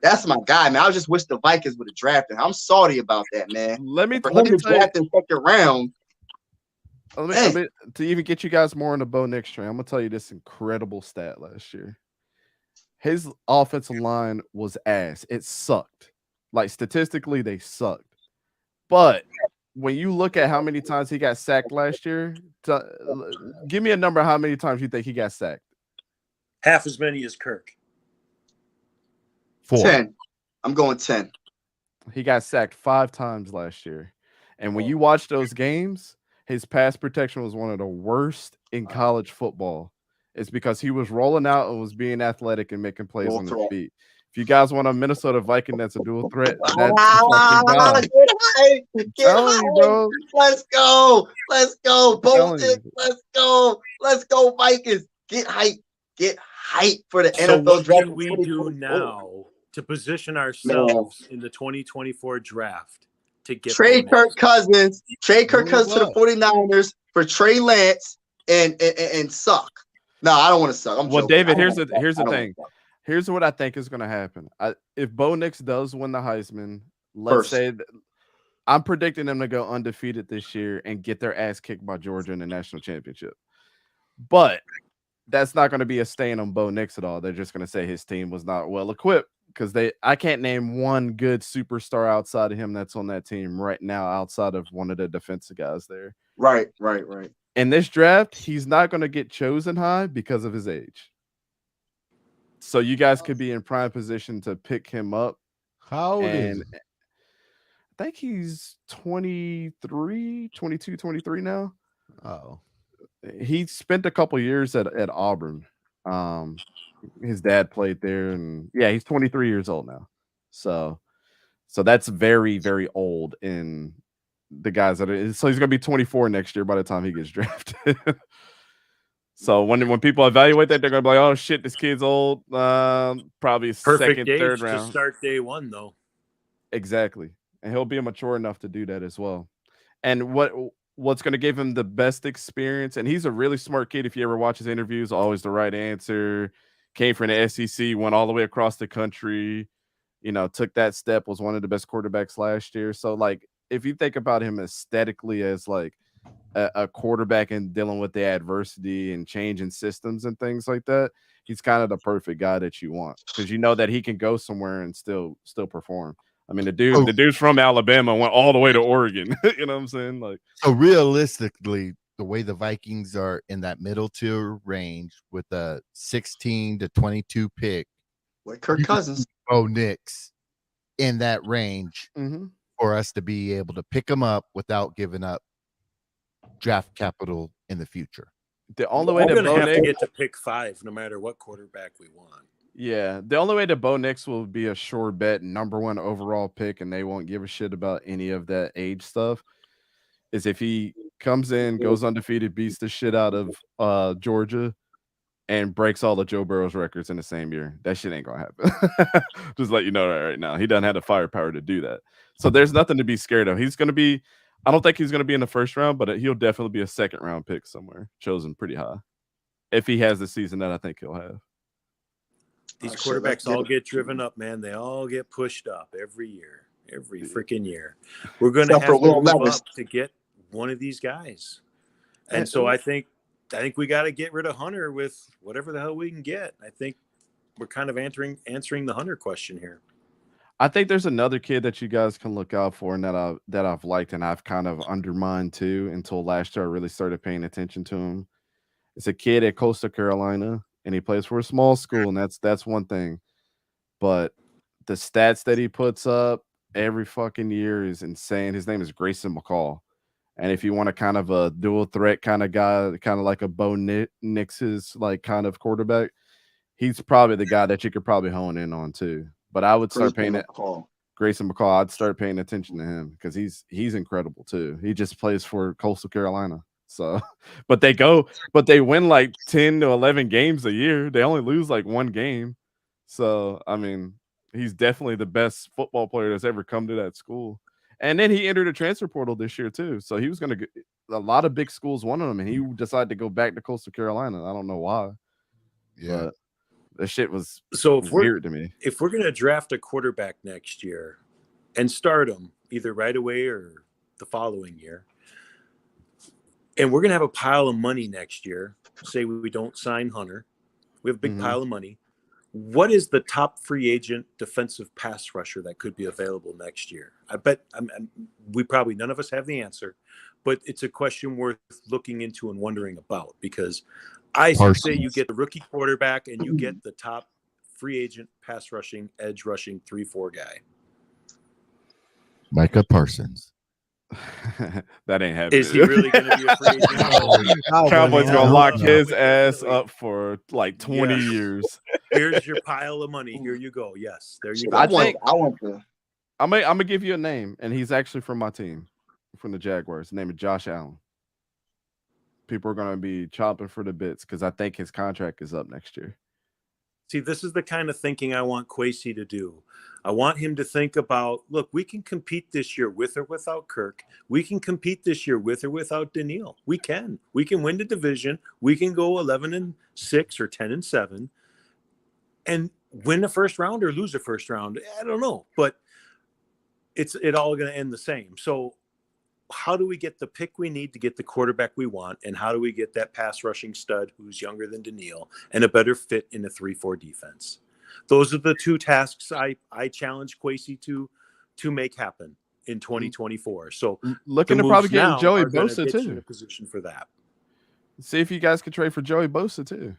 that's my guy, man. I just wish the Vikings would have drafted him. I'm salty about that, man. Let me tell you, draft in second round. To even get you guys more on the Bo Nix train, I'm gonna tell you this incredible stat last year. His offensive line was ass. It sucked. Like statistically, they sucked. But when you look at how many times he got sacked last year, give me a number. How many times you think he got sacked? Half as many as Kirk. 4. 10. I'm going 10. He got sacked 5 times last year. And when you watch those games, his pass protection was one of the worst in college football. It's because he was rolling out and was being athletic and making plays on his feet. If you guys want a Minnesota Viking that's a dual threat, that's get hype, bro. Let's go. Let's go. Let's go, Vikings. Get hype. Get hype for the NFL what draft. What can we do now to position ourselves in the 2024 draft to get trade Kirk Cousins to the 49ers for Trey Lance and suck? No, I don't want to suck. I'm joking. David, here's the thing. Here's what I think is going to happen. If Bo Nix does win the Heisman, let's say I'm predicting them to go undefeated this year and get their ass kicked by Georgia in the national championship. But that's not going to be a stain on Bo Nix at all. They're just going to say his team was not well equipped because I can't name one good superstar outside of him that's on that team right now outside of one of the defensive guys there. Right. In this draft, he's not going to get chosen high because of his age. So you guys could be in prime position to pick him up. How old is he? I think he's 22, 23 now. Oh. He spent a couple years at Auburn. His dad played there, and he's 23 years old now. So that's very, very old in the guys that are. So he's gonna be 24 next year by the time he gets drafted. So when people evaluate that, they're gonna be like, "Oh shit, this kid's old." Probably perfect second, age third round to start day one, though. Exactly, and he'll be mature enough to do that as well. And what's going to give him the best experience? And he's a really smart kid. If you ever watch his interviews, always the right answer. Came from the SEC, went all the way across the country. Took that step. Was one of the best quarterbacks last year. So, like, if you think about him aesthetically as like a quarterback and dealing with the adversity and changing systems and things like that, he's kind of the perfect guy that you want because you know that he can go somewhere and still perform. I mean, the dude's from Alabama, went all the way to Oregon. You know what I'm saying? Like, so realistically, the way the Vikings are in that middle tier range with a 16 to 22 pick, with Kirk Cousins, Bo Nix in that range for us to be able to pick him up without giving up draft capital in the future. The only way to get to pick 5, no matter what quarterback we want. Yeah, the only way that Bo Nix will be a sure bet, number 1 overall pick, and they won't give a shit about any of that age stuff, is if he comes in, goes undefeated, beats the shit out of Georgia, and breaks all of Joe Burrow's records in the same year. That shit ain't gonna happen. Just let you know that right now. He doesn't have the firepower to do that. So there's nothing to be scared of. He's gonna be I don't think he's going to be in the first round, but he'll definitely be a second round pick somewhere, chosen pretty high. If he has the season that I think he'll have. These quarterbacks all get driven up, man. They all get pushed up every year, every freaking year. We're going to have to move up to get one of these guys. And so I think we got to get rid of Hunter with whatever the hell we can get. I think we're kind of answering the Hunter question here. I think there's another kid that you guys can look out for and that I've liked and I've kind of undermined too until last year I really started paying attention to him. It's a kid at Coastal Carolina and he plays for a small school, and that's one thing. But the stats that he puts up every fucking year is insane. His name is Grayson McCall. And if you want a kind of a dual threat kind of guy, kind of like a Bo Nix's like kind of quarterback, he's probably the guy that you could probably hone in on too. But I would start paying it. Grayson McCall, I'd start paying attention to him because he's incredible too. He just plays for Coastal Carolina. So, but they win like 10 to 11 games a year. They only lose like one game. So, I mean, he's definitely the best football player that's ever come to that school. And then he entered a transfer portal this year too. So he was going to get a lot of big schools wanted him, and he decided to go back to Coastal Carolina. I don't know why. Yeah. But that shit was weird to me. If we're going to draft a quarterback next year and start him either right away or the following year, and we're going to have a pile of money next year, say we don't sign Hunter, we have a big pile of money. What is the top free agent defensive pass rusher that could be available next year? I bet none of us have the answer, but it's a question worth looking into and wondering about, because I say you get the rookie quarterback and you get the top free agent pass rushing, edge rushing 3-4 guy. Micah Parsons. That ain't happening. Is he really going to be a free agent? Cowboys going to lock his ass up for like 20 years. Here's your pile of money. Here you go. Yes, there you go. I'm going to give you a name, and he's actually from my team, from the Jaguars. His name is Josh Allen. People are going to be chopping for the bits because I think his contract is up next year. See, this is the kind of thinking I want Kwesi to do. I want him to think about, look, we can compete this year with or without Kirk. We can compete this year with or without Daniil. We can. We can win the division. We can go 11-6 or 10-7 and win the first round or lose the first round. I don't know, but it's all going to end the same. So how do we get the pick we need to get the quarterback we want? And how do we get that pass rushing stud who's younger than Daniil and a better fit in a 3-4 defense? Those are the two tasks I challenge Kwesi to make happen in 2024. So looking to probably get Joey Bosa too. In a position for that. See if you guys could trade for Joey Bosa too,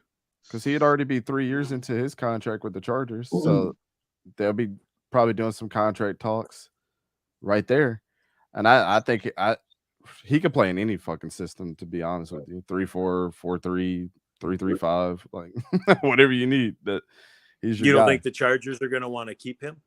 because he'd already be 3 years into his contract with the Chargers. So they'll be probably doing some contract talks right there. And I think he could play in any fucking system, to be honest with you. 3-4, 4-3, 3-3-5, like whatever you need. That he's your You don't guy. think the Chargers are going to want to keep him?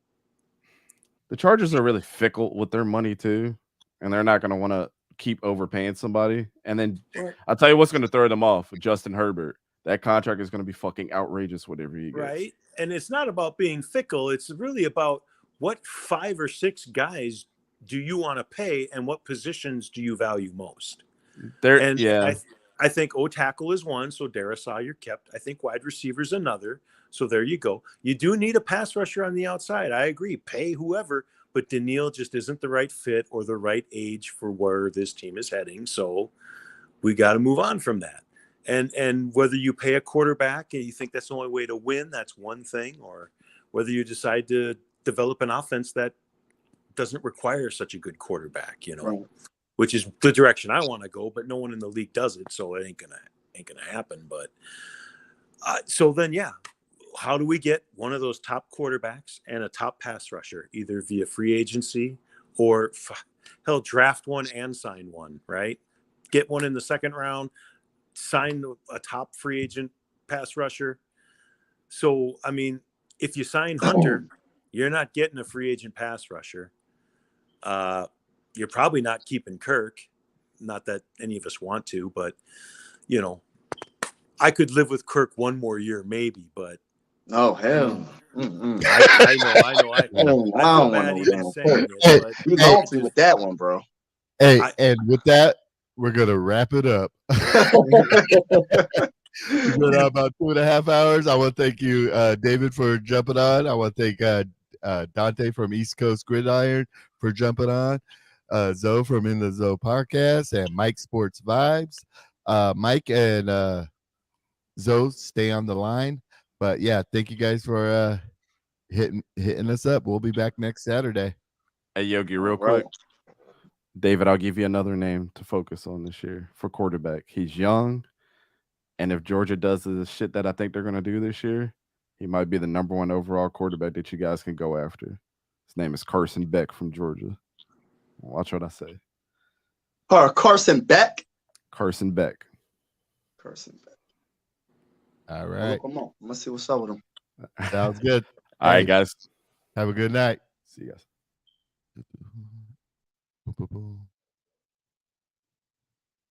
The Chargers are really fickle with their money too, and they're not going to want to keep overpaying somebody. And then I'll tell you what's going to throw them off: Justin Herbert. That contract is going to be fucking outrageous, whatever he gets. Right, and it's not about being fickle. It's really about what 5 or 6 guys do you want to pay, and what positions do you value most? I think O-tackle is one, so Darisaw you're kept. I think wide receiver is another, so there you go. You do need a pass rusher on the outside. I agree. Pay whoever, but Daniil just isn't the right fit or the right age for where this team is heading. So we got to move on from that. And whether you pay a quarterback and you think that's the only way to win, that's one thing, or whether you decide to develop an offense that doesn't require such a good quarterback, Right. Which is the direction I want to go, but no one in the league does it, so it ain't gonna happen. But so then, how do we get one of those top quarterbacks and a top pass rusher, either via free agency or hell, draft one and sign one, right? Get one in the second round, sign a top free agent pass rusher. So, I mean, if you sign Hunter, you're not getting a free agent pass rusher. You're probably not keeping Kirk. Not that any of us want to, but I could live with Kirk one more year, maybe. But oh hell, I know. I feel bad even saying it. You salty with that one, bro? Hey, and with that, we're gonna wrap it up. We've been on about 2.5 hours. I want to thank you, David, for jumping on. I want to thank Dante from East Coast Gridiron for jumping on. Zoe from In the Zoe podcast, and Mike Sports Vibes. Mike and Zoe, stay on the line. But yeah, thank you guys for hitting us up. We'll be back next Saturday. Hey Yogi, real quick. David, I'll give you another name to focus on this year for quarterback. He's young, and if Georgia does the shit that I think they're going to do this year, he might be the #1 overall quarterback that you guys can go after. His name is Carson Beck from Georgia. Watch what I say. Carson Beck? Carson Beck. Carson Beck. All right. Come on. Let's see what's up with him. Sounds good. All right, guys. Have a good night. See you guys.